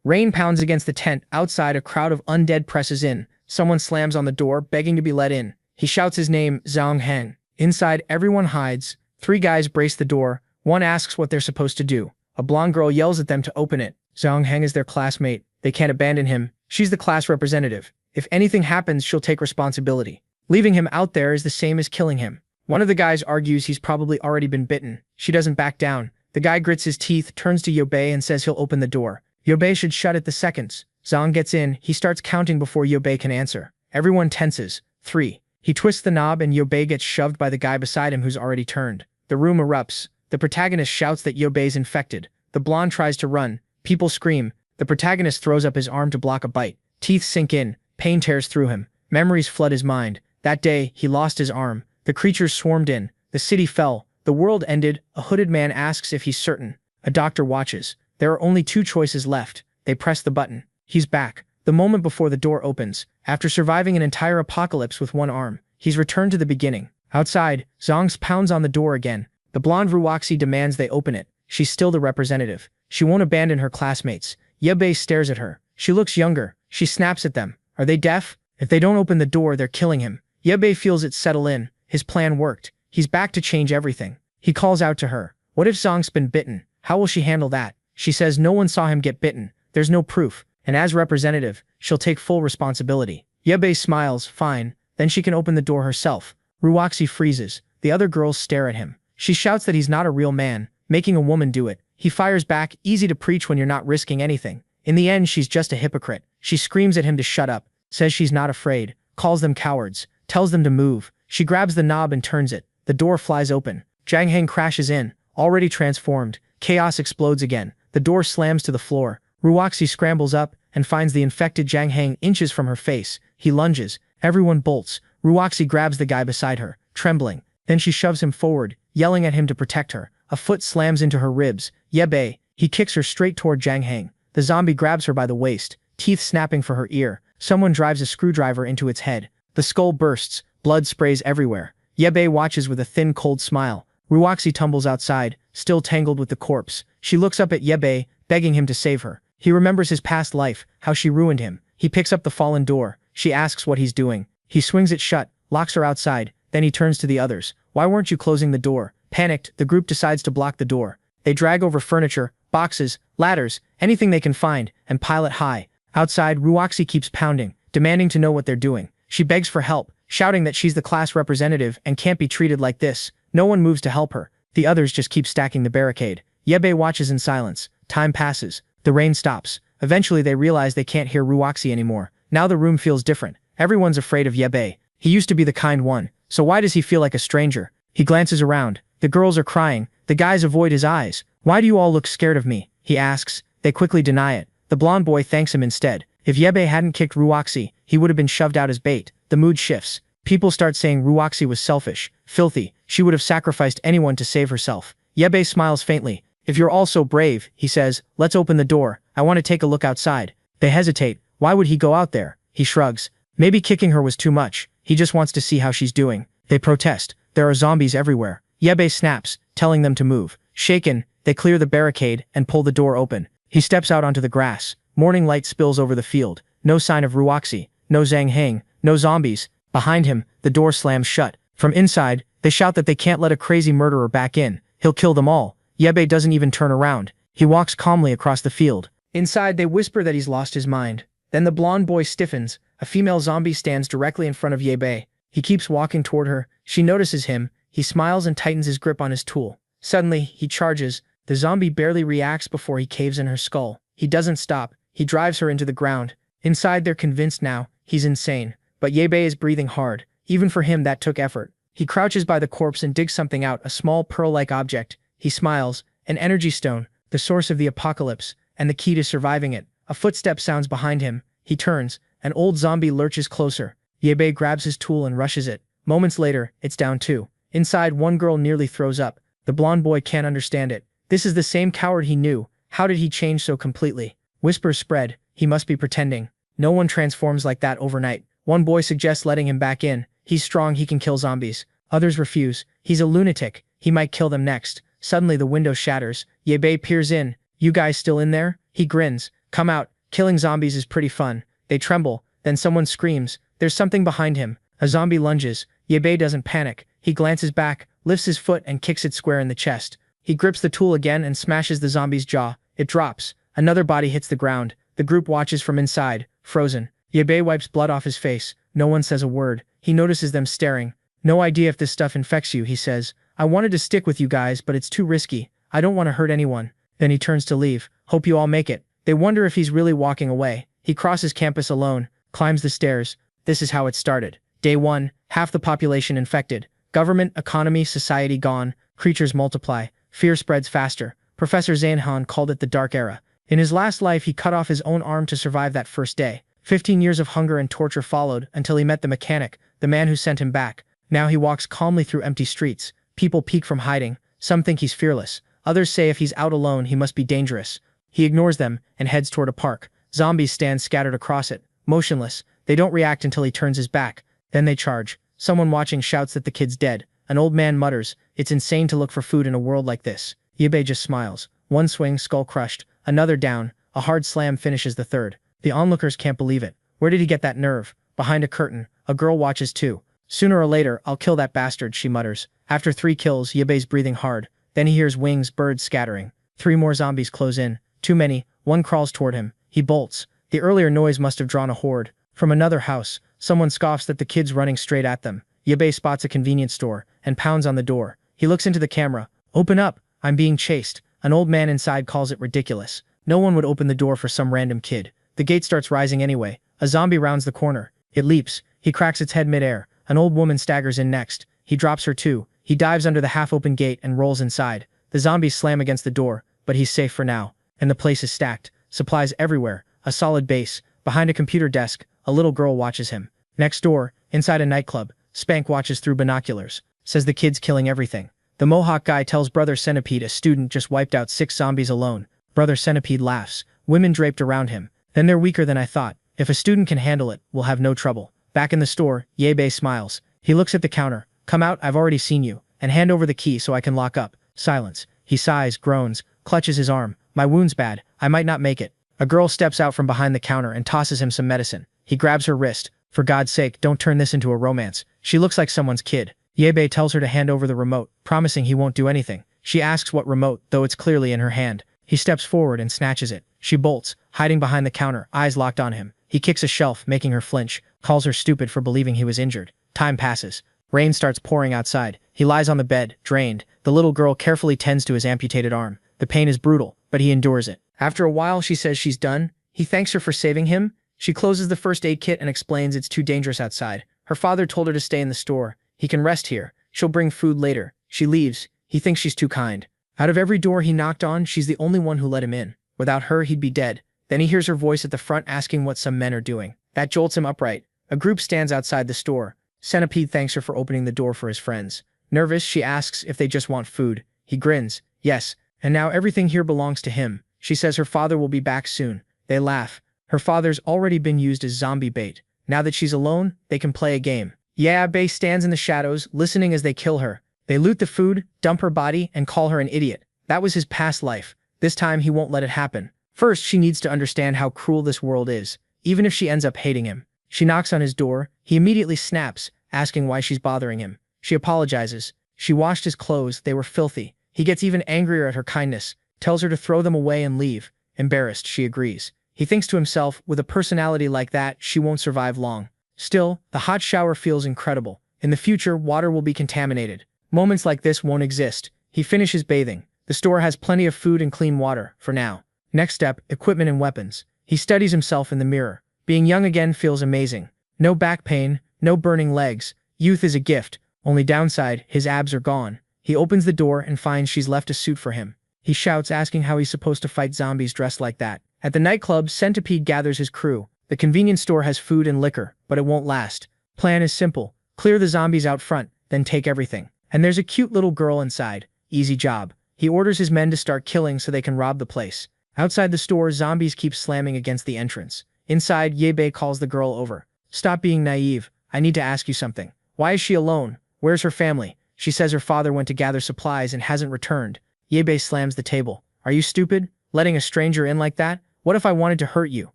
Rain pounds against the tent. Outside, a crowd of undead presses in. Someone slams on the door, begging to be let in. He shouts his name, Zhang Heng. Inside, everyone hides. 3 guys brace the door. One asks what they're supposed to do. A blonde girl yells at them to open it. Zhang Heng is their classmate. They can't abandon him. She's the class representative. If anything happens, she'll take responsibility. Leaving him out there is the same as killing him. One of the guys argues he's probably already been bitten. She doesn't back down. The guy grits his teeth, turns to Yobei and says he'll open the door. Yobei should shut it the seconds. Zhang gets in. He starts counting before Yobei can answer. Everyone tenses. 3. He twists the knob and Yobei gets shoved by the guy beside him who's already turned. The room erupts. The protagonist shouts that Yobei's infected. The blonde tries to run. People scream. The protagonist throws up his arm to block a bite. Teeth sink in. Pain tears through him. Memories flood his mind. That day, he lost his arm. The creatures swarmed in. The city fell. The world ended. A hooded man asks if he's certain. A doctor watches. There are only 2 choices left. They press the button. He's back. The moment before the door opens. After surviving an entire apocalypse with 1 arm, he's returned to the beginning. Outside, Zhang pounds on the door again. The blonde Ruoxi demands they open it. She's still the representative. She won't abandon her classmates. Yebei stares at her. She looks younger. She snaps at them. Are they deaf? If they don't open the door, they're killing him. Yebei feels it settle in. His plan worked. He's back to change everything. He calls out to her. What if Zhang's been bitten? How will she handle that? She says no one saw him get bitten. There's no proof. And as representative, she'll take full responsibility. Yebei smiles. Fine. Then she can open the door herself. Ruoxi freezes. The other girls stare at him. She shouts that he's not a real man, making a woman do it. He fires back. Easy to preach when you're not risking anything. In the end, she's just a hypocrite. She screams at him to shut up, says she's not afraid, calls them cowards, tells them to move. She grabs the knob and turns it. The door flies open. Zhang Heng crashes in, already transformed. Chaos explodes again. The door slams to the floor. Ruoxi scrambles up and finds the infected Zhang Heng inches from her face. He lunges. Everyone bolts. Ruoxi grabs the guy beside her, trembling. Then she shoves him forward, yelling at him to protect her. A foot slams into her ribs. Yebei. He kicks her straight toward Zhang Heng. The zombie grabs her by the waist, teeth snapping for her ear. Someone drives a screwdriver into its head. The skull bursts. Blood sprays everywhere. Yebei watches with a thin, cold smile. Ruoxi tumbles outside, still tangled with the corpse. She looks up at Yebei, begging him to save her. He remembers his past life, how she ruined him. He picks up the fallen door. She asks what he's doing. He swings it shut, locks her outside. Then he turns to the others. Why weren't you closing the door? Panicked, the group decides to block the door. They drag over furniture, boxes, ladders, anything they can find, and pile it high. Outside, Ruoxi keeps pounding, demanding to know what they're doing. She begs for help, shouting that she's the class representative and can't be treated like this. No one moves to help her. The others just keep stacking the barricade. Yebei watches in silence. Time passes. The rain stops. Eventually they realize they can't hear Ruoxi anymore. Now the room feels different. Everyone's afraid of Yebei. He used to be the kind one, so why does he feel like a stranger? He glances around. The girls are crying. The guys avoid his eyes. Why do you all look scared of me? He asks. They quickly deny it. The blonde boy thanks him instead. If Yebei hadn't kicked Ruoxi, he would have been shoved out as bait. The mood shifts. People start saying Ruoxi was selfish, filthy. She would have sacrificed anyone to save herself. Yebei smiles faintly. If you're all so brave, he says, let's open the door. I want to take a look outside. They hesitate. Why would he go out there? He shrugs. Maybe kicking her was too much. He just wants to see how she's doing. They protest. There are zombies everywhere. Yebei snaps, telling them to move. Shaken, they clear the barricade and pull the door open. He steps out onto the grass. Morning light spills over the field. No sign of Ruoxi. No Zhang Heng. No zombies. Behind him, the door slams shut. From inside, they shout that they can't let a crazy murderer back in. He'll kill them all. Yebei doesn't even turn around. He walks calmly across the field. Inside, they whisper that he's lost his mind. Then the blonde boy stiffens. A female zombie stands directly in front of Yebei. He keeps walking toward her. She notices him. He smiles and tightens his grip on his tool. Suddenly, he charges. The zombie barely reacts before he caves in her skull. He doesn't stop. He drives her into the ground. Inside, they're convinced now. He's insane. But Yebei is breathing hard. Even for him, that took effort. He crouches by the corpse and digs something out, a small pearl-like object. He smiles. An energy stone, the source of the apocalypse, and the key to surviving it. A footstep sounds behind him. He turns. An old zombie lurches closer. Yebei grabs his tool and rushes it. Moments later, it's down too. Inside, one girl nearly throws up. The blonde boy can't understand it. This is the same coward he knew. How did he change so completely? Whispers spread. He must be pretending. No one transforms like that overnight. One boy suggests letting him back in. He's strong, he can kill zombies. Others refuse. He's a lunatic. He might kill them next. Suddenly the window shatters. Yebei peers in. You guys still in there? He grins. Come out. Killing zombies is pretty fun. They tremble, then someone screams. There's something behind him. A zombie lunges. Yebei doesn't panic. He glances back, lifts his foot and kicks it square in the chest. He grips the tool again and smashes the zombie's jaw. It drops. Another body hits the ground. The group watches from inside, frozen. Yebei wipes blood off his face. No one says a word. He notices them staring. No idea if this stuff infects you, he says. I wanted to stick with you guys, but it's too risky. I don't want to hurt anyone. Then he turns to leave. Hope you all make it. They wonder if he's really walking away. He crosses campus alone, climbs the stairs. This is how it started. Day 1, half the population infected. Government, economy, society gone. Creatures multiply. Fear spreads faster. Professor Zainhan called it the Dark Era. In his last life, he cut off his own arm to survive that first day. 15 years of hunger and torture followed until he met the mechanic, the man who sent him back. Now he walks calmly through empty streets. People peek from hiding. Some think he's fearless. Others say if he's out alone, he must be dangerous. He ignores them and heads toward a park. Zombies stand scattered across it, motionless. They don't react until he turns his back. Then they charge. Someone watching shouts that the kid's dead. An old man mutters, "It's insane to look for food in a world like this." Yebei just smiles. One swing, skull crushed. Another down. A hard slam finishes the third. The onlookers can't believe it. Where did he get that nerve? Behind a curtain, a girl watches too. Sooner or later, I'll kill that bastard, she mutters. After 3 kills, Yebei's breathing hard. Then he hears wings, birds scattering. 3 more zombies close in. Too many. One crawls toward him. He bolts. The earlier noise must have drawn a horde. From another house, someone scoffs that the kid's running straight at them. Yebei spots a convenience store and pounds on the door. He looks into the camera. Open up. I'm being chased. An old man inside calls it ridiculous. No one would open the door for some random kid. The gate starts rising anyway. A zombie rounds the corner. It leaps. He cracks its head midair. An old woman staggers in next. He drops her too. He dives under the half-open gate and rolls inside. The zombies slam against the door, but he's safe for now. And the place is stacked. Supplies everywhere. A solid base. Behind a computer desk, a little girl watches him. Next door, inside a nightclub, Spank watches through binoculars. Says the kid's killing everything. The Mohawk guy tells Brother Centipede a student just wiped out 6 zombies alone. Brother Centipede laughs. Women draped around him. Then they're weaker than I thought. If a student can handle it, we'll have no trouble. Back in the store, Yebei smiles. He looks at the counter. Come out, I've already seen you. And hand over the key so I can lock up. Silence. He sighs, groans, clutches his arm. My wound's bad. I might not make it. A girl steps out from behind the counter and tosses him some medicine. He grabs her wrist. For God's sake, don't turn this into a romance. She looks like someone's kid. Yebei tells her to hand over the remote, promising he won't do anything. She asks what remote, though it's clearly in her hand. He steps forward and snatches it. She bolts, hiding behind the counter, eyes locked on him. He kicks a shelf, making her flinch, calls her stupid for believing he was injured. Time passes. Rain starts pouring outside. He lies on the bed, drained. The little girl carefully tends to his amputated arm. The pain is brutal, but he endures it. After a while, she says she's done. He thanks her for saving him. She closes the first aid kit and explains it's too dangerous outside. Her father told her to stay in the store. He can rest here. She'll bring food later. She leaves. He thinks she's too kind. Out of every door he knocked on, she's the only one who let him in. Without her, he'd be dead. Then he hears her voice at the front asking what some men are doing. That jolts him upright. A group stands outside the store. Centipede thanks her for opening the door for his friends. Nervous, she asks if they just want food. He grins. Yes. And now everything here belongs to him. She says her father will be back soon. They laugh. Her father's already been used as zombie bait. Now that she's alone, they can play a game. Yebei stands in the shadows, listening as they kill her. They loot the food, dump her body, and call her an idiot. That was his past life. This time he won't let it happen. First, she needs to understand how cruel this world is, even if she ends up hating him. She knocks on his door. He immediately snaps, asking why she's bothering him. She apologizes. She washed his clothes. They were filthy. He gets even angrier at her kindness, tells her to throw them away and leave. Embarrassed, she agrees. He thinks to himself, with a personality like that, she won't survive long. Still, the hot shower feels incredible. In the future, water will be contaminated. Moments like this won't exist. He finishes bathing. The store has plenty of food and clean water, for now. Next step, equipment and weapons. He studies himself in the mirror. Being young again feels amazing. No back pain, no burning legs. Youth is a gift. Only downside, his abs are gone. He opens the door and finds she's left a suit for him. He shouts, asking how he's supposed to fight zombies dressed like that. At the nightclub, Centipede gathers his crew. The convenience store has food and liquor, but it won't last. Plan is simple. Clear the zombies out front, then take everything. And there's a cute little girl inside. Easy job. He orders his men to start killing so they can rob the place. Outside the store, zombies keep slamming against the entrance. Inside, Yebei calls the girl over. Stop being naive. I need to ask you something. Why is she alone? Where's her family? She says her father went to gather supplies and hasn't returned. Yebei slams the table. Are you stupid? Letting a stranger in like that? What if I wanted to hurt you?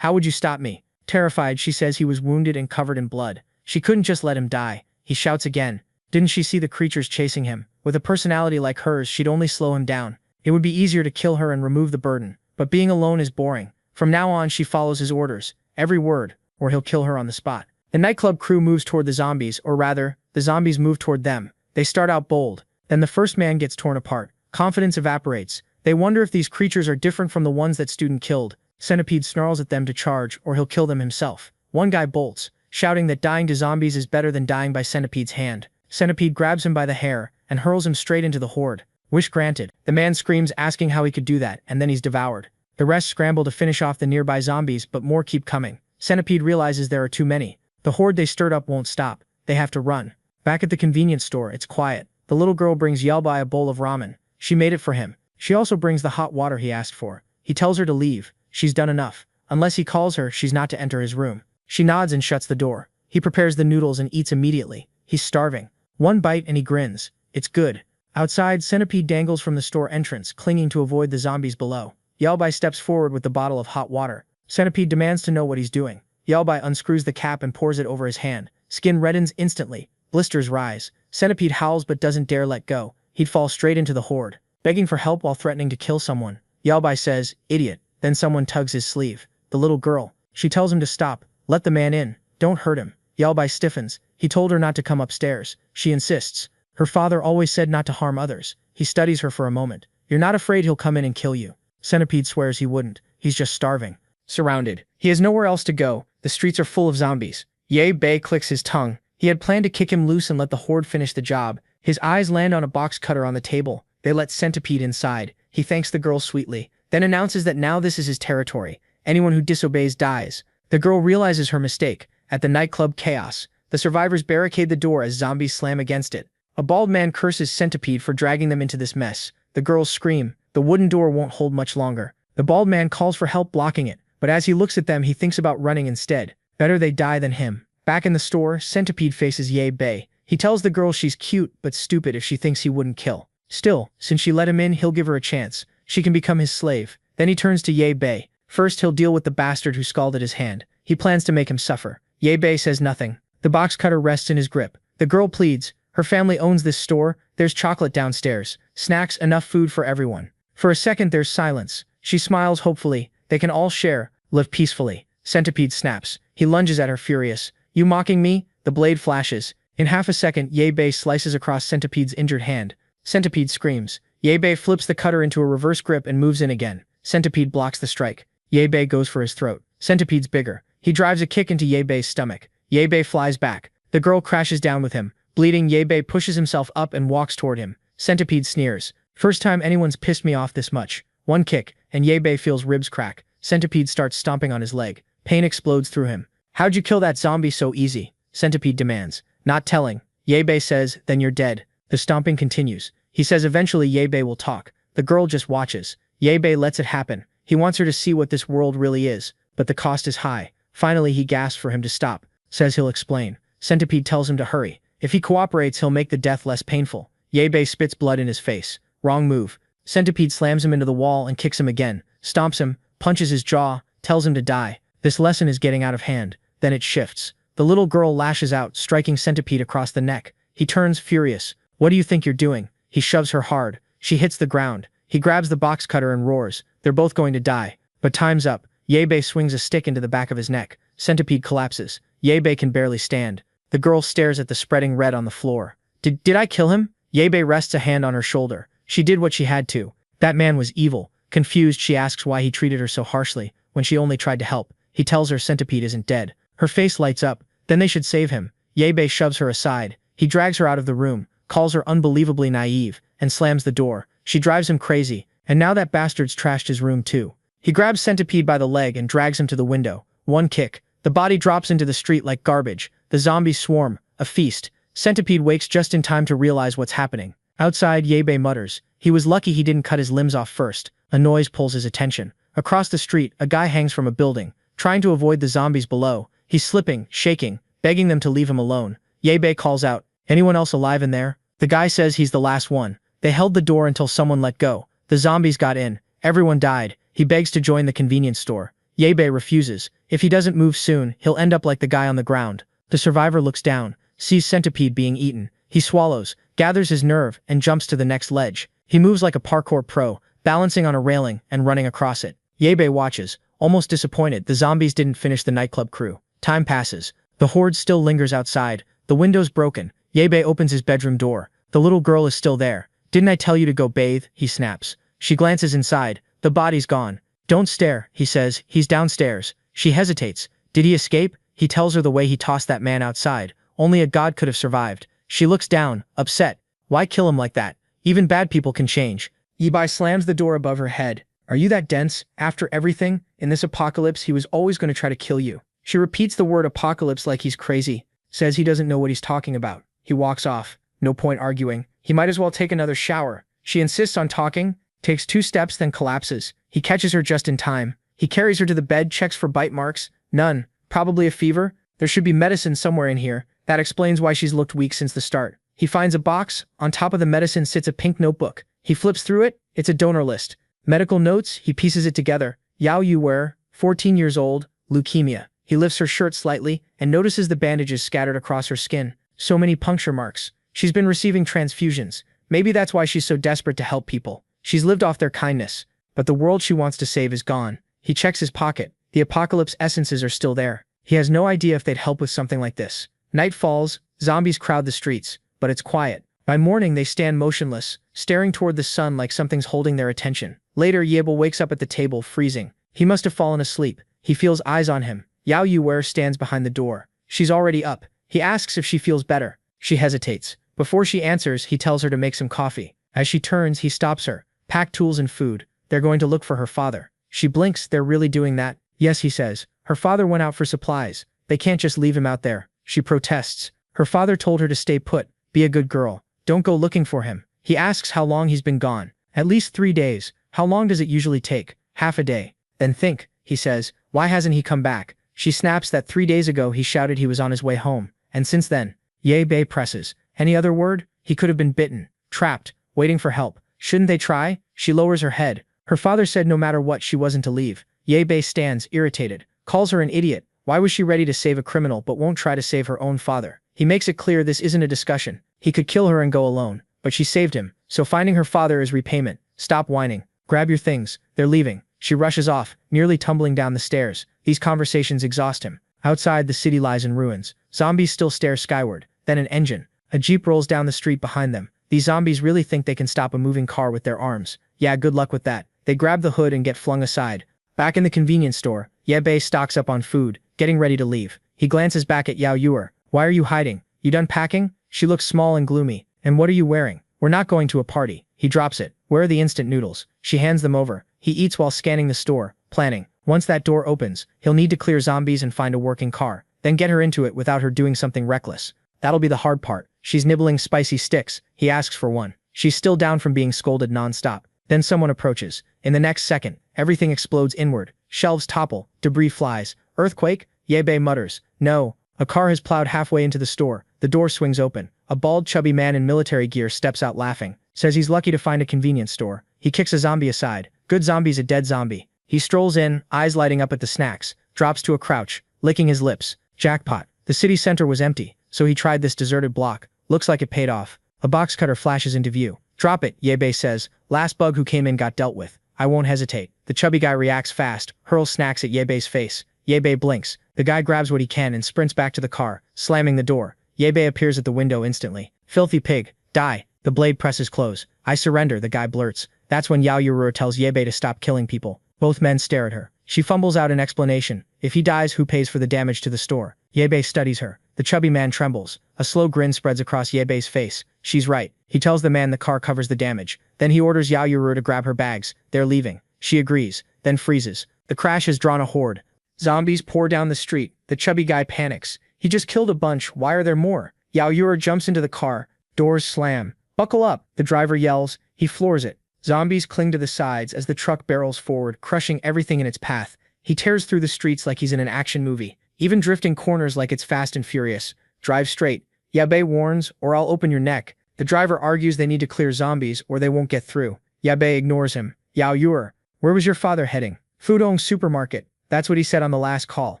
How would you stop me? Terrified, she says he was wounded and covered in blood. She couldn't just let him die. He shouts again. Didn't she see the creatures chasing him? With a personality like hers, she'd only slow him down. It would be easier to kill her and remove the burden. But being alone is boring. From now on, she follows his orders. Every word, or he'll kill her on the spot. The nightclub crew moves toward the zombies, or rather, the zombies move toward them. They start out bold. Then the first man gets torn apart. Confidence evaporates. They wonder if these creatures are different from the ones that student killed. Centipede snarls at them to charge, or he'll kill them himself. One guy bolts, shouting that dying to zombies is better than dying by Centipede's hand. Centipede grabs him by the hair and hurls him straight into the horde. Wish granted. The man screams, asking how he could do that, and then he's devoured. The rest scramble to finish off the nearby zombies, but more keep coming. Centipede realizes there are too many. The horde they stirred up won't stop. They have to run. Back at the convenience store, it's quiet. The little girl brings Yelbai a bowl of ramen. She made it for him. She also brings the hot water he asked for. He tells her to leave. She's done enough. Unless he calls her, she's not to enter his room. She nods and shuts the door. He prepares the noodles and eats immediately. He's starving. One bite and he grins. It's good. Outside, Centipede dangles from the store entrance, clinging to avoid the zombies below. Yelbai steps forward with the bottle of hot water. Centipede demands to know what he's doing. Yelbai unscrews the cap and pours it over his hand. Skin reddens instantly. Blisters rise. Centipede howls but doesn't dare let go. He'd fall straight into the horde. Begging for help while threatening to kill someone. Yelbai says, "Idiot." Then someone tugs his sleeve. The little girl. She tells him to stop. Let the man in. Don't hurt him. Yelbai stiffens. He told her not to come upstairs. She insists. Her father always said not to harm others. He studies her for a moment. You're not afraid he'll come in and kill you? Centipede swears he wouldn't. He's just starving. Surrounded. He has nowhere else to go. The streets are full of zombies. Ye Bei clicks his tongue. He had planned to kick him loose and let the horde finish the job. His eyes land on a box cutter on the table. They let Centipede inside. He thanks the girl sweetly, then announces that now this is his territory. Anyone who disobeys dies. The girl realizes her mistake. At the nightclub chaos, the survivors barricade the door as zombies slam against it. A bald man curses Centipede for dragging them into this mess. The girls scream. The wooden door won't hold much longer. The bald man calls for help blocking it, but as he looks at them, he thinks about running instead. Better they die than him. Back in the store, Centipede faces Ye Bei. He tells the girl she's cute but stupid if she thinks he wouldn't kill. Still, since she let him in, he'll give her a chance. She can become his slave. Then he turns to Ye Bei. First, he'll deal with the bastard who scalded his hand. He plans to make him suffer. Ye Bei says nothing. The box cutter rests in his grip. The girl pleads. Her family owns this store. There's chocolate downstairs. Snacks, enough food for everyone. For a second, there's silence. She smiles hopefully. They can all share, live peacefully. Centipede snaps. He lunges at her furious. You mocking me? The blade flashes. In half a second, Ye Bei slices across Centipede's injured hand. Centipede screams. Ye Bei flips the cutter into a reverse grip and moves in again. Centipede blocks the strike. Ye Bei goes for his throat. Centipede's bigger. He drives a kick into Ye Bei's stomach. Ye Bei flies back. The girl crashes down with him. Bleeding, Ye Bei pushes himself up and walks toward him. Centipede sneers. First time anyone's pissed me off this much. One kick, and Ye Bei feels ribs crack. Centipede starts stomping on his leg. Pain explodes through him. How'd you kill that zombie so easy? Centipede demands. Not telling. Ye Bei says, then you're dead. The stomping continues. He says eventually Ye Bei will talk. The girl just watches. Ye Bei lets it happen. He wants her to see what this world really is, but the cost is high. Finally, he gasps for him to stop. Says he'll explain. Centipede tells him to hurry. If he cooperates, he'll make the death less painful. Ye Bei spits blood in his face. Wrong move. Centipede slams him into the wall and kicks him again. Stomps him, punches his jaw, tells him to die. This lesson is getting out of hand. Then it shifts. The little girl lashes out, striking Centipede across the neck. He turns furious. What do you think you're doing? He shoves her hard. She hits the ground. He grabs the box cutter and roars. They're both going to die. But time's up. Ye Bei swings a stick into the back of his neck. Centipede collapses. Ye Bei can barely stand. The girl stares at the spreading red on the floor. Did I kill him? Ye Bei rests a hand on her shoulder. She did what she had to. That man was evil. Confused, she asks why he treated her so harshly, when she only tried to help. He tells her Centipede isn't dead. Her face lights up. Then they should save him. Ye Bei shoves her aside. He drags her out of the room, calls her unbelievably naive, and slams the door. She drives him crazy, and now that bastard's trashed his room too. He grabs Centipede by the leg and drags him to the window. One kick. The body drops into the street like garbage. The zombies swarm. A feast. Centipede wakes just in time to realize what's happening. Outside, Ye Bei mutters. He was lucky he didn't cut his limbs off first. A noise pulls his attention. Across the street, a guy hangs from a building, trying to avoid the zombies below. He's slipping, shaking, begging them to leave him alone. Ye Bei calls out, anyone else alive in there? The guy says he's the last one. They held the door until someone let go. The zombies got in. Everyone died. He begs to join the convenience store. Ye-bei refuses. If he doesn't move soon, he'll end up like the guy on the ground. The survivor looks down, sees centipede being eaten. He swallows, gathers his nerve, and jumps to the next ledge. He moves like a parkour pro, balancing on a railing and running across it. Ye-bei watches, almost disappointed the zombies didn't finish the nightclub crew. Time passes. The horde still lingers outside. The window's broken. Ye-bei opens his bedroom door. The little girl is still there. Didn't I tell you to go bathe? He snaps. She glances inside. The body's gone. Don't stare, he says. He's downstairs. She hesitates. Did he escape? He tells her the way he tossed that man outside. Only a god could have survived. She looks down, upset. Why kill him like that? Even bad people can change. Ye-bei slams the door above her head. Are you that dense? After everything, in this apocalypse he was always going to try to kill you. She repeats the word apocalypse like he's crazy. Says he doesn't know what he's talking about. He walks off. No point arguing. He might as well take another shower. She insists on talking, takes 2 steps then collapses. He catches her just in time. He carries her to the bed, checks for bite marks. None. Probably a fever. There should be medicine somewhere in here. That explains why she's looked weak since the start. He finds a box. On top of the medicine sits a pink notebook. He flips through it. It's a donor list. Medical notes. He pieces it together. Yao Yuwer, 14 years old, leukemia. He lifts her shirt slightly and notices the bandages scattered across her skin. So many puncture marks. She's been receiving transfusions. Maybe that's why she's so desperate to help people. She's lived off their kindness. But the world she wants to save is gone. He checks his pocket. The apocalypse essences are still there. He has no idea if they'd help with something like this. Night falls. Zombies crowd the streets. But it's quiet. By morning they stand motionless, staring toward the sun like something's holding their attention. Later Yebel wakes up at the table, freezing. He must have fallen asleep. He feels eyes on him. Yao Yuwer stands behind the door. She's already up. He asks if she feels better. She hesitates. Before she answers, he tells her to make some coffee. As she turns, he stops her. Pack tools and food. They're going to look for her father. She blinks. They're really doing that? Yes, he says. Her father went out for supplies. They can't just leave him out there. She protests. Her father told her to stay put. Be a good girl. Don't go looking for him. He asks how long he's been gone. At least 3 days. How long does it usually take? Half a day. Then think, he says. Why hasn't he come back? She snaps that 3 days ago he shouted he was on his way home. And since then, Ye-bei presses. Any other word? He could have been bitten, trapped, waiting for help. Shouldn't they try? She lowers her head. Her father said no matter what she wasn't to leave. Ye-bei stands, irritated. Calls her an idiot. Why was she ready to save a criminal but won't try to save her own father? He makes it clear this isn't a discussion. He could kill her and go alone. But she saved him. So finding her father is repayment. Stop whining. Grab your things. They're leaving. She rushes off, nearly tumbling down the stairs. These conversations exhaust him. Outside, the city lies in ruins. Zombies still stare skyward. Then an engine. A jeep rolls down the street behind them. These zombies really think they can stop a moving car with their arms. Yeah, good luck with that. They grab the hood and get flung aside. Back in the convenience store, Ye-bei stocks up on food, getting ready to leave. He glances back at Yao Yuwer. Why are you hiding? You done packing? She looks small and gloomy. And what are you wearing? We're not going to a party. He drops it. Where are the instant noodles? She hands them over. He eats while scanning the store, planning. Once that door opens, he'll need to clear zombies and find a working car, then get her into it without her doing something reckless. That'll be the hard part. She's nibbling spicy sticks. He asks for one. She's still down from being scolded non-stop. Then someone approaches. In the next second, everything explodes inward. Shelves topple. Debris flies. Earthquake? Ye-bei mutters. No. A car has plowed halfway into the store. The door swings open. A bald, chubby man in military gear steps out laughing. Says he's lucky to find a convenience store. He kicks a zombie aside. Good zombie's a dead zombie. He strolls in, eyes lighting up at the snacks. Drops to a crouch, licking his lips. Jackpot. The city center was empty, so he tried this deserted block. Looks like it paid off. A box cutter flashes into view. Drop it, Ye-bei says. Last bug who came in got dealt with. I won't hesitate. The chubby guy reacts fast, hurls snacks at Ye-bei's face. Ye-bei blinks. The guy grabs what he can and sprints back to the car, slamming the door. Ye-bei appears at the window instantly. Filthy pig. Die. The blade presses close. I surrender, the guy blurts. That's when Yao Yuwer tells Ye-bei to stop killing people. Both men stare at her. She fumbles out an explanation. If he dies, who pays for the damage to the store? Ye-bei studies her. The chubby man trembles. A slow grin spreads across Ye-bei's face. She's right. He tells the man the car covers the damage. Then he orders Yao Yuwer to grab her bags. They're leaving. She agrees, then freezes. The crash has drawn a horde. Zombies pour down the street. The chubby guy panics. He just killed a bunch. Why are there more? Yao Yuwer jumps into the car. Doors slam. Buckle up, the driver yells. He floors it. Zombies cling to the sides as the truck barrels forward, crushing everything in its path. He tears through the streets like he's in an action movie, even drifting corners like it's Fast and Furious. Drive straight. Ye-bei warns, or I'll open your neck. The driver argues they need to clear zombies or they won't get through. Ye-bei ignores him. Yao Yuwer, where was your father heading? Fudong supermarket. That's what he said on the last call.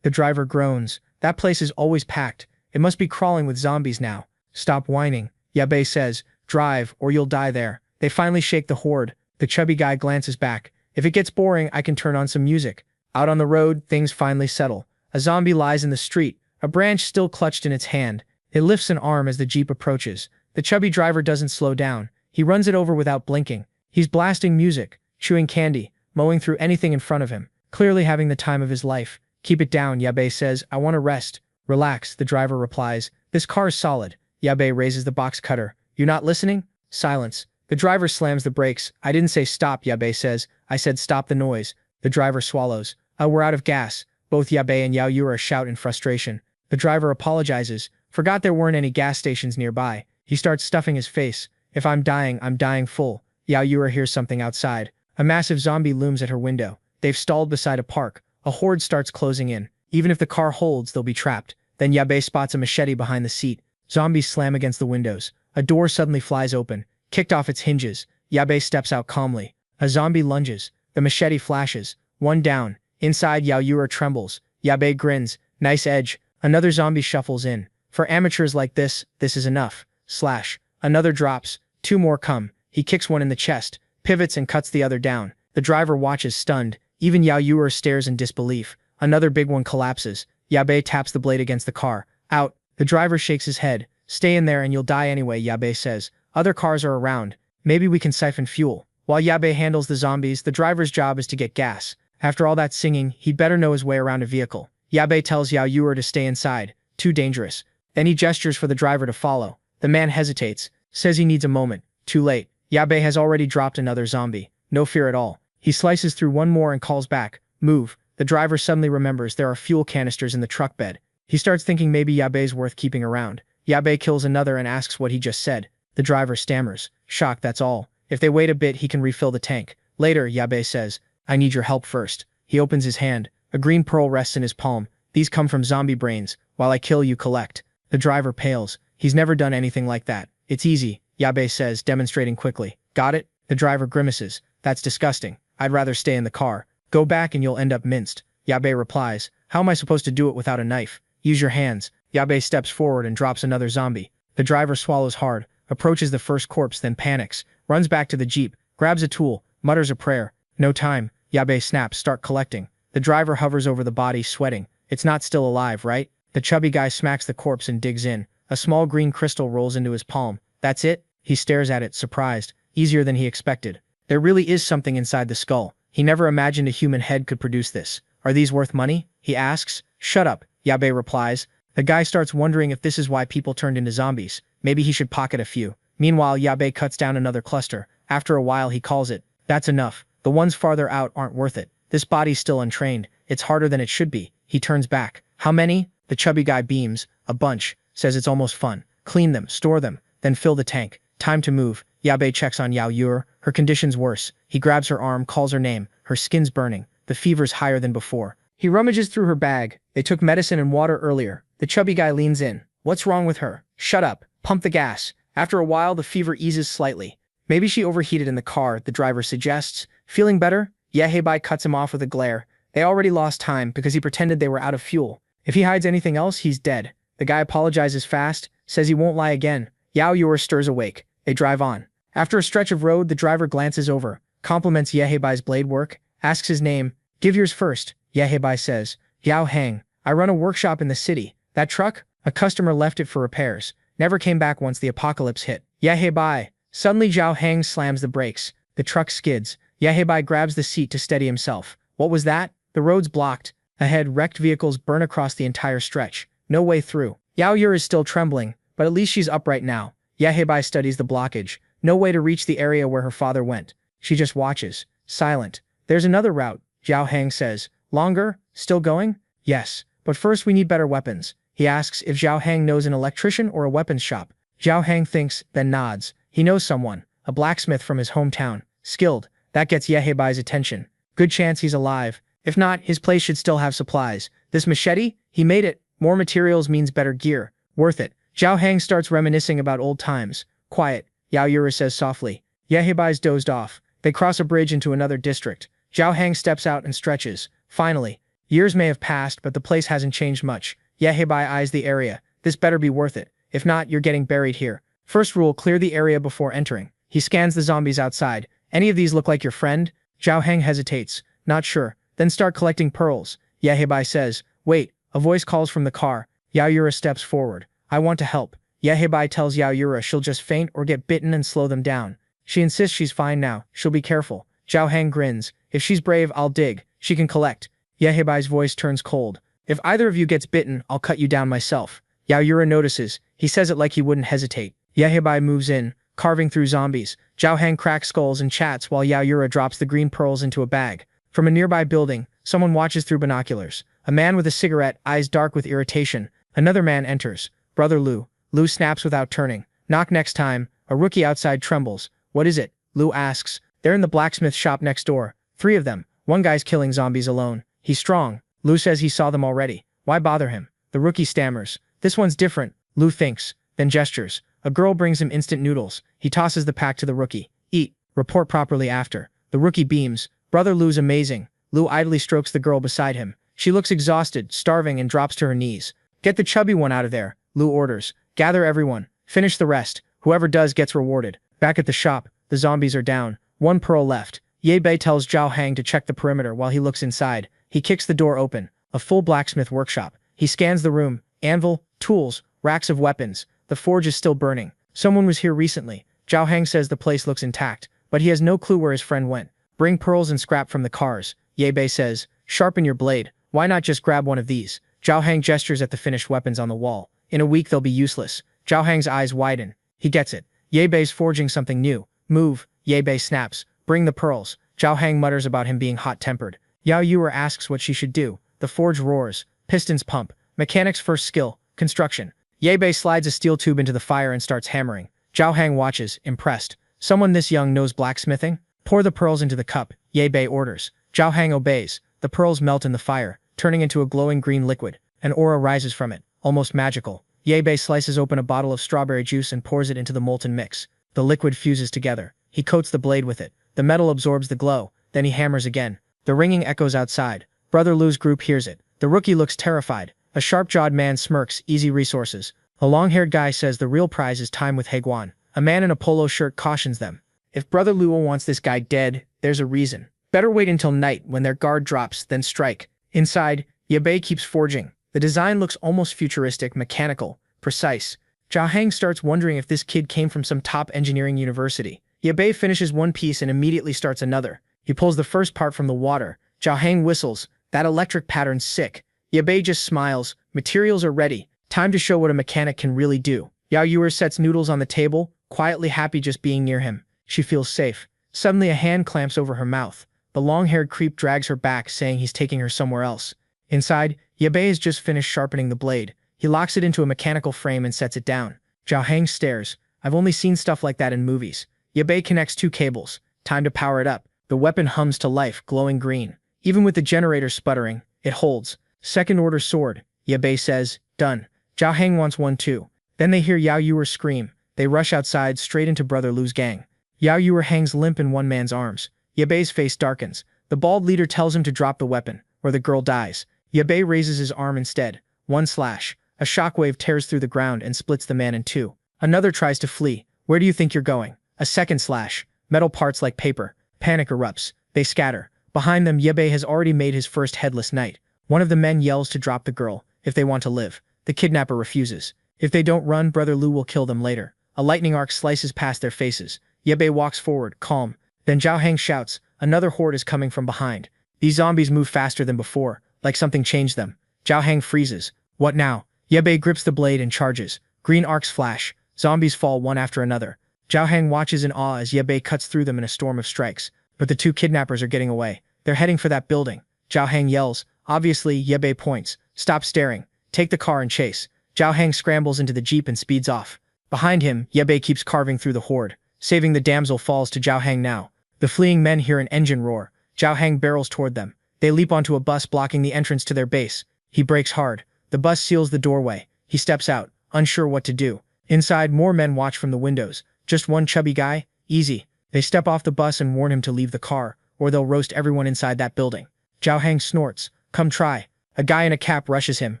The driver groans. That place is always packed. It must be crawling with zombies now. Stop whining, Yabe says. Drive, or you'll die there. They finally shake the horde. The chubby guy glances back. If it gets boring, I can turn on some music. Out on the road, things finally settle. A zombie lies in the street, a branch still clutched in its hand. It lifts an arm as the jeep approaches. The chubby driver doesn't slow down. He runs it over without blinking. He's blasting music, chewing candy, mowing through anything in front of him, clearly having the time of his life. Keep it down, Yabe says. I want to rest. Relax, the driver replies. This car's solid. Yabe raises the box cutter. You not listening? Silence. The driver slams the brakes. I didn't say stop, Yabe says. I said stop the noise. The driver swallows. We're out of gas. Both Yabe and Yao Yura shout in frustration. The driver apologizes. Forgot there weren't any gas stations nearby. He starts stuffing his face. If I'm dying full. Yao Yura hears something outside. A massive zombie looms at her window. They've stalled beside a park. A horde starts closing in. Even if the car holds, they'll be trapped. Then Yabe spots a machete behind the seat. Zombies slam against the windows. A door suddenly flies open, kicked off its hinges. Yabe steps out calmly. A zombie lunges. The machete flashes. One down. Inside, Yao Yura trembles. Yabe grins. Nice edge. Another zombie shuffles in. For amateurs like this is enough. Slash. Another drops. Two more come. He kicks one in the chest, pivots and cuts the other down. The driver watches stunned. Even Yao Yura stares in disbelief. Another big one collapses. Yabe taps the blade against the car. Out. The driver shakes his head. Stay in there and you'll die anyway, Yabe says. Other cars are around. Maybe we can siphon fuel. While Yabe handles the zombies, the driver's job is to get gas. After all that singing, he'd better know his way around a vehicle. Yabe tells Yao Yura to stay inside. Too dangerous. Then he gestures for the driver to follow. The man hesitates. Says he needs a moment. Too late. Yabe has already dropped another zombie. No fear at all. He slices through one more and calls back. Move. The driver suddenly remembers there are fuel canisters in the truck bed. He starts thinking maybe Yabe's worth keeping around. Yabe kills another and asks what he just said. The driver stammers. Shocked, that's all. If they wait a bit, he can refill the tank. Later, Yabe says. I need your help first. He opens his hand. A green pearl rests in his palm. These come from zombie brains. While I kill, you collect. The driver pales. He's never done anything like that. It's easy, Yabe says, demonstrating quickly. Got it? The driver grimaces. That's disgusting. I'd rather stay in the car. Go back and you'll end up minced. Yabe replies. How am I supposed to do it without a knife? Use your hands. Yabe steps forward and drops another zombie. The driver swallows hard, approaches the first corpse, then panics, runs back to the jeep, grabs a tool, mutters a prayer. No time. Yabe snaps, start collecting. The driver hovers over the body, sweating. It's not still alive, right? The chubby guy smacks the corpse and digs in. A small green crystal rolls into his palm. That's it? He stares at it, surprised. Easier than he expected. There really is something inside the skull. He never imagined a human head could produce this. Are these worth money? He asks. Shut up, Yabe replies. The guy starts wondering if this is why people turned into zombies. Maybe he should pocket a few. Meanwhile, Yabe cuts down another cluster. After a while, he calls it. That's enough. The ones farther out aren't worth it. This body's still untrained. It's harder than it should be. He turns back. How many? The chubby guy beams. A bunch. Says it's almost fun. Clean them, store them, then fill the tank. Time to move. Yabe checks on Yao Yura. Her condition's worse. He grabs her arm, calls her name. Her skin's burning. The fever's higher than before. He rummages through her bag. They took medicine and water earlier. The chubby guy leans in. What's wrong with her? Shut up. Pump the gas. After a while, the fever eases slightly. Maybe she overheated in the car, the driver suggests. Feeling better? Yehebei cuts him off with a glare. They already lost time because he pretended they were out of fuel. If he hides anything else, he's dead. The guy apologizes fast, says he won't lie again. Yao Yura stirs awake. They drive on. After a stretch of road, the driver glances over, compliments Yehebai's blade work, asks his name. Give yours first, Yehebei says. Yao Hang. I run a workshop in the city. That truck? A customer left it for repairs. Never came back once the apocalypse hit. Yehebei. Suddenly Zhao Hang slams the brakes. The truck skids. Yehebei grabs the seat to steady himself. What was that? The road's blocked. Ahead, wrecked vehicles burn across the entire stretch. No way through. Yao Yura is still trembling, but at least she's upright now. Yehebei studies the blockage. No way to reach the area where her father went. She just watches. Silent. There's another route, Zhao Hang says. Longer? Still going? Yes. But first we need better weapons. He asks if Zhao Hang knows an electrician or a weapons shop. Zhao Hang thinks, then nods. He knows someone. A blacksmith from his hometown. Skilled. That gets Yehebai's attention. Good chance he's alive. If not, his place should still have supplies. This machete? He made it. More materials means better gear. Worth it. Zhao Hang starts reminiscing about old times. Quiet, Yao Yura says softly. Yehebai's dozed off. They cross a bridge into another district. Zhao Hang steps out and stretches. Finally, Years may have passed, but the place hasn't changed much. Yehebei eyes the area. This better be worth it. If not, you're getting buried here. First rule, clear the area before entering. He scans the zombies outside. Any of these look like your friend? Zhao Heng hesitates. Not sure. Then start collecting pearls. Yehebei says. Wait. A voice calls from the car. Yao Yura steps forward. I want to help. Yehebei tells Yao Yura she'll just faint or get bitten and slow them down. She insists she's fine now. She'll be careful. Zhao Heng grins. If she's brave, I'll dig. She can collect. Yehebei's voice turns cold. If either of you gets bitten, I'll cut you down myself. Yao Yura notices. He says it like he wouldn't hesitate. Yehebei moves in, carving through zombies. Zhao Heng cracks skulls and chats while Yao Yura drops the green pearls into a bag. From a nearby building, someone watches through binoculars. A man with a cigarette, eyes dark with irritation. Another man enters. Brother Lu. Lu snaps without turning. Knock next time. A rookie outside trembles. What is it? Lu asks. They're in the blacksmith shop next door. 3 of them. One guy's killing zombies alone. He's strong. Lu says he saw them already. Why bother him? The rookie stammers. This one's different. Lu thinks, then gestures. A girl brings him instant noodles. He tosses the pack to the rookie. Eat. Report properly after. The rookie beams. Brother Lu's amazing. Lu idly strokes the girl beside him. She looks exhausted, starving, and drops to her knees. Get the chubby one out of there, Lu orders. Gather everyone. Finish the rest. Whoever does gets rewarded. Back at the shop, the zombies are down. 1 pearl left. Ye Bei tells Zhao Heng to check the perimeter while he looks inside. He kicks the door open. A full blacksmith workshop. He scans the room. Anvil, tools, racks of weapons. The forge is still burning. Someone was here recently. Zhao Heng says the place looks intact, but he has no clue where his friend went. Bring pearls and scrap from the cars. Ye Bei says, sharpen your blade. Why not just grab one of these? Zhao Heng gestures at the finished weapons on the wall. In a week they'll be useless. Zhao Heng's eyes widen. He gets it. Ye Bei's forging something new. Move. Ye Bei snaps. Bring the pearls. Zhao Heng mutters about him being hot-tempered. Yao Yura asks what she should do. The forge roars. Pistons pump. Mechanic's first skill. Construction. Ye Bei slides a steel tube into the fire and starts hammering. Zhao Heng watches, impressed. Someone this young knows blacksmithing? Pour the pearls into the cup. Ye Bei orders. Zhao Heng obeys. The pearls melt in the fire, turning into a glowing green liquid. An aura rises from it, almost magical. Ye Bei slices open a bottle of strawberry juice and pours it into the molten mix. The liquid fuses together. He coats the blade with it. The metal absorbs the glow. Then he hammers again. The ringing echoes outside. Brother Lu's group hears it. The rookie looks terrified. A sharp-jawed man smirks. Easy resources. A long-haired guy says the real prize is time with Heguan. A man in a polo shirt cautions them. If Brother Luo wants this guy dead, there's a reason. Better wait until night when their guard drops, then strike. Inside, Ye Bei keeps forging. The design looks almost futuristic, mechanical, precise. Zhao Heng starts wondering if this kid came from some top engineering university. Ye Bei finishes one piece and immediately starts another. He pulls the first part from the water. Zhao Heng whistles. That electric pattern's sick. Ye Bei just smiles. Materials are ready. Time to show what a mechanic can really do. Yao Yura sets noodles on the table, quietly happy just being near him. She feels safe. Suddenly a hand clamps over her mouth. The long-haired creep drags her back, saying he's taking her somewhere else. Inside, Ye Bei has just finished sharpening the blade. He locks it into a mechanical frame and sets it down. Zhao Heng stares. I've only seen stuff like that in movies. Ye Bei connects 2 cables. Time to power it up. The weapon hums to life, glowing green. Even with the generator sputtering, it holds. Second-order sword. Ye Bei says, done. Zhao Heng wants one too. Then they hear Yao Yura scream. They rush outside, straight into Brother Lu's gang. Yao Yura hangs limp in one man's arms. Ye Bei's face darkens. The bald leader tells him to drop the weapon, or the girl dies. Ye Bei raises his arm instead. One slash. A shockwave tears through the ground and splits the man in 2. Another tries to flee. Where do you think you're going? A second slash. Metal parts like paper. Panic erupts. They scatter. Behind them, Ye Bei has already made his first headless knight. One of the men yells to drop the girl, if they want to live. The kidnapper refuses. If they don't run, Brother Lu will kill them later. A lightning arc slices past their faces. Ye Bei walks forward, calm. Then Zhao Heng shouts, another horde is coming from behind. These zombies move faster than before, like something changed them. Zhao Heng freezes. What now? Ye Bei grips the blade and charges. Green arcs flash. Zombies fall one after another. Zhao Heng watches in awe as Ye Bei cuts through them in a storm of strikes. But the 2 kidnappers are getting away. They're heading for that building. Zhao Heng yells. Obviously, Ye Bei points. Stop staring. Take the car and chase. Zhao Heng scrambles into the jeep and speeds off. Behind him, Ye Bei keeps carving through the horde. Saving the damsel falls to Zhao Heng now. The fleeing men hear an engine roar. Zhao Heng barrels toward them. They leap onto a bus blocking the entrance to their base. He brakes hard. The bus seals the doorway. He steps out, unsure what to do. Inside, more men watch from the windows. Just one chubby guy? Easy. They step off the bus and warn him to leave the car, or they'll roast everyone inside that building. Zhao Heng snorts. come try. A guy in a cap rushes him,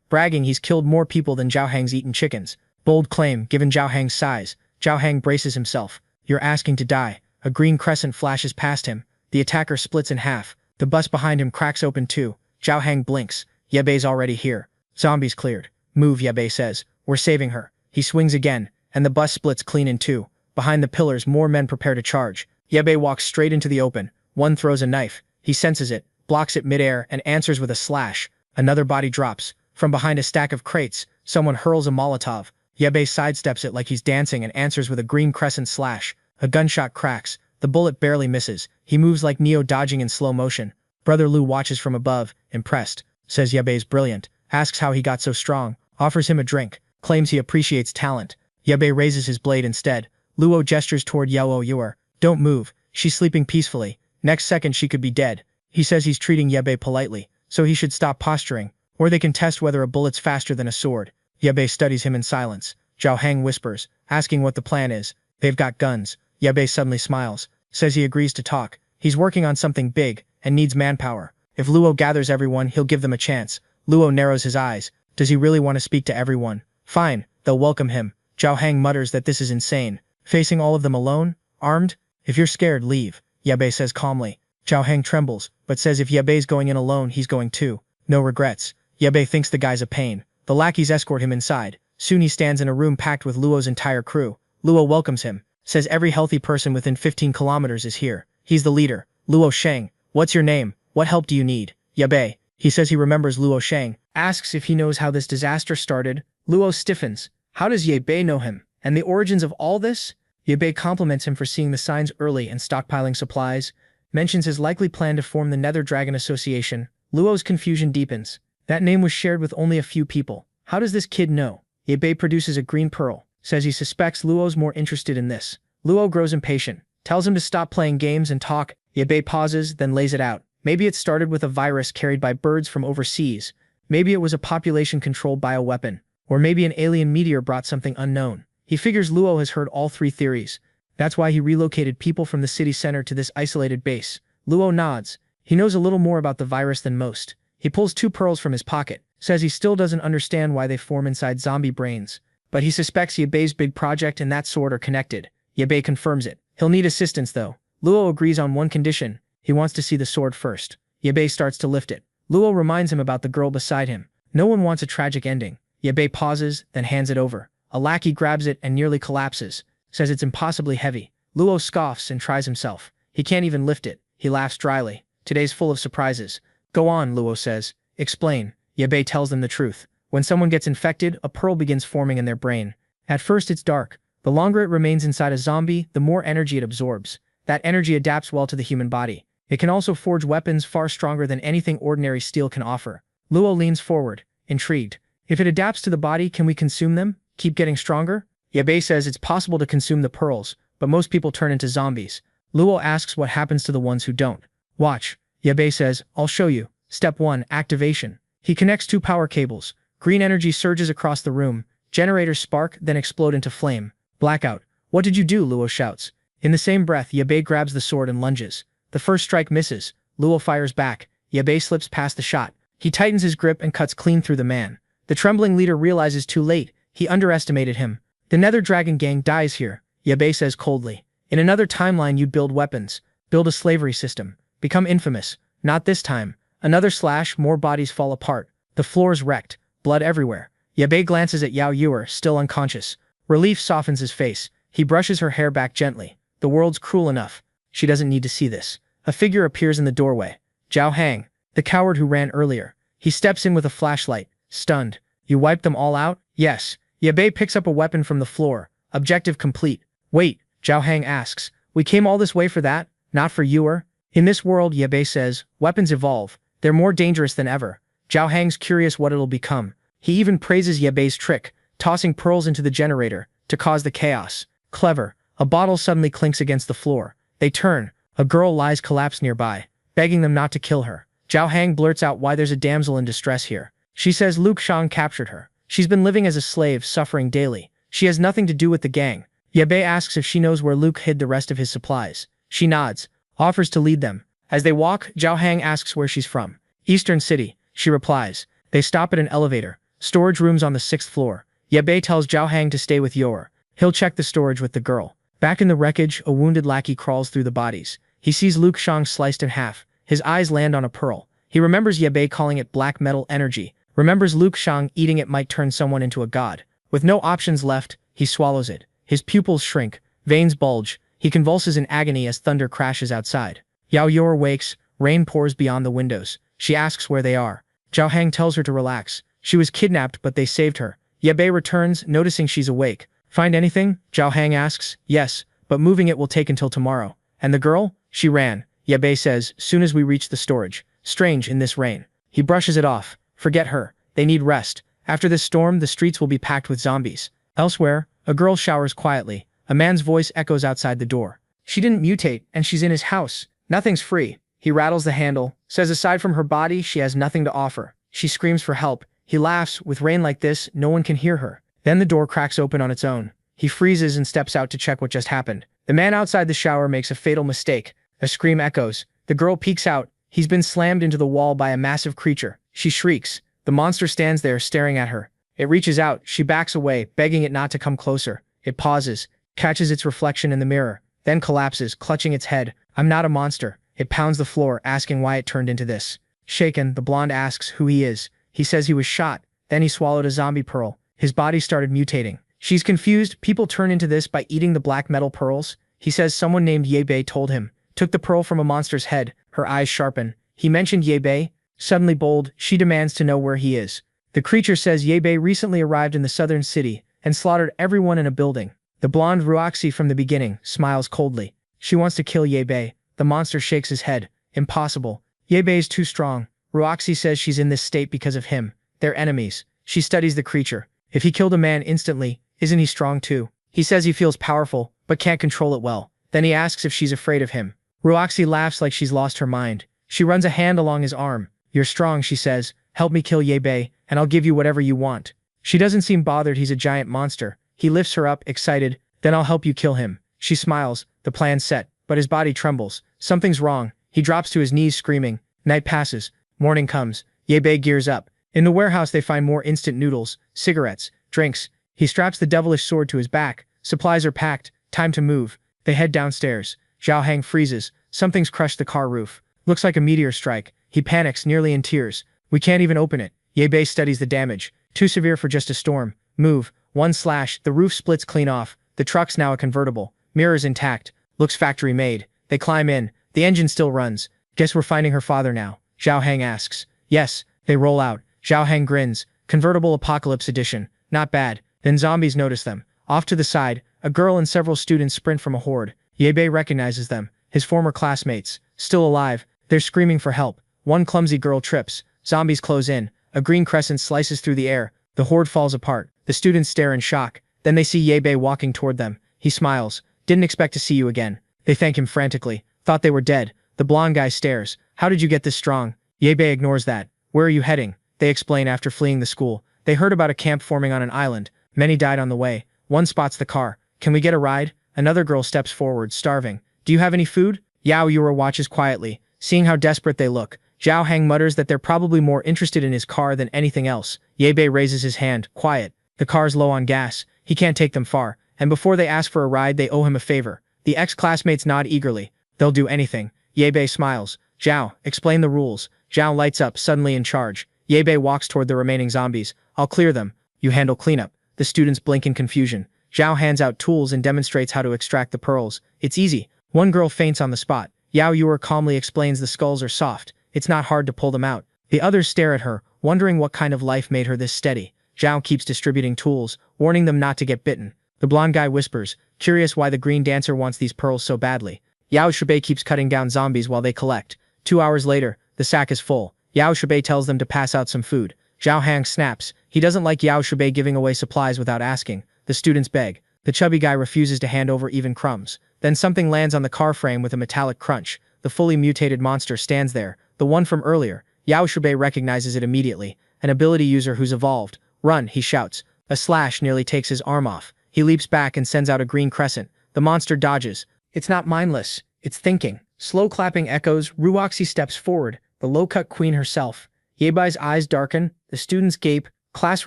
bragging he's killed more people than Zhao Hang's eaten chickens. Bold claim, given Zhao Hang's size. Zhao Hang braces himself. You're asking to die. A green crescent flashes past him. The attacker splits in half. The bus behind him cracks open too. Zhao Hang blinks. Yebei's already here. Zombies cleared. Move, Yebei says. We're saving her. He swings again, and the bus splits clean in two. Behind the pillars, more men prepare to charge. Yebei walks straight into the open. One throws a knife. He senses it, blocks it midair, and answers with a slash. Another body drops. From behind a stack of crates, someone hurls a Molotov. Yebei sidesteps it like he's dancing and answers with a green crescent slash. A gunshot cracks. The bullet barely misses. He moves like Neo dodging in slow motion. Brother Lu watches from above, impressed. Says Yebei's brilliant. Asks how he got so strong. Offers him a drink. Claims he appreciates talent. Yebei raises his blade instead. Luo gestures toward Yao Yuer. Don't move. She's sleeping peacefully. Next second she could be dead. He says he's treating Yebei politely, so he should stop posturing, or they can test whether a bullet's faster than a sword. Yebei studies him in silence. Zhao Hang whispers, asking what the plan is. They've got guns. Yebei suddenly smiles, says he agrees to talk. He's working on something big, and needs manpower. If Luo gathers everyone, he'll give them a chance. Luo narrows his eyes. Does he really want to speak to everyone? Fine, they'll welcome him. Zhao Hang mutters that this is insane. Facing all of them alone? Armed? If you're scared, leave, Yebei says calmly. Zhao Hang trembles, but says if Yebei's going in alone, he's going too. No regrets. Yebei thinks the guy's a pain. The lackeys escort him inside. Soon he stands in a room packed with Luo's entire crew. Luo welcomes him, says every healthy person within 15 kilometers is here. He's the leader. Luo Sheng. What's your name? What help do you need? Yebei. He says he remembers Luo Sheng. Asks if he knows how this disaster started. Luo stiffens. How does Yebei know him? And the origins of all this? Yebei compliments him for seeing the signs early and stockpiling supplies. Mentions his likely plan to form the Nether Dragon Association. Luo's confusion deepens. That name was shared with only a few people. How does this kid know? Yebei produces a green pearl. Says he suspects Luo's more interested in this. Luo grows impatient. Tells him to stop playing games and talk. Yebei pauses, then lays it out. Maybe it started with a virus carried by birds from overseas. Maybe it was a population-controlled bioweapon. Or maybe an alien meteor brought something unknown. He figures Luo has heard all three theories. That's why he relocated people from the city center to this isolated base. Luo nods. He knows a little more about the virus than most. He pulls 2 pearls from his pocket. Says he still doesn't understand why they form inside zombie brains. But he suspects Yebei's big project and that sword are connected. Yebei confirms it. He'll need assistance though. Luo agrees on one condition. He wants to see the sword first. Yebei starts to lift it. Luo reminds him about the girl beside him. No one wants a tragic ending. Yebei pauses, then hands it over. A lackey grabs it and nearly collapses. Says it's impossibly heavy. Luo scoffs and tries himself. He can't even lift it. He laughs dryly. Today's full of surprises. Go on, Luo says. Explain. Yebei tells them the truth. When someone gets infected, a pearl begins forming in their brain. At first it's dark. The longer it remains inside a zombie, the more energy it absorbs. That energy adapts well to the human body. It can also forge weapons far stronger than anything ordinary steel can offer. Luo leans forward, intrigued. If it adapts to the body, can we consume them? Keep getting stronger? Yebei says it's possible to consume the pearls, but most people turn into zombies. Luo asks what happens to the ones who don't. Watch. Yebei says, I'll show you. Step 1, activation. He connects 2 power cables. Green energy surges across the room. Generators spark, then explode into flame. Blackout. What did you do? Luo shouts. In the same breath, Yebei grabs the sword and lunges. The first strike misses. Luo fires back. Yebei slips past the shot. He tightens his grip and cuts clean through the man. The trembling leader realizes too late. He underestimated him. The Nether Dragon gang dies here, Yebei says coldly. In another timeline you'd build weapons. Build a slavery system. Become infamous. Not this time. Another slash, more bodies fall apart. The floor's wrecked. Blood everywhere. Yebei glances at Yao Yuer, still unconscious. Relief softens his face. He brushes her hair back gently. The world's cruel enough. She doesn't need to see this. A figure appears in the doorway. Zhao Hang, the coward who ran earlier. He steps in with a flashlight. Stunned. You wiped them all out? Yes. Yebei picks up a weapon from the floor. Objective complete. Wait, Zhao Hang asks. We came all this way for that? Not for Yuer? In this world, Yebei says, weapons evolve. They're more dangerous than ever. Zhao Hang's curious what it'll become. He even praises Yebei's trick, tossing pearls into the generator, to cause the chaos. Clever. A bottle suddenly clinks against the floor. They turn. A girl lies collapsed nearby, begging them not to kill her. Zhao Hang blurts out why there's a damsel in distress here. She says Luke Shang captured her. She's been living as a slave, suffering daily. She has nothing to do with the gang. Yebei asks if she knows where Luke hid the rest of his supplies. She nods, offers to lead them. As they walk, Zhao Hang asks where she's from. Eastern City. she replies. They stop at an elevator. Storage rooms on the 6th floor. Yebei tells Zhao Hang to stay with Yor. He'll check the storage with the girl. Back in the wreckage, a wounded lackey crawls through the bodies. He sees Luke Shang sliced in half. His eyes land on a pearl. He remembers Yebei calling it black metal energy. Remembers Luke Shang eating it might turn someone into a god. With no options left, he swallows it. His pupils shrink. Veins bulge. He convulses in agony as thunder crashes outside. Yao Yor wakes. Rain pours beyond the windows. She asks where they are. Zhao Hang tells her to relax. She was kidnapped, but they saved her. Yebei returns, noticing she's awake. Find anything? Zhao Hang asks. Yes, but moving it will take until tomorrow. And the girl? She ran. Yebei says, soon as we reach the storage. Strange in this rain. He brushes it off. Forget her. They need rest. After this storm, the streets will be packed with zombies. Elsewhere, a girl showers quietly. A man's voice echoes outside the door. She didn't mutate, and she's in his house. Nothing's free. He rattles the handle, says aside from her body, she has nothing to offer. She screams for help. He laughs. With rain like this, no one can hear her. Then the door cracks open on its own. He freezes and steps out to check what just happened. The man outside the shower makes a fatal mistake. A scream echoes. The girl peeks out. He's been slammed into the wall by a massive creature. She shrieks. The monster stands there staring at her. It reaches out. She backs away, begging it not to come closer. It pauses, catches its reflection in the mirror, then collapses, clutching its head. I'm not a monster. It pounds the floor, asking why it turned into this. Shaken, the blonde asks who he is. He says he was shot. Then he swallowed a zombie pearl. His body started mutating. She's confused. People turn into this by eating the black metal pearls. He says someone named Yebei told him. Took the pearl from a monster's head. Her eyes sharpen. He mentioned Yebei. Suddenly bold, she demands to know where he is. The creature says Yebei recently arrived in the southern city and slaughtered everyone in a building. The blonde Ruoxi from the beginning smiles coldly. She wants to kill Yebei. The monster shakes his head. Impossible. Yebei is too strong. Ruoxi says she's in this state because of him. They're enemies. She studies the creature. If he killed a man instantly, isn't he strong too? He says he feels powerful, but can't control it well. Then he asks if she's afraid of him. Ruoxi laughs like she's lost her mind. She runs a hand along his arm. You're strong, she says. Help me kill Yebei, and I'll give you whatever you want. She doesn't seem bothered he's a giant monster. He lifts her up, excited. Then I'll help you kill him. She smiles. The plan's set, but his body trembles. Something's wrong. He drops to his knees screaming. Night passes. Morning comes. Yebei gears up. In the warehouse they find more instant noodles, cigarettes, drinks. He straps the devilish sword to his back. Supplies are packed. Time to move. They head downstairs. Zhao Hang freezes. Something's crushed the car roof. Looks like a meteor strike. He panics, nearly in tears. We can't even open it. Yebei studies the damage. Too severe for just a storm. Move. One slash. The roof splits clean off. The truck's now a convertible. Mirrors intact. Looks factory made. They climb in. The engine still runs. Guess we're finding her father now. Zhao Hang asks. Yes. They roll out. Zhao Hang grins. Convertible Apocalypse Edition. Not bad. Then zombies notice them. Off to the side, a girl and several students sprint from a horde. Yebei recognizes them. His former classmates. Still alive. They're screaming for help. One clumsy girl trips. Zombies close in. A green crescent slices through the air. The horde falls apart. The students stare in shock. Then they see Yebei walking toward them. He smiles. Didn't expect to see you again. They thank him frantically. Thought they were dead. The blonde guy stares. How did you get this strong? Yebei ignores that. Where are you heading? They explain after fleeing the school. They heard about a camp forming on an island. Many died on the way. One spots the car. Can we get a ride? Another girl steps forward, starving. Do you have any food? Yao Yura watches quietly. Seeing how desperate they look, Zhao Hang mutters that they're probably more interested in his car than anything else. Yebei raises his hand. Quiet. The car's low on gas. He can't take them far. And before they ask for a ride, they owe him a favor. The ex-classmates nod eagerly. They'll do anything. Yebei smiles. Zhao, explain the rules. Zhao lights up, suddenly in charge. Yebei walks toward the remaining zombies. I'll clear them. You handle cleanup. The students blink in confusion. Zhao hands out tools and demonstrates how to extract the pearls. It's easy. One girl faints on the spot. Yao Yura calmly explains the skulls are soft. It's not hard to pull them out. The others stare at her, wondering what kind of life made her this steady. Zhao keeps distributing tools, warning them not to get bitten. The blonde guy whispers, curious why the green dancer wants these pearls so badly. Yao Shibei keeps cutting down zombies while they collect. 2 hours later, the sack is full. Yao Shibei tells them to pass out some food. Zhao Hang snaps. He doesn't like Yao Shibei giving away supplies without asking. The students beg. The chubby guy refuses to hand over even crumbs. Then something lands on the car frame with a metallic crunch. The fully mutated monster stands there, the one from earlier. Yao Shibei recognizes it immediately. An ability user who's evolved. Run, he shouts. A slash nearly takes his arm off. He leaps back and sends out a green crescent. The monster dodges. It's not mindless. It's thinking. Slow clapping echoes. Ruoxi steps forward. The low-cut queen herself. Yebai's eyes darken, the students gape. Class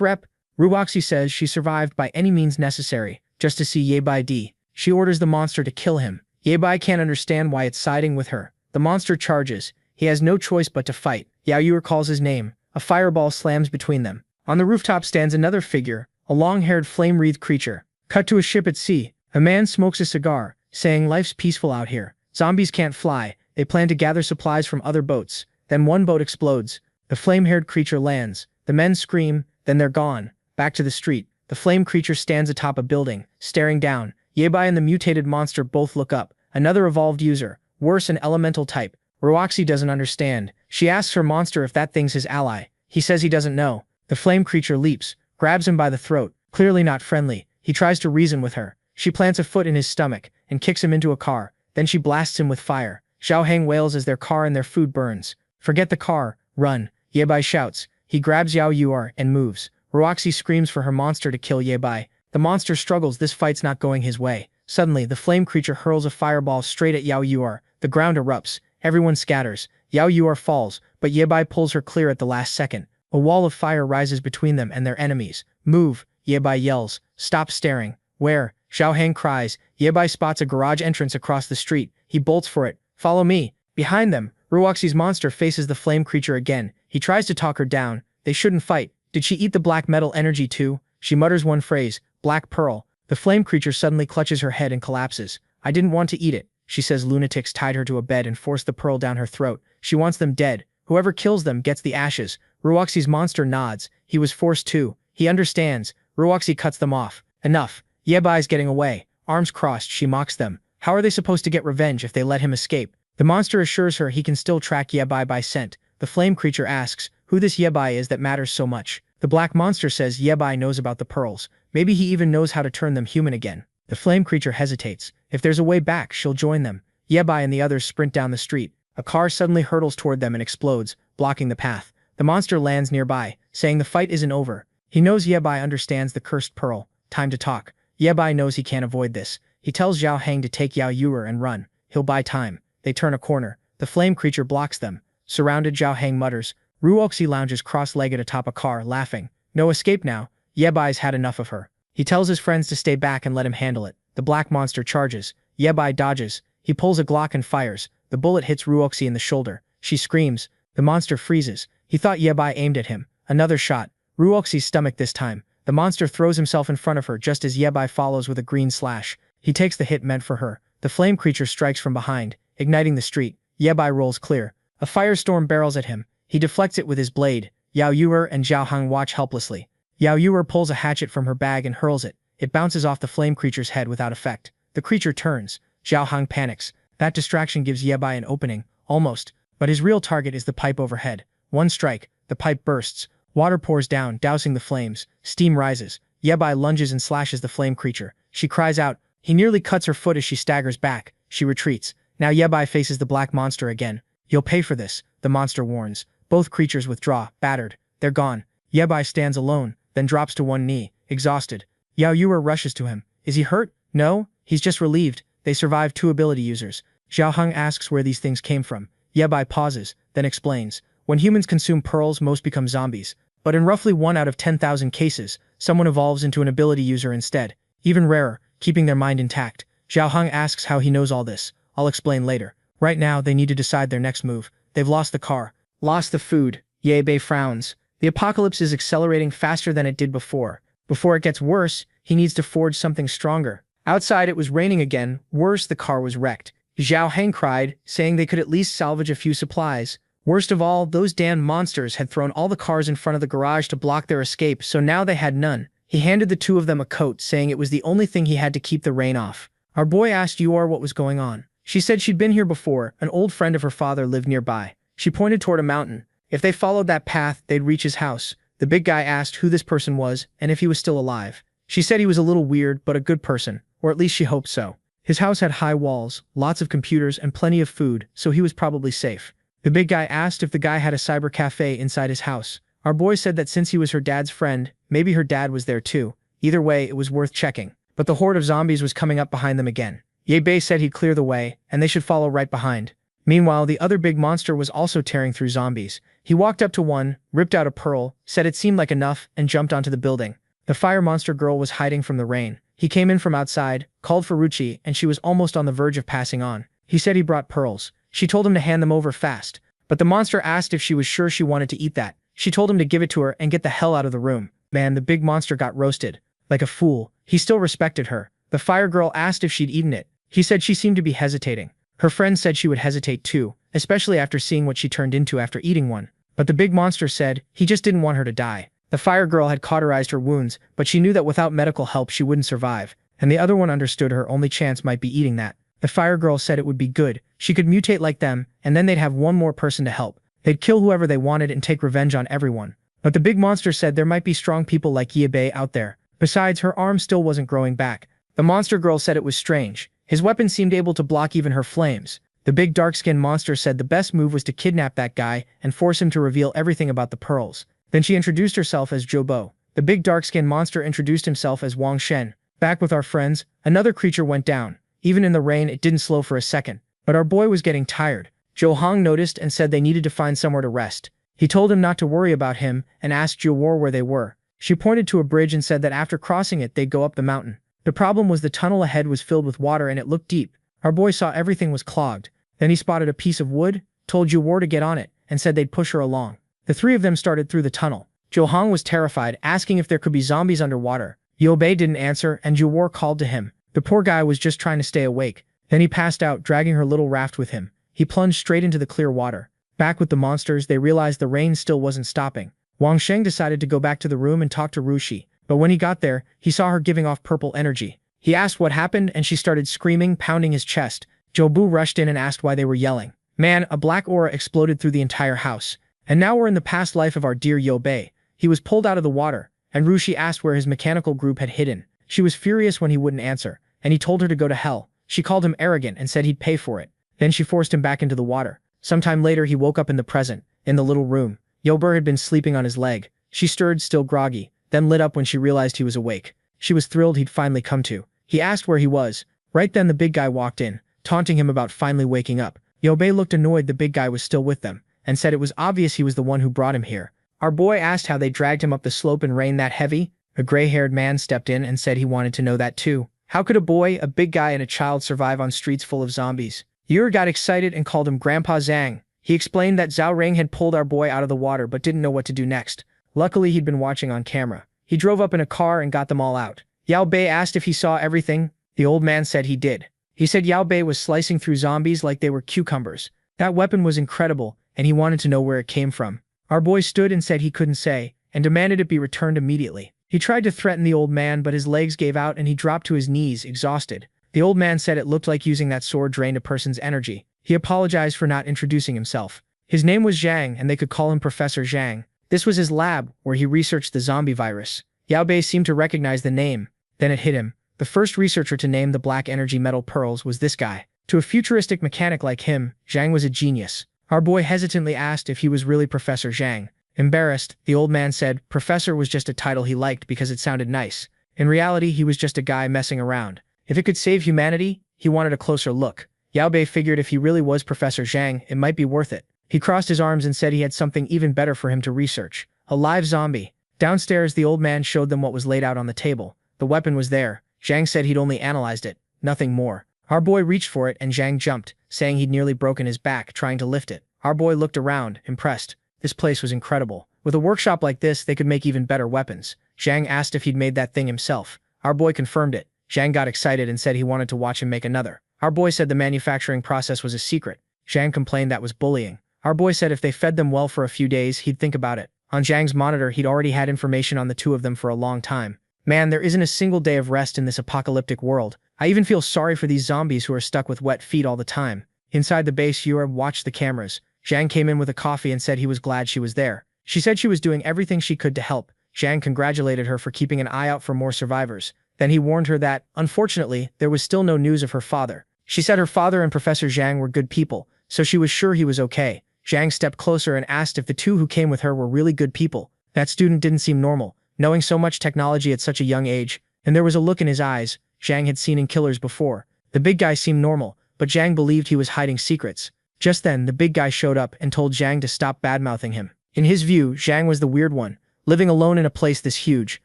rep, Ruoxi says she survived by any means necessary, just to see Yebai D. She orders the monster to kill him. Yebai can't understand why it's siding with her. The monster charges. He has no choice but to fight. Yao Yuer calls his name. A fireball slams between them. On the rooftop stands another figure, a long-haired flame-wreathed creature. Cut to a ship at sea. A man smokes a cigar, saying life's peaceful out here. Zombies can't fly. They plan to gather supplies from other boats. Then one boat explodes. The flame-haired creature lands. The men scream, then they're gone. Back to the street. The flame creature stands atop a building, staring down. Yebai and the mutated monster both look up. Another evolved user. Worse, an elemental type. Ruoxi doesn't understand. She asks her monster if that thing's his ally. He says he doesn't know. The flame creature leaps, grabs him by the throat, clearly not friendly. He tries to reason with her. She plants a foot in his stomach and kicks him into a car. Then she blasts him with fire. Xiao Hang wails as their car and their food burns. Forget the car, run. Yebai shouts. He grabs Yao Yuer and moves. Ruoxi screams for her monster to kill Yebai. The monster struggles. This fight's not going his way. Suddenly, the flame creature hurls a fireball straight at Yao Yuer. The ground erupts. Everyone scatters. Yao Yuer falls, but Yebai pulls her clear at the last second. A wall of fire rises between them and their enemies. Move, Yebai yells. Stop staring. Where? Xiao Hang cries. Yebai spots a garage entrance across the street. He bolts for it. Follow me. Behind them, Ruoxi's monster faces the flame creature again. He tries to talk her down. They shouldn't fight. Did she eat the black metal energy too? She mutters one phrase. Black pearl. The flame creature suddenly clutches her head and collapses. I didn't want to eat it. She says lunatics tied her to a bed and forced the pearl down her throat. She wants them dead. Whoever kills them gets the ashes. Ruoxi's monster nods. He was forced to. He understands. Ruoxi cuts them off. Enough. Yebai's getting away. Arms crossed, she mocks them. How are they supposed to get revenge if they let him escape? The monster assures her he can still track Yebai by scent. The flame creature asks who this Yebai is that matters so much. The black monster says Yebai knows about the pearls. Maybe he even knows how to turn them human again. The flame creature hesitates. If there's a way back, she'll join them. Yebai and the others sprint down the street. A car suddenly hurtles toward them and explodes, blocking the path. The monster lands nearby, saying the fight isn't over. He knows Yebai understands the cursed pearl. Time to talk. Yebai knows he can't avoid this. He tells Xiao Hang to take Yao Yuer and run. He'll buy time. They turn a corner. The flame creature blocks them. Surrounded, Xiao Hang mutters. Ruoxi lounges cross-legged atop a car, laughing. No escape now. Yebai's had enough of her. He tells his friends to stay back and let him handle it. The black monster charges. Yebai dodges. He pulls a Glock and fires. The bullet hits Ruoxi in the shoulder. She screams. The monster freezes. He thought Yebai aimed at him. Another shot. Ruoxi's stomach this time. The monster throws himself in front of her just as Yebai follows with a green slash. He takes the hit meant for her. The flame creature strikes from behind, igniting the street. Yebai rolls clear. A firestorm barrels at him. He deflects it with his blade. Yao Yuer and Xiao Hang watch helplessly. Yao Yuer pulls a hatchet from her bag and hurls it. It bounces off the flame creature's head without effect. The creature turns. Xiao Hang panics. That distraction gives Yebai an opening, almost, but his real target is the pipe overhead. One strike, the pipe bursts. Water pours down, dousing the flames. Steam rises. Yebai lunges and slashes the flame creature. She cries out. He nearly cuts her foot as she staggers back. She retreats. Now Yebai faces the black monster again. You'll pay for this, the monster warns. Both creatures withdraw, battered. They're gone. Yebai stands alone, then drops to one knee, exhausted. Yao Yuer rushes to him. Is he hurt? No, he's just relieved. They survived 2 ability users. Xiao Hang asks where these things came from. Yebai pauses, then explains. When humans consume pearls, most become zombies. But in roughly 1 out of 10,000 cases, someone evolves into an ability user instead. Even rarer, keeping their mind intact. Xiao Hang asks how he knows all this. I'll explain later. Right now, they need to decide their next move. They've lost the car. Lost the food. Yebai frowns. The apocalypse is accelerating faster than it did before. Before it gets worse, he needs to forge something stronger. Outside, it was raining again. Worse, the car was wrecked. Xiao Hang cried, saying they could at least salvage a few supplies. Worst of all, those damn monsters had thrown all the cars in front of the garage to block their escape, so now they had none. He handed the 2 of them a coat, saying it was the only thing he had to keep the rain off. Our boy asked Yuer what was going on. She said she'd been here before. An old friend of her father lived nearby. She pointed toward a mountain. If they followed that path, they'd reach his house. The big guy asked who this person was and if he was still alive. She said he was a little weird, but a good person, or at least she hoped so. His house had high walls, lots of computers, and plenty of food, so he was probably safe. The big guy asked if the guy had a cyber cafe inside his house. Our boy said that since he was her dad's friend, maybe her dad was there too. Either way, it was worth checking. But the horde of zombies was coming up behind them again. Yebai said he'd clear the way, and they should follow right behind. Meanwhile, the other big monster was also tearing through zombies. He walked up to one, ripped out a pearl, said it seemed like enough, and jumped onto the building. The fire monster girl was hiding from the rain. He came in from outside, called for Ruchi, and she was almost on the verge of passing on. He said he brought pearls. She told him to hand them over fast. But the monster asked if she was sure she wanted to eat that. She told him to give it to her and get the hell out of the room. Man, the big monster got roasted. Like a fool. He still respected her. The fire girl asked if she'd eaten it. He said she seemed to be hesitating. Her friend said she would hesitate too, especially after seeing what she turned into after eating one. But the big monster said he just didn't want her to die. The fire girl had cauterized her wounds, but she knew that without medical help she wouldn't survive, and the other one understood her only chance might be eating that. The fire girl said it would be good. She could mutate like them, and then they'd have one more person to help. They'd kill whoever they wanted and take revenge on everyone. But the big monster said there might be strong people like Yabe out there. Besides, her arm still wasn't growing back. The monster girl said it was strange. His weapon seemed able to block even her flames. The big dark-skinned monster said the best move was to kidnap that guy and force him to reveal everything about the pearls. Then she introduced herself as Jobo. The big dark-skinned monster introduced himself as Wang Shen. Back with our friends, another creature went down. Even in the rain, it didn't slow for a second. But our boy was getting tired. Zhou Hong noticed and said they needed to find somewhere to rest. He told him not to worry about him and asked Zhou War where they were. She pointed to a bridge and said that after crossing it they'd go up the mountain. The problem was the tunnel ahead was filled with water and it looked deep. Our boy saw everything was clogged. Then he spotted a piece of wood, told Zhou War to get on it, and said they'd push her along. The three of them started through the tunnel. Zhou Hong was terrified, asking if there could be zombies underwater. Liu Bei didn't answer and Zhou War called to him. The poor guy was just trying to stay awake. Then he passed out, dragging her little raft with him. He plunged straight into the clear water. Back with the monsters, they realized the rain still wasn't stopping. Wang Sheng decided to go back to the room and talk to Rushi, but when he got there, he saw her giving off purple energy. He asked what happened and she started screaming, pounding his chest. Jobu rushed in and asked why they were yelling. Man, a black aura exploded through the entire house. And now we're in the past life of our dear Liu Bei. He was pulled out of the water, and Rushi asked where his mechanical group had hidden. She was furious when he wouldn't answer, and he told her to go to hell. She called him arrogant and said he'd pay for it. Then she forced him back into the water. Sometime later he woke up in the present, in the little room. Yober had been sleeping on his leg. She stirred, still groggy, then lit up when she realized he was awake. She was thrilled he'd finally come to. He asked where he was. Right then the big guy walked in, taunting him about finally waking up. Yobei looked annoyed the big guy was still with them, and said it was obvious he was the one who brought him here. Our boy asked how they dragged him up the slope in rain that heavy. A gray-haired man stepped in and said he wanted to know that too. How could a boy, a big guy, and a child survive on streets full of zombies? Yer got excited and called him Grandpa Zhang. He explained that Zhao Ring had pulled our boy out of the water but didn't know what to do next. Luckily he'd been watching on camera. He drove up in a car and got them all out. Yao Bei asked if he saw everything. The old man said he did. He said Yao Bei was slicing through zombies like they were cucumbers. That weapon was incredible, and he wanted to know where it came from. Our boy stood and said he couldn't say, and demanded it be returned immediately. He tried to threaten the old man but his legs gave out and he dropped to his knees, exhausted. The old man said it looked like using that sword drained a person's energy. He apologized for not introducing himself. His name was Zhang and they could call him Professor Zhang. This was his lab, where he researched the zombie virus. Yao Bei seemed to recognize the name. Then it hit him. The first researcher to name the black energy metal pearls was this guy. To a futuristic mechanic like him, Zhang was a genius. Our boy hesitantly asked if he was really Professor Zhang. Embarrassed, the old man said Professor was just a title he liked because it sounded nice. In reality, he was just a guy messing around. If it could save humanity, he wanted a closer look. Yao Bei figured if he really was Professor Zhang, it might be worth it. He crossed his arms and said he had something even better for him to research. A live zombie. Downstairs, the old man showed them what was laid out on the table. The weapon was there. Zhang said he'd only analyzed it. Nothing more. Our boy reached for it and Zhang jumped, saying he'd nearly broken his back trying to lift it. Our boy looked around, impressed. This place was incredible. With a workshop like this, they could make even better weapons. Zhang asked if he'd made that thing himself. Our boy confirmed it. Zhang got excited and said he wanted to watch him make another. Our boy said the manufacturing process was a secret. Zhang complained that was bullying. Our boy said if they fed them well for a few days, he'd think about it. On Zhang's monitor, he'd already had information on the two of them for a long time. Man, there isn't a single day of rest in this apocalyptic world. I even feel sorry for these zombies who are stuck with wet feet all the time. Inside the base, Yura watched the cameras. Zhang came in with a coffee and said he was glad she was there. She said she was doing everything she could to help. Zhang congratulated her for keeping an eye out for more survivors. Then he warned her that, unfortunately, there was still no news of her father. She said her father and Professor Zhang were good people, so she was sure he was okay. Zhang stepped closer and asked if the two who came with her were really good people. That student didn't seem normal, knowing so much technology at such a young age, and there was a look in his eyes Zhang had seen in killers before. The big guy seemed normal, but Zhang believed he was hiding secrets. Just then, the big guy showed up and told Zhang to stop badmouthing him. In his view, Zhang was the weird one, living alone in a place this huge,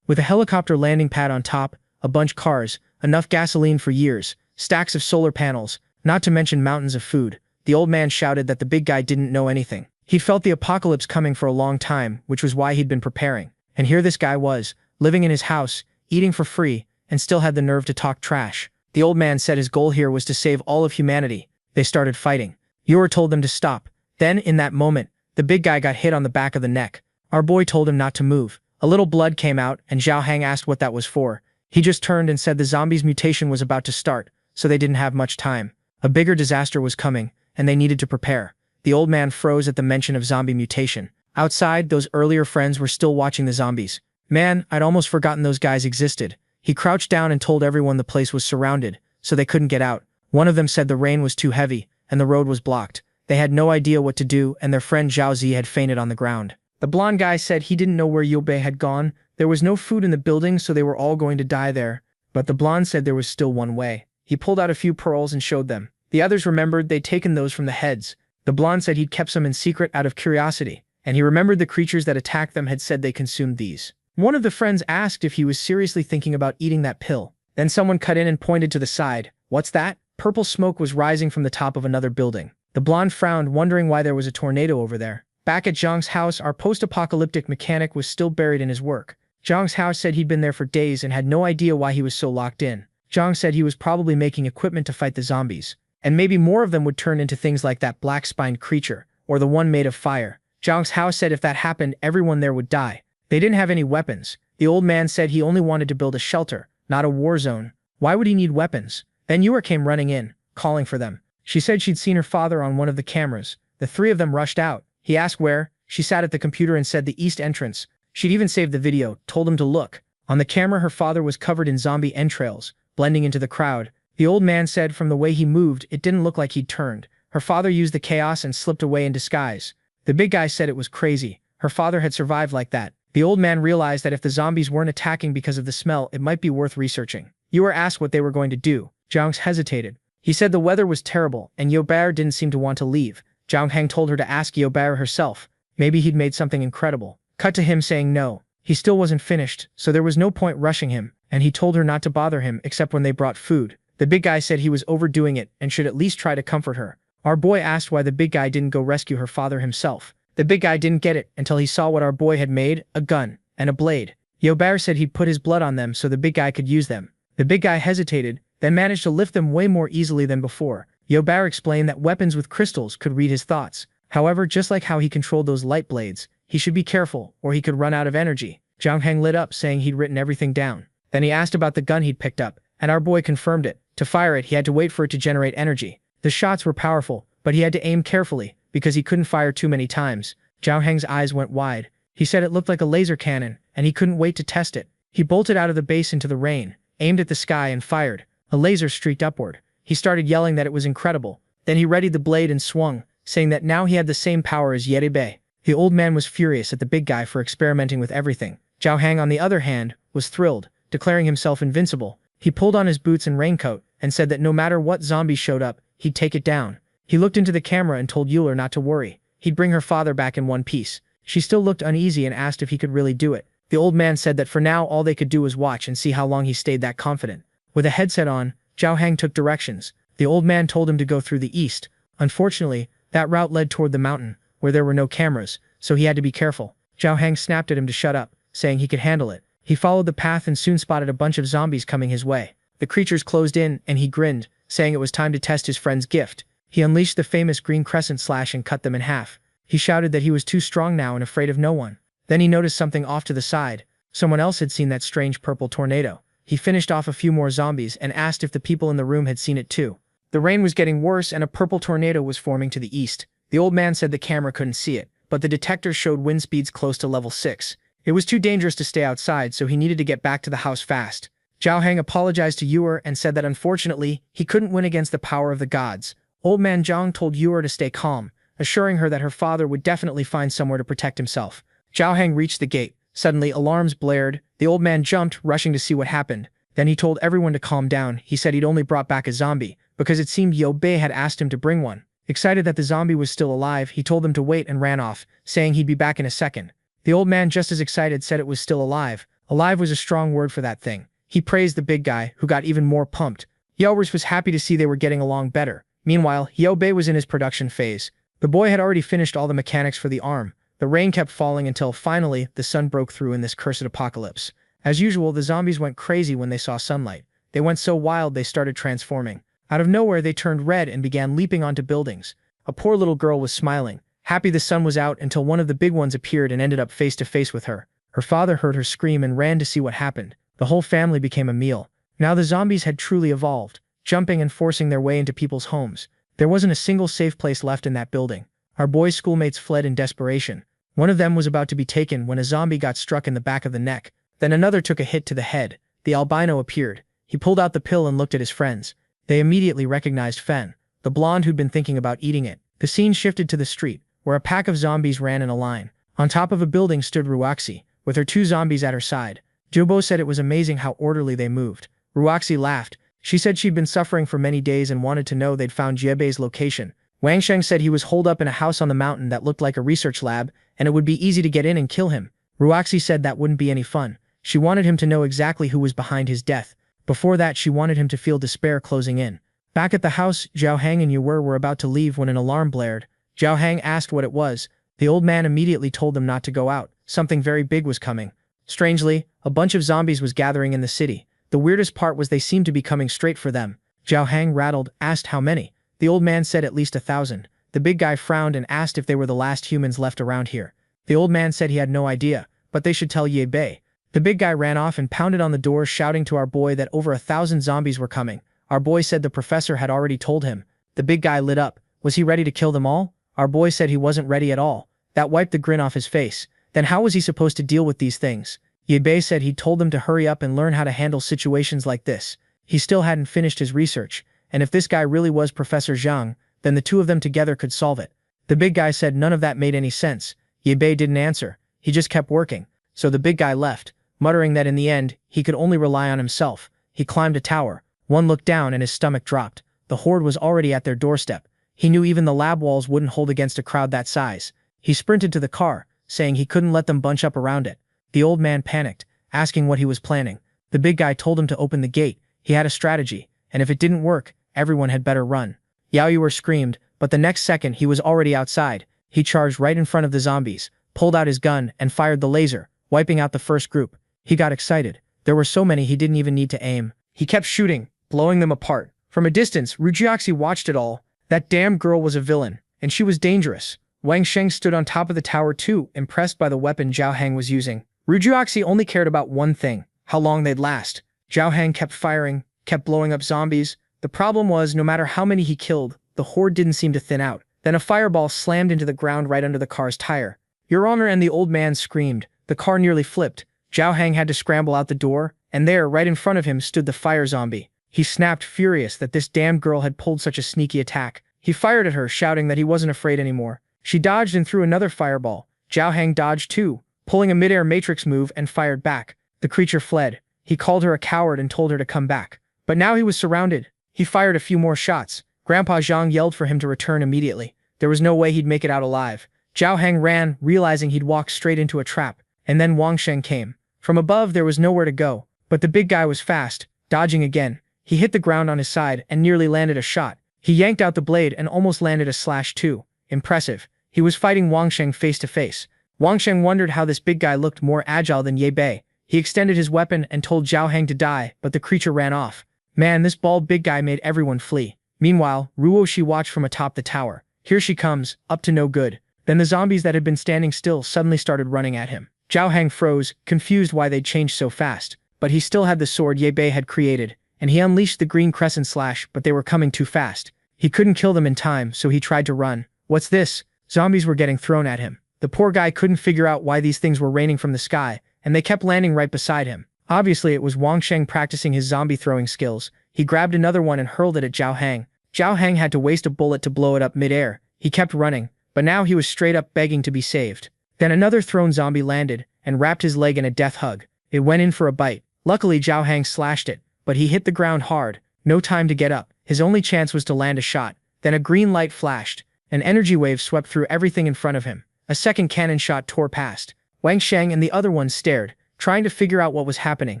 with a helicopter landing pad on top, a bunch cars, enough gasoline for years, stacks of solar panels, not to mention mountains of food. The old man shouted that the big guy didn't know anything. He'd felt the apocalypse coming for a long time, which was why he'd been preparing. And here this guy was, living in his house, eating for free, and still had the nerve to talk trash. The old man said his goal here was to save all of humanity. They started fighting. Yor told them to stop. Then, in that moment, the big guy got hit on the back of the neck. Our boy told him not to move. A little blood came out, and Zhao Hang asked what that was for. He just turned and said the zombies' mutation was about to start, so they didn't have much time. A bigger disaster was coming, and they needed to prepare. The old man froze at the mention of zombie mutation. Outside, those earlier friends were still watching the zombies. Man, I'd almost forgotten those guys existed. He crouched down and told everyone the place was surrounded, so they couldn't get out. One of them said the rain was too heavy, and the road was blocked. They had no idea what to do, and their friend Zhao Zi had fainted on the ground. The blonde guy said he didn't know where Yobei had gone. There was no food in the building, so they were all going to die there. But the blonde said there was still one way. He pulled out a few pearls and showed them. The others remembered they'd taken those from the heads. The blonde said he'd kept some in secret out of curiosity, and he remembered the creatures that attacked them had said they consumed these. One of the friends asked if he was seriously thinking about eating that pill. Then someone cut in and pointed to the side. What's that? Purple smoke was rising from the top of another building. The blonde frowned, wondering why there was a tornado over there. Back at Zhang's house, our post-apocalyptic mechanic was still buried in his work. Zhang's house said he'd been there for days and had no idea why he was so locked in. Zhang said he was probably making equipment to fight the zombies. And maybe more of them would turn into things like that black-spined creature, or the one made of fire. Zhang's house said if that happened, everyone there would die. They didn't have any weapons. The old man said he only wanted to build a shelter, not a war zone. Why would he need weapons? Then Yura came running in, calling for them. She said she'd seen her father on one of the cameras. The three of them rushed out. He asked where. She sat at the computer and said the east entrance. She'd even saved the video, told him to look. On the camera, her father was covered in zombie entrails, blending into the crowd. The old man said from the way he moved, it didn't look like he'd turned. Her father used the chaos and slipped away in disguise. The big guy said it was crazy. Her father had survived like that. The old man realized that if the zombies weren't attacking because of the smell, it might be worth researching. Yura asked what they were going to do. Zhang hesitated. He said the weather was terrible, and Yobaer didn't seem to want to leave. Zhang Heng told her to ask Yobaer herself. Maybe he'd made something incredible. Cut to him saying no. He still wasn't finished, so there was no point rushing him, and he told her not to bother him except when they brought food. The big guy said he was overdoing it and should at least try to comfort her. Our boy asked why the big guy didn't go rescue her father himself. The big guy didn't get it until he saw what our boy had made, a gun, and a blade. Yobaer said he'd put his blood on them so the big guy could use them. The big guy hesitated, then managed to lift them way more easily than before. Yobaer explained that weapons with crystals could read his thoughts. However, just like how he controlled those light blades, he should be careful, or he could run out of energy. Zhang Heng lit up, saying he'd written everything down. Then he asked about the gun he'd picked up, and our boy confirmed it. To fire it, he had to wait for it to generate energy. The shots were powerful, but he had to aim carefully, because he couldn't fire too many times. Zhao Heng's eyes went wide. He said it looked like a laser cannon, and he couldn't wait to test it. He bolted out of the base into the rain, aimed at the sky and fired. A laser streaked upward. He started yelling that it was incredible. Then he readied the blade and swung, saying that now he had the same power as Yerebe. The old man was furious at the big guy for experimenting with everything. Zhao Heng, on the other hand, was thrilled, declaring himself invincible. He pulled on his boots and raincoat, and said that no matter what zombie showed up, he'd take it down. He looked into the camera and told Euler not to worry. He'd bring her father back in one piece. She still looked uneasy and asked if he could really do it. The old man said that for now all they could do was watch and see how long he stayed that confident. With a headset on, Zhao Heng took directions. The old man told him to go through the east. Unfortunately, that route led toward the mountain, where there were no cameras, so he had to be careful. Zhao Heng snapped at him to shut up, saying he could handle it. He followed the path and soon spotted a bunch of zombies coming his way. The creatures closed in, and he grinned, saying it was time to test his friend's gift. He unleashed the famous green crescent slash and cut them in half. He shouted that he was too strong now and afraid of no one. Then he noticed something off to the side. Someone else had seen that strange purple tornado. He finished off a few more zombies and asked if the people in the room had seen it too. The rain was getting worse and a purple tornado was forming to the east. The old man said the camera couldn't see it, but the detectors showed wind speeds close to level 6. It was too dangerous to stay outside, so he needed to get back to the house fast. Zhao Heng apologized to Yuer and said that unfortunately, he couldn't win against the power of the gods. Old man Zhang told Yuer to stay calm, assuring her that her father would definitely find somewhere to protect himself. Zhao Heng reached the gate. Suddenly, alarms blared. The old man jumped, rushing to see what happened. Then he told everyone to calm down. He said he'd only brought back a zombie, because it seemed Yo Bei had asked him to bring one. Excited that the zombie was still alive, he told them to wait and ran off, saying he'd be back in a second. The old man, just as excited, said it was still alive. Alive was a strong word for that thing. He praised the big guy, who got even more pumped. Yelvers was happy to see they were getting along better. Meanwhile, Yobei was in his production phase. The boy had already finished all the mechanics for the arm. The rain kept falling until, finally, the sun broke through in this cursed apocalypse. As usual, the zombies went crazy when they saw sunlight. They went so wild they started transforming. Out of nowhere, they turned red and began leaping onto buildings. A poor little girl was smiling, happy the sun was out, until one of the big ones appeared and ended up face to face with her. Her father heard her scream and ran to see what happened. The whole family became a meal. Now the zombies had truly evolved, jumping and forcing their way into people's homes. There wasn't a single safe place left in that building. Our boys' schoolmates fled in desperation. One of them was about to be taken when a zombie got struck in the back of the neck. Then another took a hit to the head. The albino appeared. He pulled out the pill and looked at his friends. They immediately recognized Fen, the blonde who'd been thinking about eating it. The scene shifted to the street, where a pack of zombies ran in a line. On top of a building stood Ruoxi, with her 2 zombies at her side. Jobo said it was amazing how orderly they moved. Ruoxi laughed. She said she'd been suffering for many days and wanted to know they'd found Jiebei's location. Wang Sheng said he was holed up in a house on the mountain that looked like a research lab, and it would be easy to get in and kill him. Ruoxi said that wouldn't be any fun. She wanted him to know exactly who was behind his death. Before that, she wanted him to feel despair closing in. Back at the house, Zhao Hang and Yu were about to leave when an alarm blared. Zhao Hang asked what it was. The old man immediately told them not to go out. Something very big was coming. Strangely, a bunch of zombies was gathering in the city. The weirdest part was they seemed to be coming straight for them. Zhao Hang, rattled, asked how many. The old man said at least 1,000. The big guy frowned and asked if they were the last humans left around here. The old man said he had no idea, but they should tell Ye Bei. The big guy ran off and pounded on the door, shouting to our boy that over 1,000 zombies were coming. Our boy said the professor had already told him. The big guy lit up. Was he ready to kill them all? Our boy said he wasn't ready at all. That wiped the grin off his face. Then how was he supposed to deal with these things? Ye Bei said he'd told them to hurry up and learn how to handle situations like this. He still hadn't finished his research, and if this guy really was Professor Zhang, then the 2 of them together could solve it. The big guy said none of that made any sense. Ye Bei didn't answer. He just kept working. So the big guy left, muttering that in the end, he could only rely on himself. He climbed a tower. One looked down and his stomach dropped. The horde was already at their doorstep. He knew even the lab walls wouldn't hold against a crowd that size. He sprinted to the car, saying he couldn't let them bunch up around it. The old man panicked, asking what he was planning. The big guy told him to open the gate. He had a strategy, and if it didn't work, everyone had better run. Yao Yuer screamed, but the next second he was already outside. He charged right in front of the zombies, pulled out his gun, and fired the laser, wiping out the first group. He got excited. There were so many he didn't even need to aim. He kept shooting, blowing them apart. From a distance, Rujiaxi watched it all. That damn girl was a villain, and she was dangerous. Wang Sheng stood on top of the tower too, impressed by the weapon Zhao Hang was using. Rujiaxi only cared about one thing, how long they'd last. Zhao Hang kept firing, kept blowing up zombies. The problem was, no matter how many he killed, the horde didn't seem to thin out. Then a fireball slammed into the ground right under the car's tire. Your Honor, and the old man screamed. The car nearly flipped. Zhao Hang had to scramble out the door, and there, right in front of him, stood the fire zombie. He snapped, furious that this damned girl had pulled such a sneaky attack. He fired at her, shouting that he wasn't afraid anymore. She dodged and threw another fireball. Zhao Hang dodged too, pulling a mid-air matrix move, and fired back. The creature fled. He called her a coward and told her to come back. But now he was surrounded. He fired a few more shots. Grandpa Zhang yelled for him to return immediately. There was no way he'd make it out alive. Zhao Hang ran, realizing he'd walked straight into a trap. And then Wang Sheng came. From above there was nowhere to go. But the big guy was fast, dodging again. He hit the ground on his side and nearly landed a shot. He yanked out the blade and almost landed a slash too. Impressive. He was fighting Wang Sheng face to face. Wang Sheng wondered how this big guy looked more agile than Ye Bei. He extended his weapon and told Zhao Hang to die, but the creature ran off. Man, this bald big guy made everyone flee. Meanwhile, Ruoxi watched from atop the tower. Here she comes, up to no good. Then the zombies that had been standing still suddenly started running at him. Zhao Hang froze, confused why they'd changed so fast. But he still had the sword Ye Bei had created, and he unleashed the green crescent slash, but they were coming too fast. He couldn't kill them in time, so he tried to run. What's this? Zombies were getting thrown at him. The poor guy couldn't figure out why these things were raining from the sky, and they kept landing right beside him. Obviously, it was Wang Sheng practicing his zombie throwing skills. He grabbed another one and hurled it at Zhao Hang. Zhao Hang had to waste a bullet to blow it up mid-air. He kept running, but now he was straight up begging to be saved. Then another thrown zombie landed and wrapped his leg in a death hug. It went in for a bite. Luckily, Zhao Hang slashed it, but he hit the ground hard. No time to get up. His only chance was to land a shot. Then a green light flashed. An energy wave swept through everything in front of him. A second cannon shot tore past. Wang Sheng and the other one stared, trying to figure out what was happening.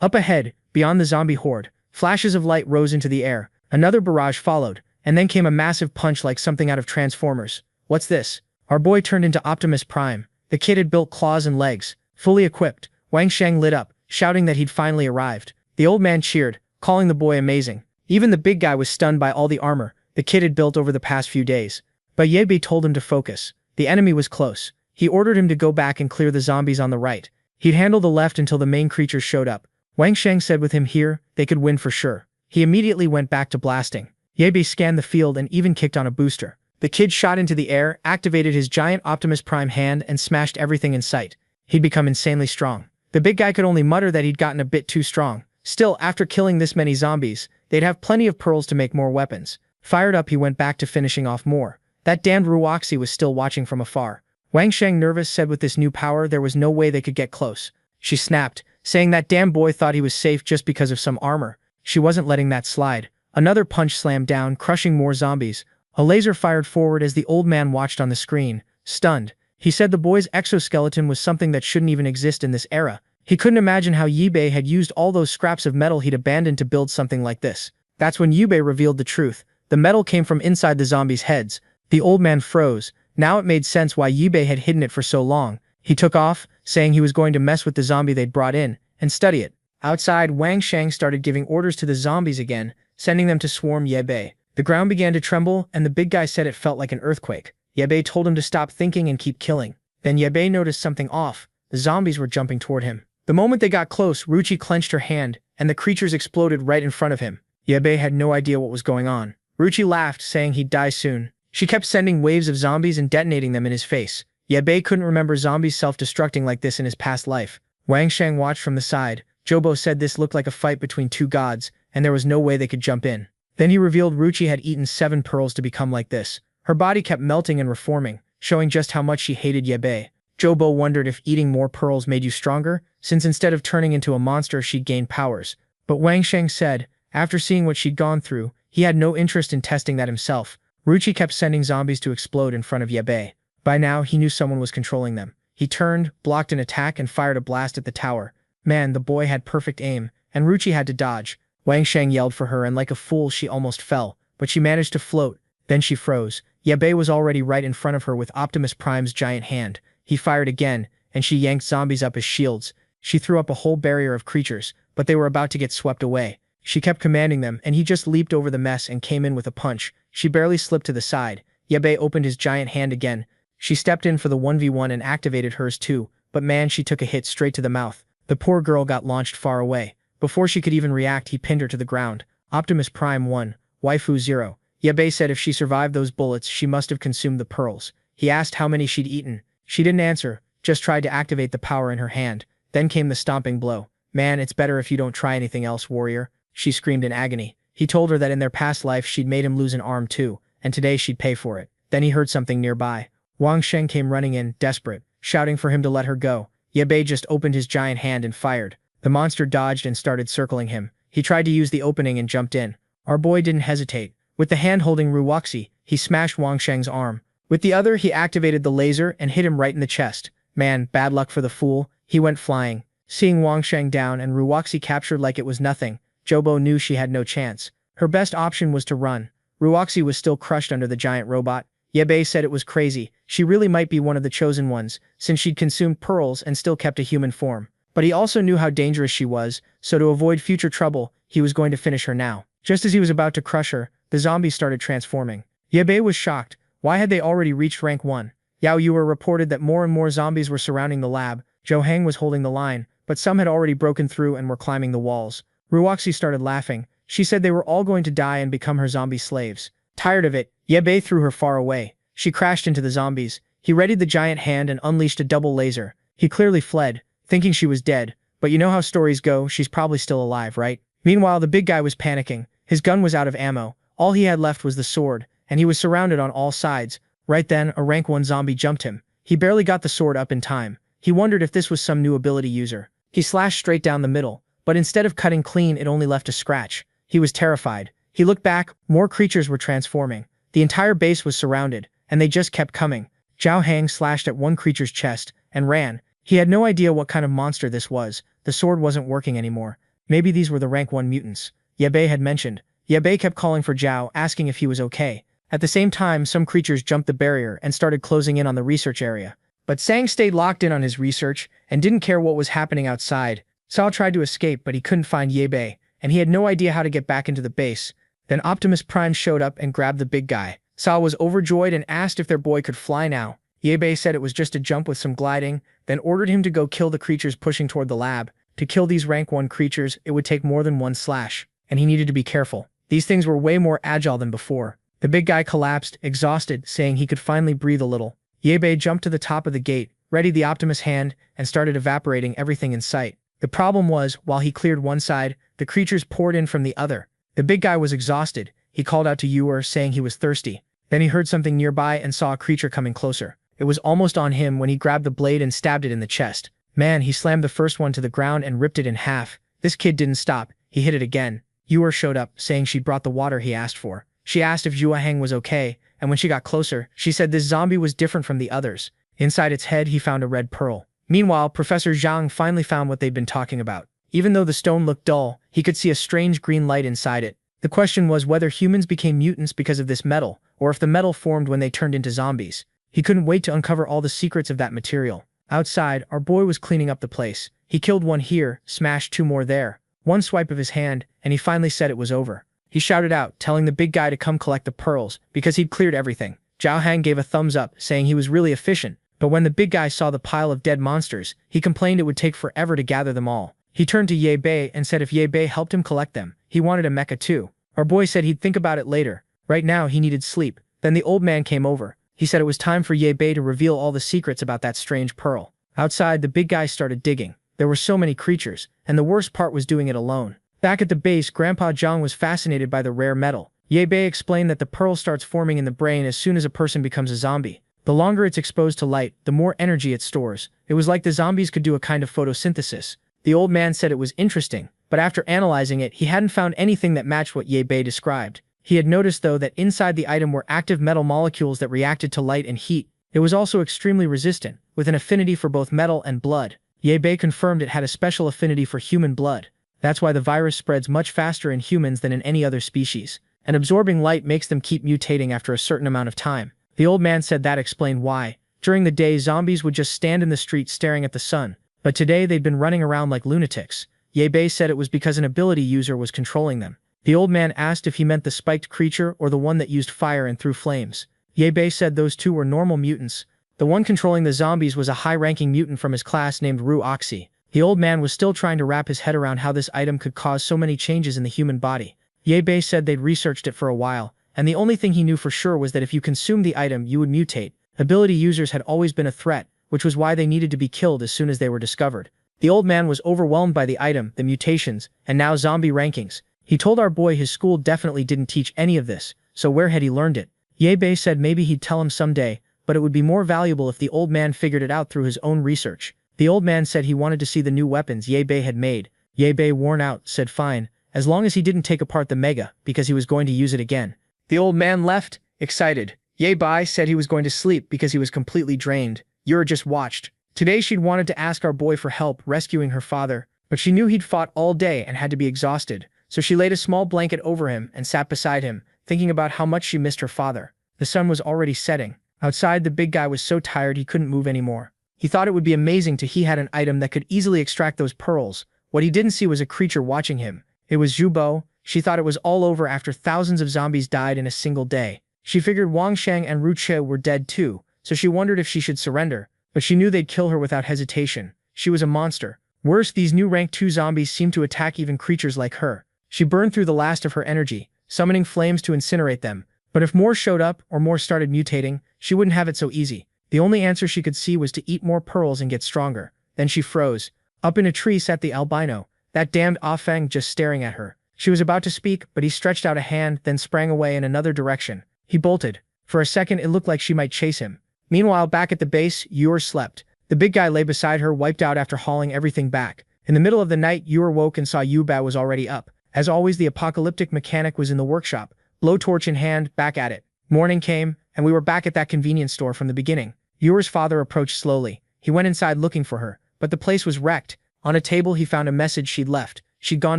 Up ahead, beyond the zombie horde, flashes of light rose into the air. Another barrage followed, and then came a massive punch like something out of Transformers. What's this? Our boy turned into Optimus Prime. The kid had built claws and legs. Fully equipped, Wang Sheng lit up, shouting that he'd finally arrived. The old man cheered, calling the boy amazing. Even the big guy was stunned by all the armor the kid had built over the past few days. But Ye Bei told him to focus. The enemy was close. He ordered him to go back and clear the zombies on the right. He'd handle the left until the main creatures showed up. Wang Sheng said with him here, they could win for sure. He immediately went back to blasting. Ye Bei scanned the field and even kicked on a booster. The kid shot into the air, activated his giant Optimus Prime hand and smashed everything in sight. He'd become insanely strong. The big guy could only mutter that he'd gotten a bit too strong. Still, after killing this many zombies, they'd have plenty of pearls to make more weapons. Fired up, he went back to finishing off more. That damned Ruoxi was still watching from afar. Wang Sheng, nervous, said with this new power there was no way they could get close. She snapped, saying that damn boy thought he was safe just because of some armor. She wasn't letting that slide. Another punch slammed down, crushing more zombies. A laser fired forward as the old man watched on the screen, stunned. He said the boy's exoskeleton was something that shouldn't even exist in this era. He couldn't imagine how Ye Bei had used all those scraps of metal he'd abandoned to build something like this. That's when Ye Bei revealed the truth. The metal came from inside the zombies' heads. The old man froze. Now it made sense why Ye Bei had hidden it for so long. He took off, saying he was going to mess with the zombie they'd brought in, and study it. Outside, Wang Sheng started giving orders to the zombies again, sending them to swarm Ye Bei. The ground began to tremble, and the big guy said it felt like an earthquake. Ye Bei told him to stop thinking and keep killing. Then Ye Bei noticed something off. The zombies were jumping toward him. The moment they got close, Ruchi clenched her hand, and the creatures exploded right in front of him. Ye Bei had no idea what was going on. Ruchi laughed, saying he'd die soon. She kept sending waves of zombies and detonating them in his face. Ye Bei couldn't remember zombies self-destructing like this in his past life. Wang Sheng watched from the side. Jobo said this looked like a fight between two gods, and there was no way they could jump in. Then he revealed Ruchi had eaten 7 pearls to become like this. Her body kept melting and reforming, showing just how much she hated Ye Bei. Jobo wondered if eating more pearls made you stronger, since instead of turning into a monster she'd gain powers. But Wang Sheng said, after seeing what she'd gone through, he had no interest in testing that himself. Ruchi kept sending zombies to explode in front of Ye Bei. By now, he knew someone was controlling them. He turned, blocked an attack, and fired a blast at the tower. Man, the boy had perfect aim, and Ruchi had to dodge. Wang Sheng yelled for her, and like a fool she almost fell, but she managed to float. Then she froze. Ye Bei was already right in front of her with Optimus Prime's giant hand. He fired again, and she yanked zombies up as shields. She threw up a whole barrier of creatures, but they were about to get swept away. She kept commanding them, and he just leaped over the mess and came in with a punch. She barely slipped to the side. Ye Bei opened his giant hand again. She stepped in for the 1v1 and activated hers too, but man, she took a hit straight to the mouth. The poor girl got launched far away. Before she could even react, he pinned her to the ground. Optimus Prime 1, Waifu 0. Ye Bei said if she survived those bullets, she must have consumed the pearls. He asked how many she'd eaten. She didn't answer, just tried to activate the power in her hand. Then came the stomping blow. Man, it's better if you don't try anything else, warrior. She screamed in agony. He told her that in their past life she'd made him lose an arm too, and today she'd pay for it. Then he heard something nearby. Wang Sheng came running in, desperate, shouting for him to let her go. Ye Bei just opened his giant hand and fired. The monster dodged and started circling him. He tried to use the opening and jumped in. Our boy didn't hesitate. With the hand holding Ruoxi, he smashed Wang Sheng's arm. With the other, he activated the laser and hit him right in the chest. Man, bad luck for the fool. He went flying. Seeing Wang Sheng down and Ruoxi captured like it was nothing, Jobo knew she had no chance. Her best option was to run. Ruoxi was still crushed under the giant robot. Ye Bei said it was crazy. She really might be one of the chosen ones, since she'd consumed pearls and still kept a human form. But he also knew how dangerous she was, so to avoid future trouble, he was going to finish her now. Just as he was about to crush her, the zombies started transforming. Ye Bei was shocked. Why had they already reached rank 1? Yao Yuer reported that more and more zombies were surrounding the lab. Zhou Heng was holding the line, but some had already broken through and were climbing the walls. Ruoxi started laughing. She said they were all going to die and become her zombie slaves. Tired of it, Ye Bei threw her far away. She crashed into the zombies. He readied the giant hand and unleashed a double laser. He clearly fled, thinking she was dead, but you know how stories go, she's probably still alive, right? Meanwhile, the big guy was panicking. His gun was out of ammo. All he had left was the sword, and he was surrounded on all sides. Right then, a rank 1 zombie jumped him. He barely got the sword up in time. He wondered if this was some new ability user. He slashed straight down the middle, but instead of cutting clean, it only left a scratch. He was terrified. He looked back. More creatures were transforming. The entire base was surrounded, and they just kept coming. Zhao Hang slashed at one creature's chest and ran. He had no idea what kind of monster this was. The sword wasn't working anymore. Maybe these were the rank 1 mutants Ye Bei had mentioned. Ye Bei kept calling for Zhao, asking if he was okay. At the same time, some creatures jumped the barrier and started closing in on the research area. But Sang stayed locked in on his research and didn't care what was happening outside. Sao tried to escape, but he couldn't find Ye Bei, and he had no idea how to get back into the base. Then Optimus Prime showed up and grabbed the big guy. Sao was overjoyed and asked if their boy could fly now. Ye Bei said it was just a jump with some gliding, then ordered him to go kill the creatures pushing toward the lab. To kill these rank 1 creatures, it would take more than one slash, and he needed to be careful. These things were way more agile than before. The big guy collapsed, exhausted, saying he could finally breathe a little. Ye Bei jumped to the top of the gate, readied the Optimus hand, and started evaporating everything in sight. The problem was, while he cleared one side, the creatures poured in from the other. The big guy was exhausted. He called out to Yor, saying he was thirsty. Then he heard something nearby and saw a creature coming closer. It was almost on him when he grabbed the blade and stabbed it in the chest. Man, he slammed the first one to the ground and ripped it in half. This kid didn't stop. He hit it again. Yor showed up, saying she'd brought the water he asked for. She asked if Zhao Hang was okay, and when she got closer, she said this zombie was different from the others. Inside its head, he found a red pearl. Meanwhile, Professor Zhang finally found what they'd been talking about. Even though the stone looked dull, he could see a strange green light inside it. The question was whether humans became mutants because of this metal, or if the metal formed when they turned into zombies. He couldn't wait to uncover all the secrets of that material. Outside, our boy was cleaning up the place. He killed one here, smashed 2 more there. One swipe of his hand, and he finally said it was over. He shouted out, telling the big guy to come collect the pearls, because he'd cleared everything. Zhao Hang gave a thumbs up, saying he was really efficient, but when the big guy saw the pile of dead monsters, he complained it would take forever to gather them all. He turned to Ye Bei and said if Ye Bei helped him collect them, he wanted a mecha too. Our boy said he'd think about it later. Right now, he needed sleep. Then the old man came over. He said it was time for Ye Bei to reveal all the secrets about that strange pearl. Outside, the big guy started digging. There were so many creatures, and the worst part was doing it alone. Back at the base, Grandpa Zhang was fascinated by the rare metal. Ye Bei explained that the pearl starts forming in the brain as soon as a person becomes a zombie. The longer it's exposed to light, the more energy it stores. It was like the zombies could do a kind of photosynthesis. The old man said it was interesting, but after analyzing it, he hadn't found anything that matched what Ye Bei described. He had noticed, though, that inside the item were active metal molecules that reacted to light and heat. It was also extremely resistant, with an affinity for both metal and blood. Ye Bei confirmed it had a special affinity for human blood. That's why the virus spreads much faster in humans than in any other species. And absorbing light makes them keep mutating after a certain amount of time. The old man said that explained why. During the day, zombies would just stand in the street staring at the sun. But today they'd been running around like lunatics. Ye Bei said it was because an ability user was controlling them. The old man asked if he meant the spiked creature or the one that used fire and threw flames. Ye Bei said those two were normal mutants. The one controlling the zombies was a high-ranking mutant from his class named Ru Oxy. The old man was still trying to wrap his head around how this item could cause so many changes in the human body. Ye Bei said they'd researched it for a while, and the only thing he knew for sure was that if you consumed the item, you would mutate. Ability users had always been a threat, which was why they needed to be killed as soon as they were discovered. The old man was overwhelmed by the item, the mutations, and now zombie rankings. He told our boy his school definitely didn't teach any of this, so where had he learned it? Ye Bei said maybe he'd tell him someday, but it would be more valuable if the old man figured it out through his own research. The old man said he wanted to see the new weapons Ye Bei had made. Ye Bei, worn out, said fine, as long as he didn't take apart the Mega, because he was going to use it again. The old man left, excited. Ye Bei said he was going to sleep because he was completely drained. Yura just watched. Today she'd wanted to ask our boy for help rescuing her father, but she knew he'd fought all day and had to be exhausted, so she laid a small blanket over him and sat beside him, thinking about how much she missed her father. The sun was already setting. Outside, the big guy was so tired he couldn't move anymore. He thought it would be amazing to he had an item that could easily extract those pearls. What he didn't see was a creature watching him. It was Zhubo. She thought it was all over after thousands of zombies died in a single day. She figured Wang Sheng and Ru Che were dead too, so she wondered if she should surrender, but she knew they'd kill her without hesitation. She was a monster. Worse, these new rank 2 zombies seemed to attack even creatures like her. She burned through the last of her energy, summoning flames to incinerate them. But if more showed up or more started mutating, she wouldn't have it so easy. The only answer she could see was to eat more pearls and get stronger. Then she froze. Up in a tree sat the albino, that damned Ah Feng just staring at her. She was about to speak, but he stretched out a hand, then sprang away in another direction. He bolted. For a second, it looked like she might chase him. Meanwhile, back at the base, Yor slept. The big guy lay beside her, wiped out after hauling everything back. In the middle of the night, Yor woke and saw Yubao was already up. As always, the apocalyptic mechanic was in the workshop, blowtorch in hand, back at it. Morning came, and we were back at that convenience store from the beginning. Yuer's father approached slowly. He went inside looking for her, but the place was wrecked. On a table he found a message she'd left. She'd gone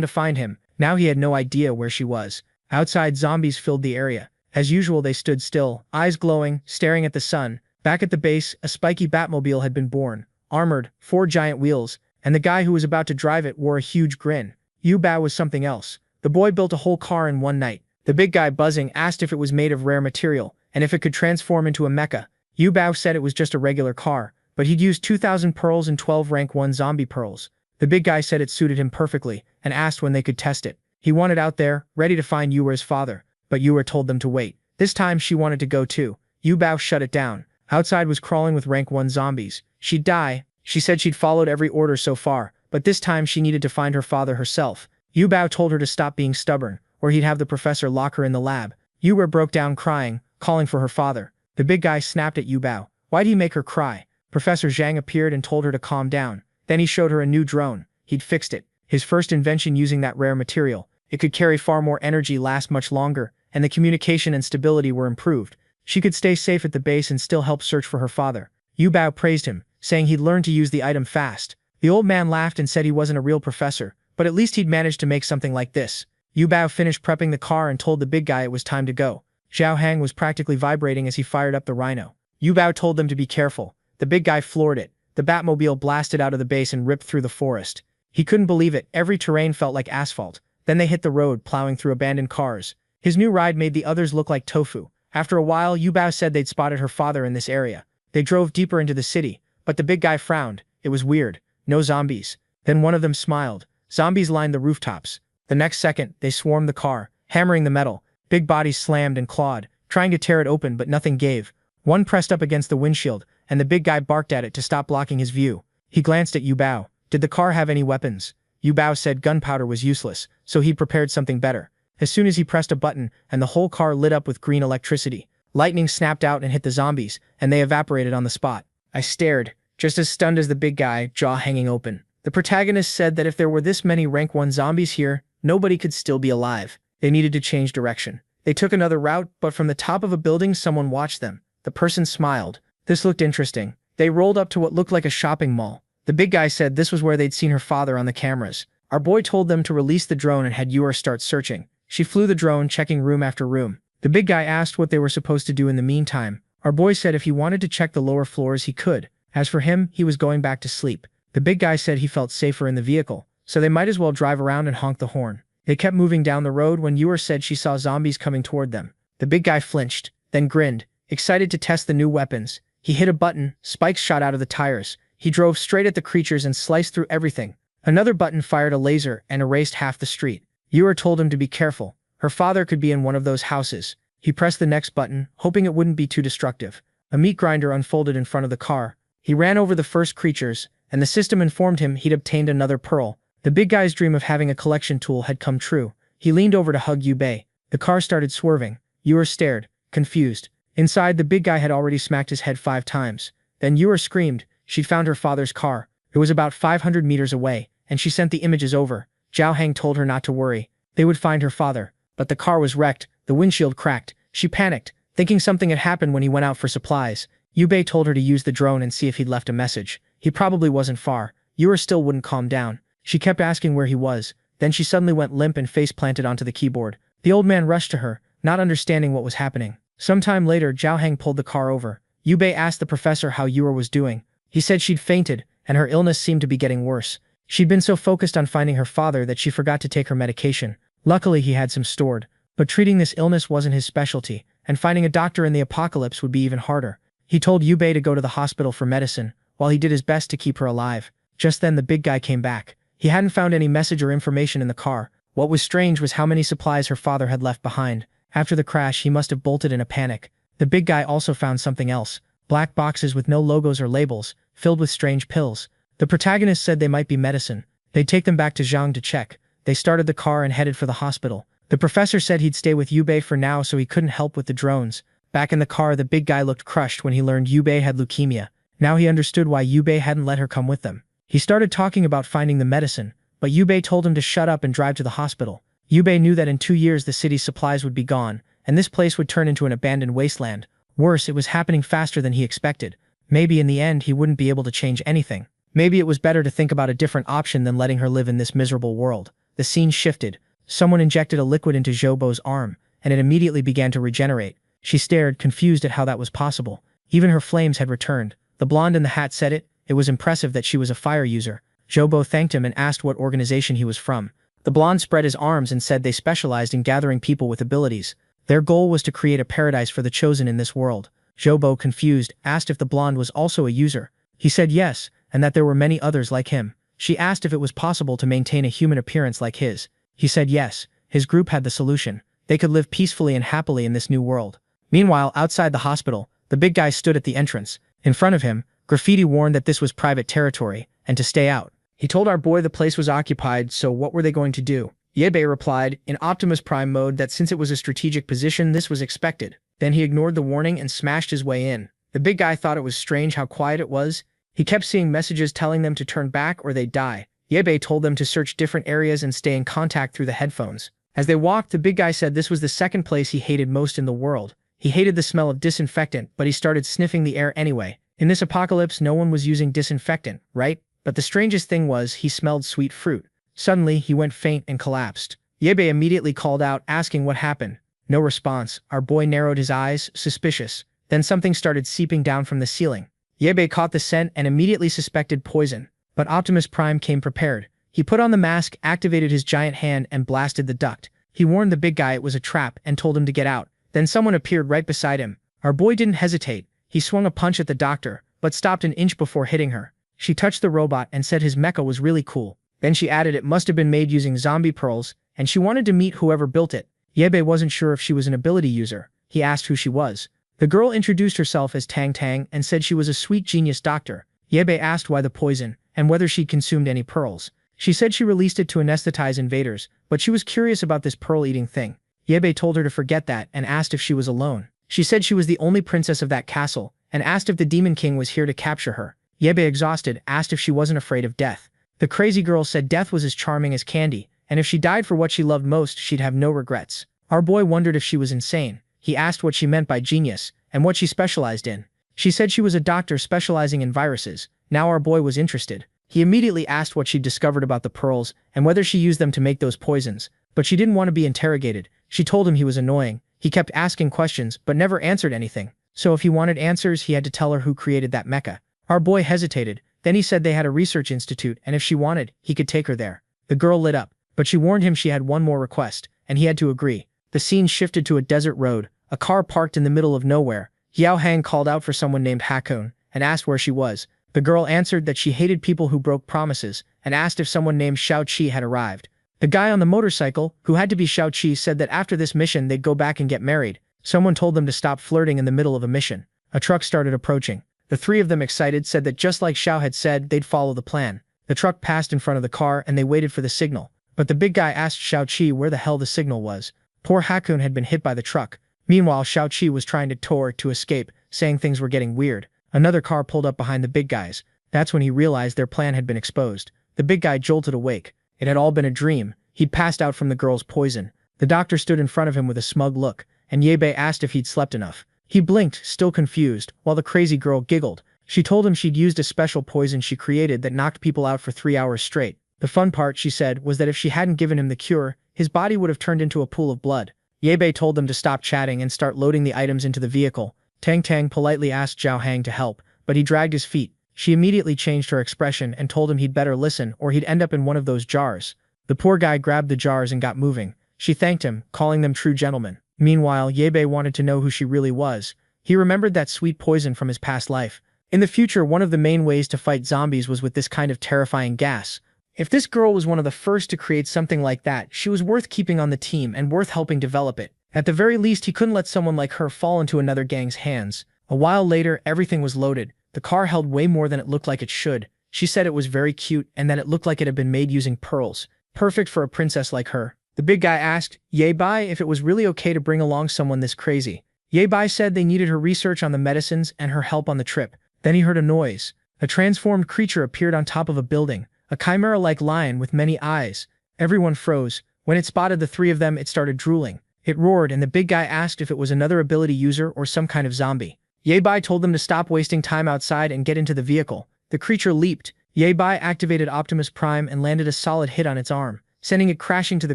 to find him. Now he had no idea where she was. Outside, zombies filled the area. As usual, they stood still, eyes glowing, staring at the sun. Back at the base, a spiky Batmobile had been born. Armored, 4 giant wheels, and the guy who was about to drive it wore a huge grin. Yu Bao was something else. The boy built a whole car in one night. The big guy, buzzing, asked if it was made of rare material, and if it could transform into a mecha. Yu Bao said it was just a regular car, but he'd used 2,000 pearls and 12 rank 1 zombie pearls. The big guy said it suited him perfectly, and asked when they could test it. He wanted out there, ready to find Yuer's father, but Yuer told them to wait. This time she wanted to go too. Yu Bao shut it down. Outside was crawling with rank 1 zombies. She'd die. She said she'd followed every order so far, but this time she needed to find her father herself. Yu Bao told her to stop being stubborn, or he'd have the professor lock her in the lab. Yuer broke down crying, calling for her father. The big guy snapped at Yu Bao. Why'd he make her cry? Professor Zhang appeared and told her to calm down. Then he showed her a new drone. He'd fixed it. His first invention using that rare material. It could carry far more energy, last much longer, and the communication and stability were improved. She could stay safe at the base and still help search for her father. Yu Bao praised him, saying he'd learned to use the item fast. The old man laughed and said he wasn't a real professor, but at least he'd managed to make something like this. Yu Bao finished prepping the car and told the big guy it was time to go. Zhao Hang was practically vibrating as he fired up the Rhino. Yu Bao told them to be careful. The big guy floored it. The Batmobile blasted out of the base and ripped through the forest. He couldn't believe it. Every terrain felt like asphalt. Then they hit the road, plowing through abandoned cars. His new ride made the others look like tofu. After a while, Yu Bao said they'd spotted her father in this area. They drove deeper into the city, but the big guy frowned. It was weird. No zombies. Then one of them smiled. Zombies lined the rooftops. The next second, they swarmed the car, hammering the metal. Big bodies slammed and clawed, trying to tear it open, but nothing gave. One pressed up against the windshield, and the big guy barked at it to stop blocking his view. He glanced at Yu Bao. Did the car have any weapons? Yu Bao said gunpowder was useless, so he prepared something better. As soon as he pressed a button, and the whole car lit up with green electricity. Lightning snapped out and hit the zombies, and they evaporated on the spot. I stared, just as stunned as the big guy, jaw hanging open. The protagonist said that if there were this many rank 1 zombies here, nobody could still be alive. They needed to change direction. They took another route, but from the top of a building someone watched them. The person smiled. This looked interesting. They rolled up to what looked like a shopping mall. The big guy said this was where they'd seen her father on the cameras. Our boy told them to release the drone and had Yuer start searching. She flew the drone, checking room after room. The big guy asked what they were supposed to do in the meantime. Our boy said if he wanted to check the lower floors he could. As for him, he was going back to sleep. The big guy said he felt safer in the vehicle, so they might as well drive around and honk the horn. They kept moving down the road when Yuer said she saw zombies coming toward them. The big guy flinched, then grinned, excited to test the new weapons. He hit a button, spikes shot out of the tires. He drove straight at the creatures and sliced through everything. Another button fired a laser and erased half the street. Yuer told him to be careful. Her father could be in one of those houses. He pressed the next button, hoping it wouldn't be too destructive. A meat grinder unfolded in front of the car. He ran over the first creatures, and the system informed him he'd obtained another pearl. The big guy's dream of having a collection tool had come true. He leaned over to hug Yu Bei. The car started swerving. Yuer stared, confused. Inside, the big guy had already smacked his head 5 times. Then Yuer screamed. She'd found her father's car. It was about 500 meters away, and she sent the images over. Zhao Hang told her not to worry. They would find her father. But the car was wrecked. The windshield cracked. She panicked, thinking something had happened when he went out for supplies. Yu Bei told her to use the drone and see if he'd left a message. He probably wasn't far. Yuer still wouldn't calm down. She kept asking where he was. Then she suddenly went limp and face planted onto the keyboard. The old man rushed to her, not understanding what was happening. Sometime later, Zhao Hang pulled the car over. Yu Bei asked the professor how Yuer was doing. He said she'd fainted, and her illness seemed to be getting worse. She'd been so focused on finding her father that she forgot to take her medication. Luckily, he had some stored. But treating this illness wasn't his specialty, and finding a doctor in the apocalypse would be even harder. He told Yu Bei to go to the hospital for medicine, while he did his best to keep her alive. Just then the big guy came back. He hadn't found any message or information in the car. What was strange was how many supplies her father had left behind. After the crash, he must have bolted in a panic. The big guy also found something else. Black boxes with no logos or labels, filled with strange pills. The protagonist said they might be medicine. They'd take them back to Zhang to check. They started the car and headed for the hospital. The professor said he'd stay with Yu Bei for now so he couldn't help with the drones. Back in the car, the big guy looked crushed when he learned Yu Bei had leukemia. Now he understood why Yu Bei hadn't let her come with them. He started talking about finding the medicine, but Yu Bei told him to shut up and drive to the hospital. Yu Bei knew that in 2 years the city's supplies would be gone, and this place would turn into an abandoned wasteland. Worse, it was happening faster than he expected. Maybe in the end he wouldn't be able to change anything. Maybe it was better to think about a different option than letting her live in this miserable world. The scene shifted. Someone injected a liquid into Zhoubo's arm, and it immediately began to regenerate. She stared, confused at how that was possible. Even her flames had returned. The blonde in the hat said it. It was impressive that she was a fire user. Zhoubo thanked him and asked what organization he was from. The blonde spread his arms and said they specialized in gathering people with abilities. Their goal was to create a paradise for the chosen in this world. Zhoubo, confused, asked if the blonde was also a user. He said yes, and that there were many others like him. She asked if it was possible to maintain a human appearance like his. He said yes. His group had the solution. They could live peacefully and happily in this new world. Meanwhile, outside the hospital, the big guy stood at the entrance. In front of him, graffiti warned that this was private territory, and to stay out. He told our boy the place was occupied, so what were they going to do? Yebe replied, in Optimus Prime mode, that since it was a strategic position, this was expected. Then he ignored the warning and smashed his way in. The big guy thought it was strange how quiet it was. He kept seeing messages telling them to turn back or they'd die. Yebe told them to search different areas and stay in contact through the headphones. As they walked, the big guy said this was the second place he hated most in the world. He hated the smell of disinfectant, but he started sniffing the air anyway. In this apocalypse, no one was using disinfectant, right? But the strangest thing was, he smelled sweet fruit. Suddenly, he went faint and collapsed. Yebe immediately called out, asking what happened. No response. Our boy narrowed his eyes, suspicious. Then something started seeping down from the ceiling. Yebe caught the scent and immediately suspected poison. But Optimus Prime came prepared. He put on the mask, activated his giant hand, and blasted the duct. He warned the big guy it was a trap and told him to get out. Then someone appeared right beside him. Our boy didn't hesitate. He swung a punch at the doctor, but stopped an inch before hitting her. She touched the robot and said his mecha was really cool. Then she added it must have been made using zombie pearls, and she wanted to meet whoever built it. Yebe wasn't sure if she was an ability user. He asked who she was. The girl introduced herself as Tang Tang and said she was a sweet genius doctor. Yebe asked why the poison, and whether she'd consumed any pearls. She said she released it to anesthetize invaders, but she was curious about this pearl-eating thing. Yebe told her to forget that and asked if she was alone. She said she was the only princess of that castle, and asked if the Demon King was here to capture her. Yebe, exhausted, asked if she wasn't afraid of death. The crazy girl said death was as charming as candy, and if she died for what she loved most, she'd have no regrets. Our boy wondered if she was insane. He asked what she meant by genius, and what she specialized in. She said she was a doctor specializing in viruses. Now our boy was interested. He immediately asked what she'd discovered about the pearls, and whether she used them to make those poisons. But she didn't want to be interrogated. She told him he was annoying. He kept asking questions, but never answered anything. So if he wanted answers, he had to tell her who created that mecha. Our boy hesitated. Then he said they had a research institute, and if she wanted, he could take her there. The girl lit up, but she warned him she had one more request, and he had to agree. The scene shifted to a desert road, a car parked in the middle of nowhere. Yao Hang called out for someone named Hakun, and asked where she was. The girl answered that she hated people who broke promises, and asked if someone named Shao Qi had arrived. The guy on the motorcycle, who had to be Shao Qi, said that after this mission they'd go back and get married. Someone told them to stop flirting in the middle of a mission. A truck started approaching. The three of them, excited, said that just like Shao had said, they'd follow the plan. The truck passed in front of the car and they waited for the signal. But the big guy asked Shao Qi where the hell the signal was. Poor Hakun had been hit by the truck. Meanwhile, Shao Qi was trying to tow to escape, saying things were getting weird. Another car pulled up behind the big guys. That's when he realized their plan had been exposed. The big guy jolted awake. It had all been a dream. He'd passed out from the girl's poison. The doctor stood in front of him with a smug look, and Yebe asked if he'd slept enough. He blinked, still confused, while the crazy girl giggled. She told him she'd used a special poison she created that knocked people out for 3 hours straight. The fun part, she said, was that if she hadn't given him the cure, his body would have turned into a pool of blood. Yebe told them to stop chatting and start loading the items into the vehicle. Tang Tang politely asked Zhao Hang to help, but he dragged his feet. She immediately changed her expression and told him he'd better listen or he'd end up in one of those jars. The poor guy grabbed the jars and got moving. She thanked him, calling them true gentlemen. Meanwhile, Yebe wanted to know who she really was. He remembered that sweet poison from his past life. In the future, one of the main ways to fight zombies was with this kind of terrifying gas. If this girl was one of the first to create something like that, she was worth keeping on the team and worth helping develop it. At the very least, he couldn't let someone like her fall into another gang's hands. A while later, everything was loaded. The car held way more than it looked like it should. She said it was very cute and that it looked like it had been made using pearls. Perfect for a princess like her. The big guy asked Ye Bai if it was really okay to bring along someone this crazy. Ye Bai said they needed her research on the medicines and her help on the trip. Then he heard a noise. A transformed creature appeared on top of a building. A chimera-like lion with many eyes. Everyone froze. When it spotted the three of them, it started drooling. It roared, and the big guy asked if it was another ability user or some kind of zombie. Ye Bai told them to stop wasting time outside and get into the vehicle. The creature leaped. Ye Bai activated Optimus Prime and landed a solid hit on its arm, sending it crashing to the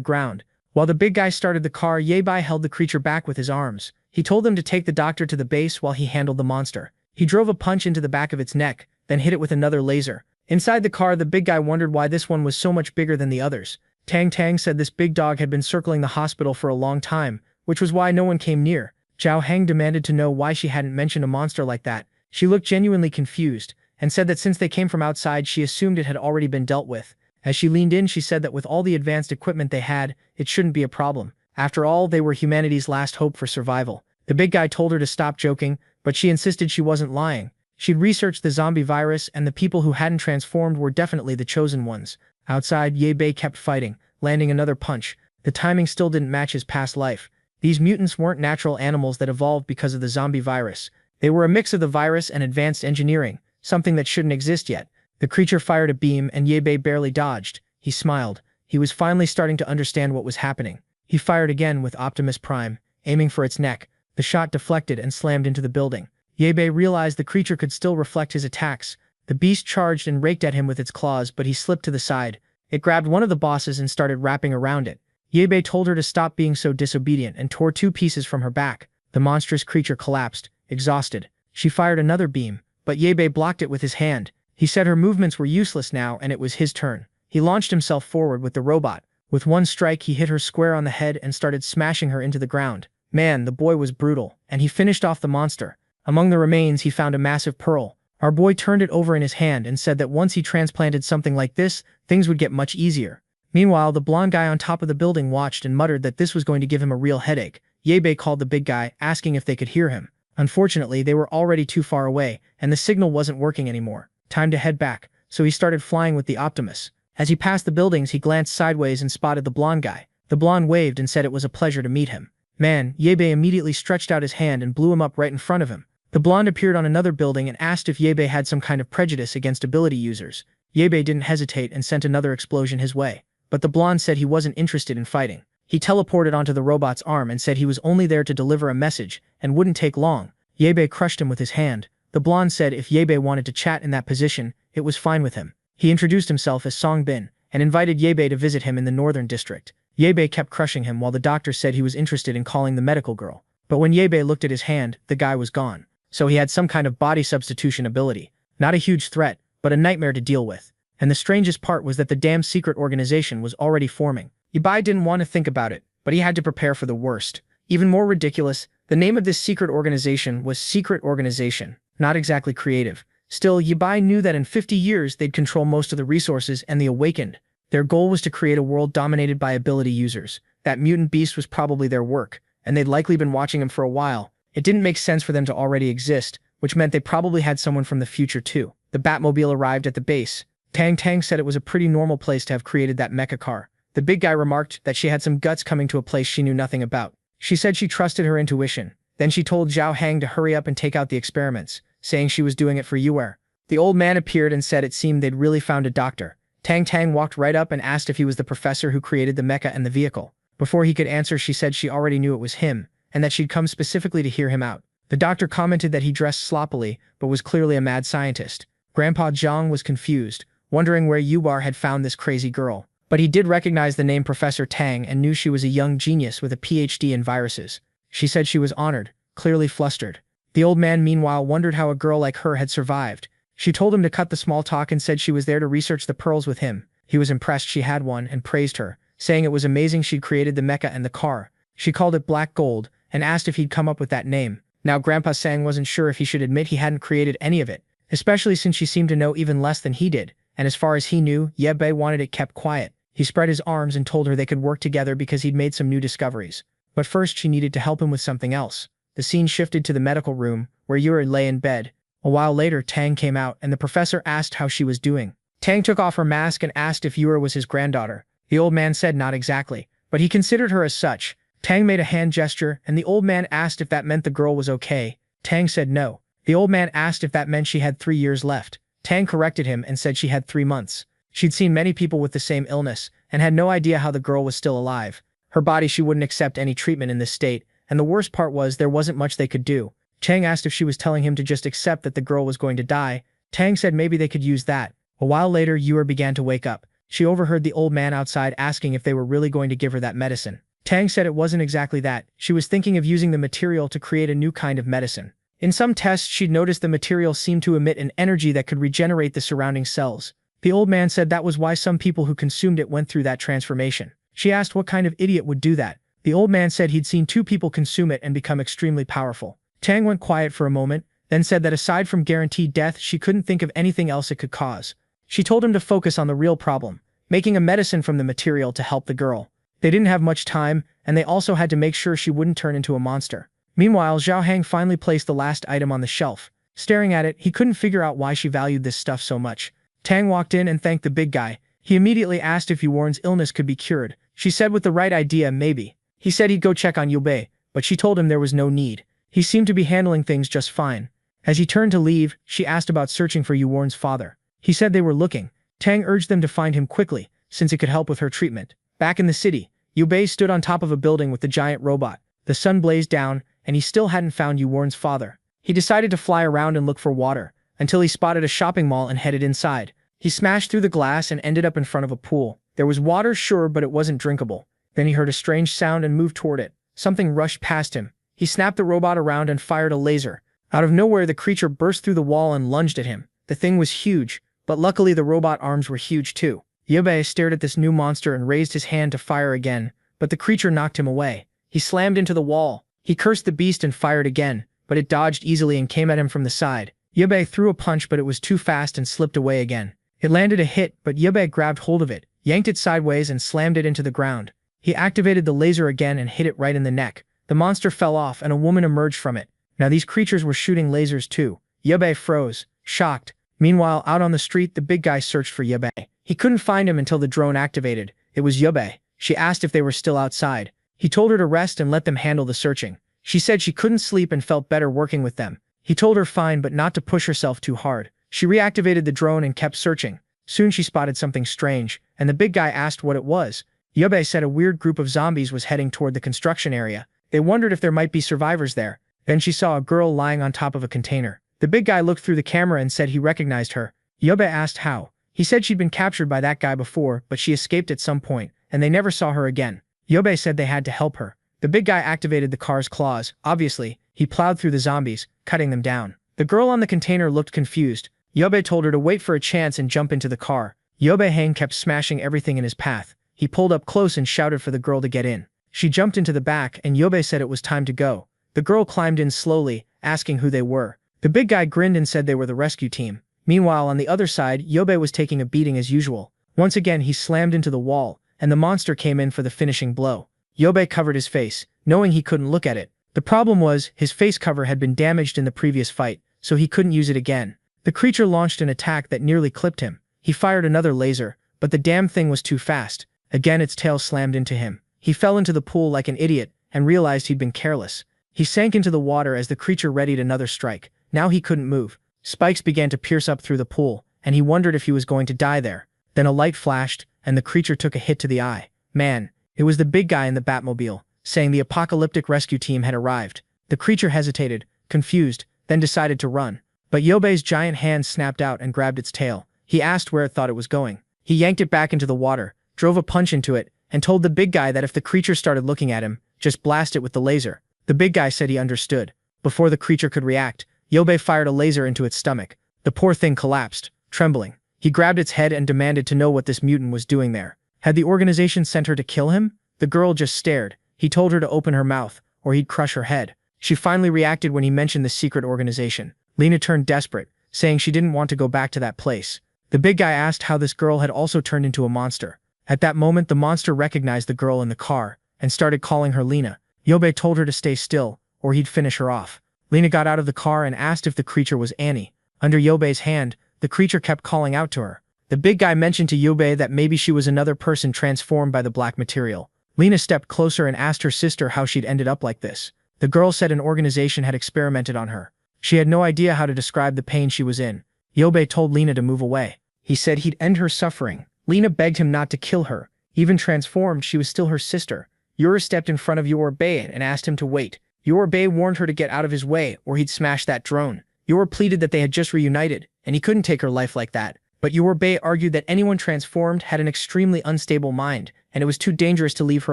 ground. While the big guy started the car, Ye Bai held the creature back with his arms. He told them to take the doctor to the base while he handled the monster. He drove a punch into the back of its neck, then hit it with another laser. Inside the car, the big guy wondered why this one was so much bigger than the others. Tang Tang said this big dog had been circling the hospital for a long time, which was why no one came near. Zhao Heng demanded to know why she hadn't mentioned a monster like that. She looked genuinely confused, and said that since they came from outside, she assumed it had already been dealt with. As she leaned in, she said that with all the advanced equipment they had, it shouldn't be a problem. After all, they were humanity's last hope for survival. The big guy told her to stop joking, but she insisted she wasn't lying. She'd researched the zombie virus, and the people who hadn't transformed were definitely the chosen ones. Outside, Ye Bai kept fighting, landing another punch. The timing still didn't match his past life. These mutants weren't natural animals that evolved because of the zombie virus. They were a mix of the virus and advanced engineering, something that shouldn't exist yet. The creature fired a beam, and Ye Bai barely dodged. He smiled. He was finally starting to understand what was happening. He fired again with Optimus Prime, aiming for its neck. The shot deflected and slammed into the building. Ye Bai realized the creature could still reflect his attacks. The beast charged and raked at him with its claws, but he slipped to the side. It grabbed one of the bosses and started wrapping around it. Ye Bai told her to stop being so disobedient and tore 2 pieces from her back. The monstrous creature collapsed, exhausted. She fired another beam, but Ye Bai blocked it with his hand. He said her movements were useless now, and it was his turn. He launched himself forward with the robot. With one strike, he hit her square on the head and started smashing her into the ground. Man, the boy was brutal, and he finished off the monster. Among the remains, he found a massive pearl. Our boy turned it over in his hand and said that once he transplanted something like this, things would get much easier. Meanwhile, the blonde guy on top of the building watched and muttered that this was going to give him a real headache. Ye Bai called the big guy, asking if they could hear him. Unfortunately, they were already too far away, and the signal wasn't working anymore. Time to head back, so he started flying with the Optimus. As he passed the buildings, he glanced sideways and spotted the blonde guy. The blonde waved and said it was a pleasure to meet him. Man, Ye Bai immediately stretched out his hand and blew him up right in front of him. The blonde appeared on another building and asked if Ye Bai had some kind of prejudice against ability users. Ye Bai didn't hesitate and sent another explosion his way. But the blonde said he wasn't interested in fighting. He teleported onto the robot's arm and said he was only there to deliver a message and wouldn't take long. Ye Bai crushed him with his hand. The blonde said if Ye Bai wanted to chat in that position, it was fine with him. He introduced himself as Song Bin and invited Ye Bai to visit him in the northern district. Ye Bai kept crushing him while the doctor said he was interested in calling the medical girl. But when Ye Bai looked at his hand, the guy was gone. So he had some kind of body substitution ability. Not a huge threat, but a nightmare to deal with. And the strangest part was that the damn secret organization was already forming. Ye Bai didn't want to think about it, but he had to prepare for the worst. Even more ridiculous, the name of this secret organization was Secret Organization. Not exactly creative. Still, Ye Bai knew that in 50 years they'd control most of the resources and the Awakened. Their goal was to create a world dominated by ability users. That mutant beast was probably their work, and they'd likely been watching him for a while. It didn't make sense for them to already exist, which meant they probably had someone from the future too. The Batmobile arrived at the base. Tang Tang said it was a pretty normal place to have created that mecha car. The big guy remarked that she had some guts coming to a place she knew nothing about. She said she trusted her intuition. Then she told Zhao Heng to hurry up and take out the experiments, saying she was doing it for Yuer. The old man appeared and said it seemed they'd really found a doctor. Tang Tang walked right up and asked if he was the professor who created the mecha and the vehicle. Before he could answer, she said she already knew it was him, and that she'd come specifically to hear him out. The doctor commented that he dressed sloppily, but was clearly a mad scientist. Grandpa Zhang was confused, wondering where Yubar had found this crazy girl. But he did recognize the name Professor Tang and knew she was a young genius with a PhD in viruses. She said she was honored, clearly flustered. The old man meanwhile wondered how a girl like her had survived. She told him to cut the small talk and said she was there to research the pearls with him. He was impressed she had one and praised her, saying it was amazing she'd created the mecha and the car. She called it Black Gold and asked if he'd come up with that name. Now Grandpa Sang wasn't sure if he should admit he hadn't created any of it, especially since she seemed to know even less than he did, and as far as he knew, Ye Bai wanted it kept quiet. He spread his arms and told her they could work together because he'd made some new discoveries. But first she needed to help him with something else. The scene shifted to the medical room, where Yuri lay in bed. A while later, Tang came out and the professor asked how she was doing. Tang took off her mask and asked if Yuri was his granddaughter. The old man said not exactly, but he considered her as such. Tang made a hand gesture and the old man asked if that meant the girl was okay. Tang said no. The old man asked if that meant she had 3 years left. Tang corrected him and said she had 3 months. She'd seen many people with the same illness and had no idea how the girl was still alive. Her body, she wouldn't accept any treatment in this state, and the worst part was there wasn't much they could do. Tang asked if she was telling him to just accept that the girl was going to die. Tang said maybe they could use that. A while later, Yue began to wake up. She overheard the old man outside asking if they were really going to give her that medicine. Tang said it wasn't exactly that. She was thinking of using the material to create a new kind of medicine. In some tests, she'd noticed the material seemed to emit an energy that could regenerate the surrounding cells. The old man said that was why some people who consumed it went through that transformation. She asked what kind of idiot would do that. The old man said he'd seen 2 people consume it and become extremely powerful. Tang went quiet for a moment, then said that aside from guaranteed death, she couldn't think of anything else it could cause. She told him to focus on the real problem, making a medicine from the material to help the girl. They didn't have much time, and they also had to make sure she wouldn't turn into a monster. Meanwhile, Zhao Hang finally placed the last item on the shelf. Staring at it, he couldn't figure out why she valued this stuff so much. Tang walked in and thanked the big guy. He immediately asked if Yuorn's illness could be cured. She said with the right idea, maybe. He said he'd go check on Yubei, but she told him there was no need. He seemed to be handling things just fine. As he turned to leave, she asked about searching for Yuorn's father. He said they were looking. Tang urged them to find him quickly, since it could help with her treatment. Back in the city, Yubei stood on top of a building with the giant robot. The sun blazed down, and he still hadn't found Yuorn's father. He decided to fly around and look for water, until he spotted a shopping mall and headed inside. He smashed through the glass and ended up in front of a pool. There was water, sure, but it wasn't drinkable. Then he heard a strange sound and moved toward it. Something rushed past him. He snapped the robot around and fired a laser. Out of nowhere, the creature burst through the wall and lunged at him. The thing was huge, but luckily the robot arms were huge too. Yubei stared at this new monster and raised his hand to fire again, but the creature knocked him away. He slammed into the wall. He cursed the beast and fired again, but it dodged easily and came at him from the side. Yubei threw a punch, but it was too fast and slipped away again. It landed a hit, but Yubei grabbed hold of it, yanked it sideways and slammed it into the ground. He activated the laser again and hit it right in the neck. The monster fell off and a woman emerged from it. Now these creatures were shooting lasers too. Yubei froze, shocked. Meanwhile, out on the street, the big guy searched for Yubei. He couldn't find him until the drone activated. It was Yubei. She asked if they were still outside. He told her to rest and let them handle the searching. She said she couldn't sleep and felt better working with them. He told her fine, but not to push herself too hard. She reactivated the drone and kept searching. Soon she spotted something strange, and the big guy asked what it was. Yubei said a weird group of zombies was heading toward the construction area. They wondered if there might be survivors there. Then she saw a girl lying on top of a container. The big guy looked through the camera and said he recognized her. Yubei asked how. He said she'd been captured by that guy before, but she escaped at some point, and they never saw her again. Yubei said they had to help her. The big guy activated the car's claws. Obviously, he plowed through the zombies, cutting them down. The girl on the container looked confused. Yubei told her to wait for a chance and jump into the car. Yubei Hang kept smashing everything in his path. He pulled up close and shouted for the girl to get in. She jumped into the back and Yubei said it was time to go. The girl climbed in slowly, asking who they were. The big guy grinned and said they were the rescue team. Meanwhile, on the other side, Yubei was taking a beating as usual. Once again, he slammed into the wall, and the monster came in for the finishing blow. Yubei covered his face, knowing he couldn't look at it. The problem was, his face cover had been damaged in the previous fight, so he couldn't use it again. The creature launched an attack that nearly clipped him. He fired another laser, but the damn thing was too fast. Again, its tail slammed into him. He fell into the pool like an idiot, and realized he'd been careless. He sank into the water as the creature readied another strike. Now he couldn't move. Spikes began to pierce up through the pool, and he wondered if he was going to die there. Then a light flashed, and the creature took a hit to the eye. Man, it was the big guy in the Batmobile, saying the apocalyptic rescue team had arrived. The creature hesitated, confused, then decided to run. But Yubei's giant hand snapped out and grabbed its tail. He asked where it thought it was going. He yanked it back into the water, drove a punch into it, and told the big guy that if the creature started looking at him, just blast it with the laser. The big guy said he understood. Before the creature could react, Yubei fired a laser into its stomach. The poor thing collapsed, trembling. He grabbed its head and demanded to know what this mutant was doing there. Had the organization sent her to kill him? The girl just stared. He told her to open her mouth, or he'd crush her head. She finally reacted when he mentioned the secret organization. Lena turned desperate, saying she didn't want to go back to that place. The big guy asked how this girl had also turned into a monster. At that moment, the monster recognized the girl in the car, and started calling her Lena. Yubei told her to stay still, or he'd finish her off. Lena got out of the car and asked if the creature was Annie. Under Yubei's hand, the creature kept calling out to her. The big guy mentioned to Yubei that maybe she was another person transformed by the black material. Lena stepped closer and asked her sister how she'd ended up like this. The girl said an organization had experimented on her. She had no idea how to describe the pain she was in. Yubei told Lena to move away. He said he'd end her suffering. Lena begged him not to kill her. Even transformed, she was still her sister. Yura stepped in front of Yorubei and asked him to wait. Yorubei warned her to get out of his way or he'd smash that drone. Yura pleaded that they had just reunited, and he couldn't take her life like that. But Yorubei argued that anyone transformed had an extremely unstable mind, and it was too dangerous to leave her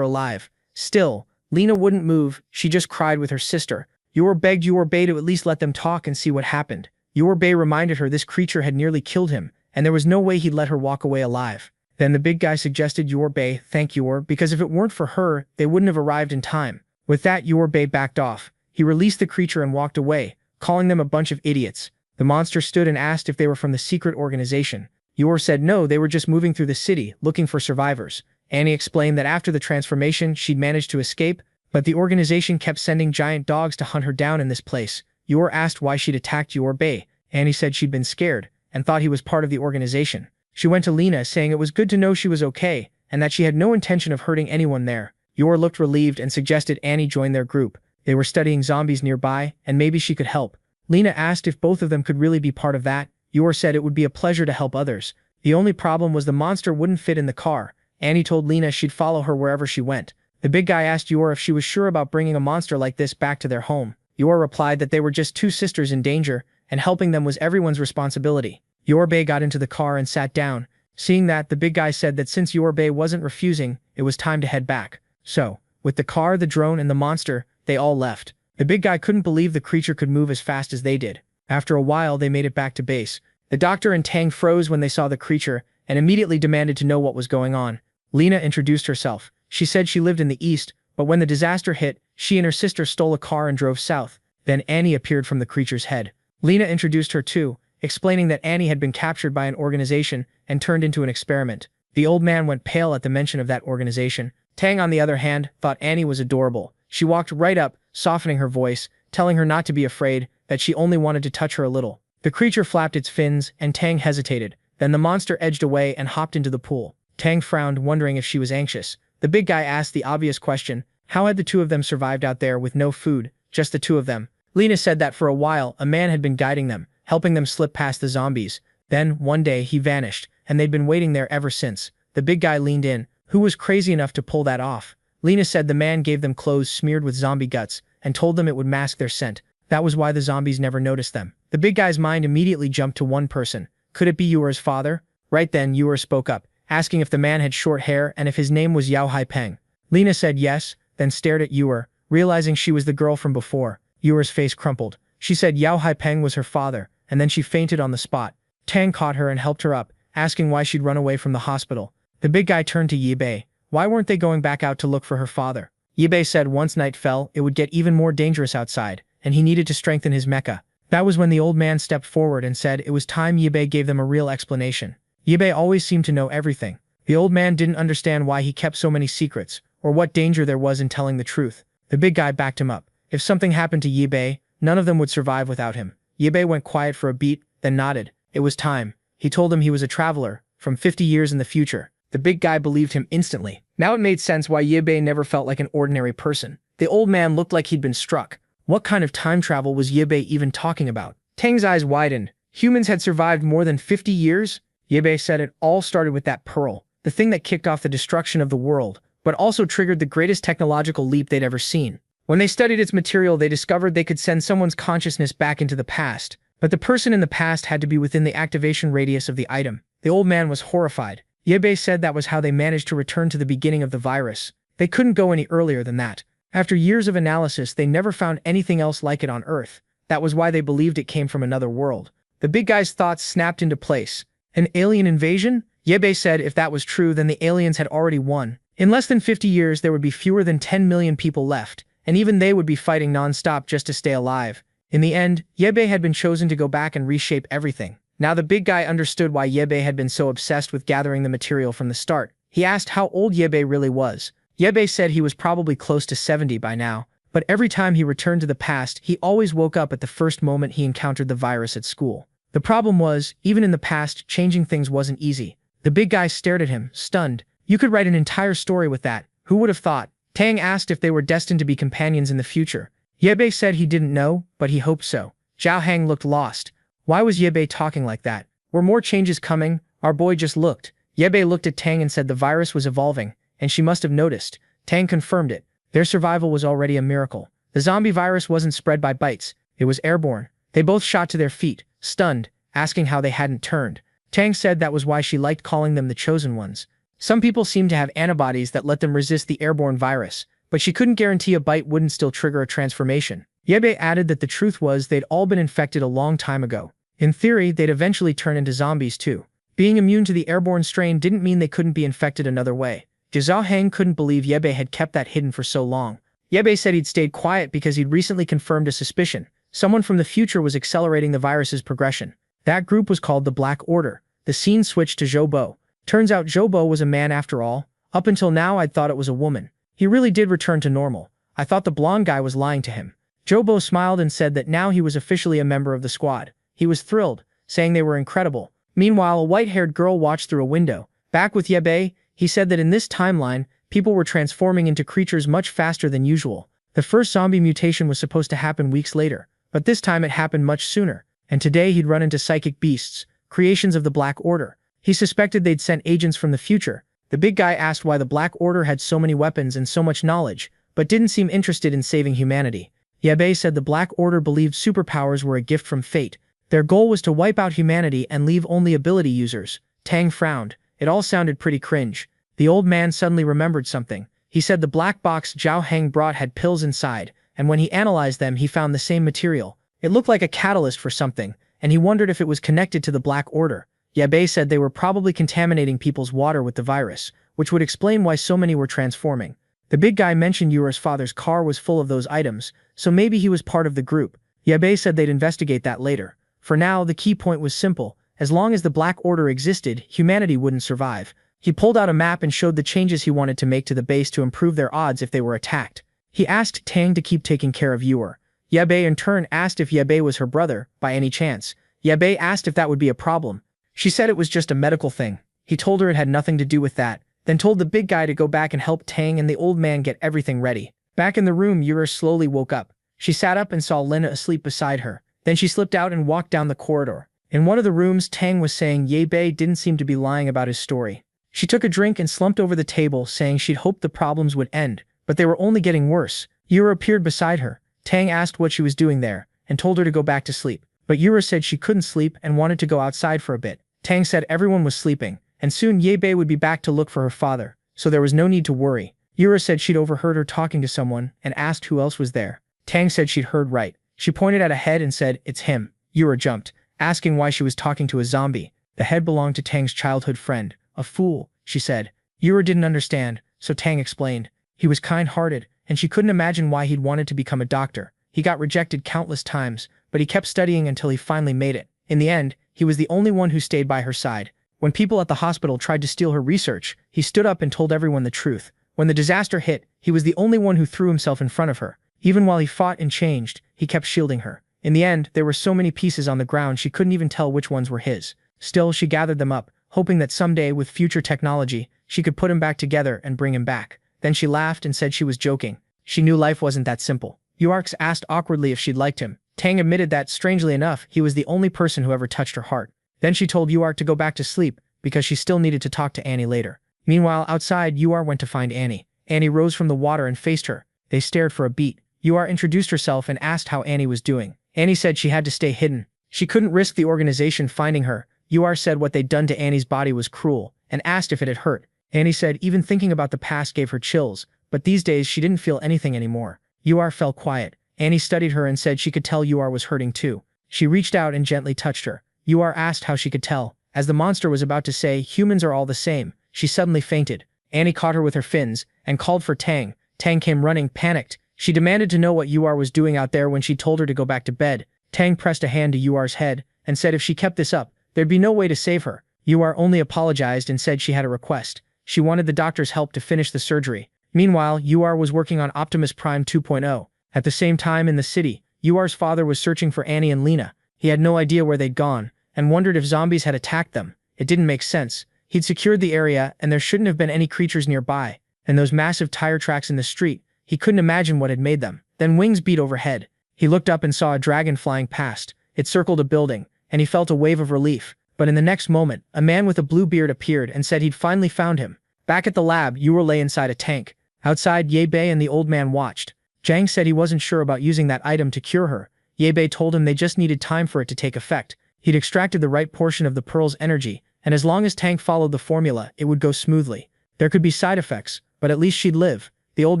alive. Still, Lena wouldn't move, she just cried with her sister. Yura begged Yorubei to at least let them talk and see what happened. Yorubei reminded her this creature had nearly killed him, and there was no way he'd let her walk away alive. Then the big guy suggested Yorubei thank Yor, because if it weren't for her, they wouldn't have arrived in time. With that, Yorubei backed off. He released the creature and walked away, calling them a bunch of idiots. The monster stood and asked if they were from the secret organization. Yor said no, they were just moving through the city, looking for survivors. Annie explained that after the transformation, she'd managed to escape, but the organization kept sending giant dogs to hunt her down in this place. Yor asked why she'd attacked Yorubei. Annie said she'd been scared, and thought he was part of the organization. She went to Lena saying it was good to know she was okay, and that she had no intention of hurting anyone there. Yor looked relieved and suggested Annie join their group. They were studying zombies nearby, and maybe she could help. Lena asked if both of them could really be part of that. Yor said it would be a pleasure to help others. The only problem was the monster wouldn't fit in the car. Annie told Lena she'd follow her wherever she went. The big guy asked Yor if she was sure about bringing a monster like this back to their home. Yor replied that they were just two sisters in danger, and helping them was everyone's responsibility. Yorubei got into the car and sat down. Seeing that, the big guy said that since Yorubei wasn't refusing, it was time to head back. So, with the car, the drone, and the monster, they all left. The big guy couldn't believe the creature could move as fast as they did. After a while, they made it back to base. The doctor and Tang froze when they saw the creature, and immediately demanded to know what was going on. Lena introduced herself. She said she lived in the east, but when the disaster hit, she and her sister stole a car and drove south. Then Annie appeared from the creature's head. Lena introduced her too, explaining that Annie had been captured by an organization and turned into an experiment. The old man went pale at the mention of that organization. Tang, on the other hand, thought Annie was adorable. She walked right up, softening her voice, telling her not to be afraid, that she only wanted to touch her a little. The creature flapped its fins, and Tang hesitated. Then the monster edged away and hopped into the pool. Tang frowned, wondering if she was anxious. The big guy asked the obvious question, how had the two of them survived out there with no food, just the two of them? Lena said that for a while, a man had been guiding them, helping them slip past the zombies. Then, one day, he vanished, and they'd been waiting there ever since. The big guy leaned in. Who was crazy enough to pull that off? Lena said the man gave them clothes smeared with zombie guts, and told them it would mask their scent. That was why the zombies never noticed them. The big guy's mind immediately jumped to one person. Could it be Yura's father? Right then, Yura spoke up, asking if the man had short hair and if his name was Yao Haipeng. Lena said yes, then stared at Yura, realizing she was the girl from before. Yura's face crumpled. She said Yao Haipeng was her father, and then she fainted on the spot. Tang caught her and helped her up, asking why she'd run away from the hospital. The big guy turned to Yibei. Why weren't they going back out to look for her father? Yibei said once night fell, it would get even more dangerous outside, and he needed to strengthen his mecha. That was when the old man stepped forward and said it was time Yibei gave them a real explanation. Yibei always seemed to know everything. The old man didn't understand why he kept so many secrets, or what danger there was in telling the truth. The big guy backed him up. If something happened to Yibei, none of them would survive without him. Yibei went quiet for a beat, then nodded. It was time. He told him he was a traveler, from 50 years in the future. The big guy believed him instantly. Now it made sense why Yibei never felt like an ordinary person. The old man looked like he'd been struck. What kind of time travel was Yibei even talking about? Tang's eyes widened. Humans had survived more than 50 years? Yibei said it all started with that pearl, the thing that kicked off the destruction of the world, but also triggered the greatest technological leap they'd ever seen. When they studied its material, they discovered they could send someone's consciousness back into the past, but the person in the past had to be within the activation radius of the item. The old man was horrified. Yibei said that was how they managed to return to the beginning of the virus. They couldn't go any earlier than that. After years of analysis, they never found anything else like it on Earth. That was why they believed it came from another world. The big guy's thoughts snapped into place. An alien invasion? Yibei said if that was true, then the aliens had already won. In less than 50 years, there would be fewer than 10 million people left, and even they would be fighting non-stop just to stay alive. In the end, Yibei had been chosen to go back and reshape everything. Now the big guy understood why Yibei had been so obsessed with gathering the material from the start. He asked how old Yibei really was. Yibei said he was probably close to 70 by now, but every time he returned to the past, he always woke up at the first moment he encountered the virus at school. The problem was, even in the past, changing things wasn't easy. The big guy stared at him, stunned. You could write an entire story with that. Who would have thought? Tang asked if they were destined to be companions in the future. Yibei said he didn't know, but he hoped so. Zhao Hang looked lost. Why was Yibei talking like that? Were more changes coming? Our boy just looked. Yibei looked at Tang and said the virus was evolving, and she must have noticed. Tang confirmed it. Their survival was already a miracle. The zombie virus wasn't spread by bites. It was airborne. They both shot to their feet, stunned, asking how they hadn't turned. Tang said that was why she liked calling them the chosen ones. Some people seemed to have antibodies that let them resist the airborne virus, but she couldn't guarantee a bite wouldn't still trigger a transformation. Yebe added that the truth was they'd all been infected a long time ago. In theory, they'd eventually turn into zombies too. Being immune to the airborne strain didn't mean they couldn't be infected another way. Zhao Heng couldn't believe Yebe had kept that hidden for so long. Yebe said he'd stayed quiet because he'd recently confirmed a suspicion. Someone from the future was accelerating the virus's progression. That group was called the Black Order. The scene switched to Zhou Bo. Turns out Zhou Bo was a man after all. Up until now I'd thought it was a woman. He really did return to normal. I thought the blonde guy was lying to him. Zhou Bo smiled and said that now he was officially a member of the squad. He was thrilled, saying they were incredible. Meanwhile, a white-haired girl watched through a window. Back with Yebe, he said that in this timeline, people were transforming into creatures much faster than usual. The first zombie mutation was supposed to happen weeks later, but this time it happened much sooner. And today he'd run into psychic beasts, creations of the Black Order. He suspected they'd sent agents from the future. The big guy asked why the Black Order had so many weapons and so much knowledge, but didn't seem interested in saving humanity. Yebe said the Black Order believed superpowers were a gift from fate. Their goal was to wipe out humanity and leave only ability users. Tang frowned. It all sounded pretty cringe. The old man suddenly remembered something. He said the black box Zhao Heng brought had pills inside, and when he analyzed them he found the same material. It looked like a catalyst for something, and he wondered if it was connected to the Black Order. Yebe said they were probably contaminating people's water with the virus, which would explain why so many were transforming. The big guy mentioned Yura's father's car was full of those items, so maybe he was part of the group. Yebe said they'd investigate that later. For now, the key point was simple. As long as the Black Order existed, humanity wouldn't survive. He pulled out a map and showed the changes he wanted to make to the base to improve their odds if they were attacked. He asked Tang to keep taking care of Yura. Yebe in turn asked if Yebe was her brother, by any chance. Yebe asked if that would be a problem. She said it was just a medical thing. He told her it had nothing to do with that, then told the big guy to go back and help Tang and the old man get everything ready. Back in the room, Yura slowly woke up. She sat up and saw Lena asleep beside her. Then she slipped out and walked down the corridor. In one of the rooms, Tang was saying Yebe didn't seem to be lying about his story. She took a drink and slumped over the table, saying she'd hoped the problems would end, but they were only getting worse. Yura appeared beside her. Tang asked what she was doing there, and told her to go back to sleep. But Yura said she couldn't sleep and wanted to go outside for a bit. Tang said everyone was sleeping, and soon Yebe would be back to look for her father, so there was no need to worry. Yura said she'd overheard her talking to someone and asked who else was there. Tang said she'd heard right. She pointed at a head and said, "It's him." Yura jumped, asking why she was talking to a zombie. The head belonged to Tang's childhood friend. "A fool," she said. Yura didn't understand, so Tang explained. He was kind-hearted, and she couldn't imagine why he'd wanted to become a doctor. He got rejected countless times, but he kept studying until he finally made it. In the end, he was the only one who stayed by her side. When people at the hospital tried to steal her research, he stood up and told everyone the truth. When the disaster hit, he was the only one who threw himself in front of her. Even while he fought and changed, he kept shielding her. In the end, there were so many pieces on the ground she couldn't even tell which ones were his. Still, she gathered them up, hoping that someday, with future technology, she could put him back together and bring him back. Then she laughed and said she was joking. She knew life wasn't that simple. Yuarks asked awkwardly if she'd liked him. Tang admitted that, strangely enough, he was the only person who ever touched her heart. Then she told Yuark to go back to sleep, because she still needed to talk to Annie later. Meanwhile, outside, Yuar went to find Annie. Annie rose from the water and faced her. They stared for a beat. Yuar introduced herself and asked how Annie was doing. Annie said she had to stay hidden. She couldn't risk the organization finding her. Yuar said what they'd done to Annie's body was cruel, and asked if it had hurt. Annie said even thinking about the past gave her chills, but these days she didn't feel anything anymore. Yuar fell quiet. Annie studied her and said she could tell Yuar was hurting too. She reached out and gently touched her. Yuar asked how she could tell. As the monster was about to say, "Humans are all the same," she suddenly fainted. Annie caught her with her fins, and called for Tang. Tang came running, panicked. She demanded to know what Yuar was doing out there when she told her to go back to bed. Tang pressed a hand to Yuar's head, and said if she kept this up, there'd be no way to save her. Yuar only apologized and said she had a request. She wanted the doctor's help to finish the surgery. Meanwhile, Yuar was working on Optimus Prime 2.0. At the same time in the city, Yuar's father was searching for Annie and Lena. He had no idea where they'd gone, and wondered if zombies had attacked them. It didn't make sense. He'd secured the area, and there shouldn't have been any creatures nearby. And those massive tire tracks in the street, he couldn't imagine what had made them. Then wings beat overhead. He looked up and saw a dragon flying past. It circled a building, and he felt a wave of relief. But in the next moment, a man with a blue beard appeared and said he'd finally found him. Back at the lab, Yuar lay inside a tank. Outside, Ye Bei and the old man watched. Zhang said he wasn't sure about using that item to cure her. Ye Bei told him they just needed time for it to take effect. He'd extracted the right portion of the pearl's energy, and as long as Tang followed the formula, it would go smoothly. There could be side effects, but at least she'd live. The old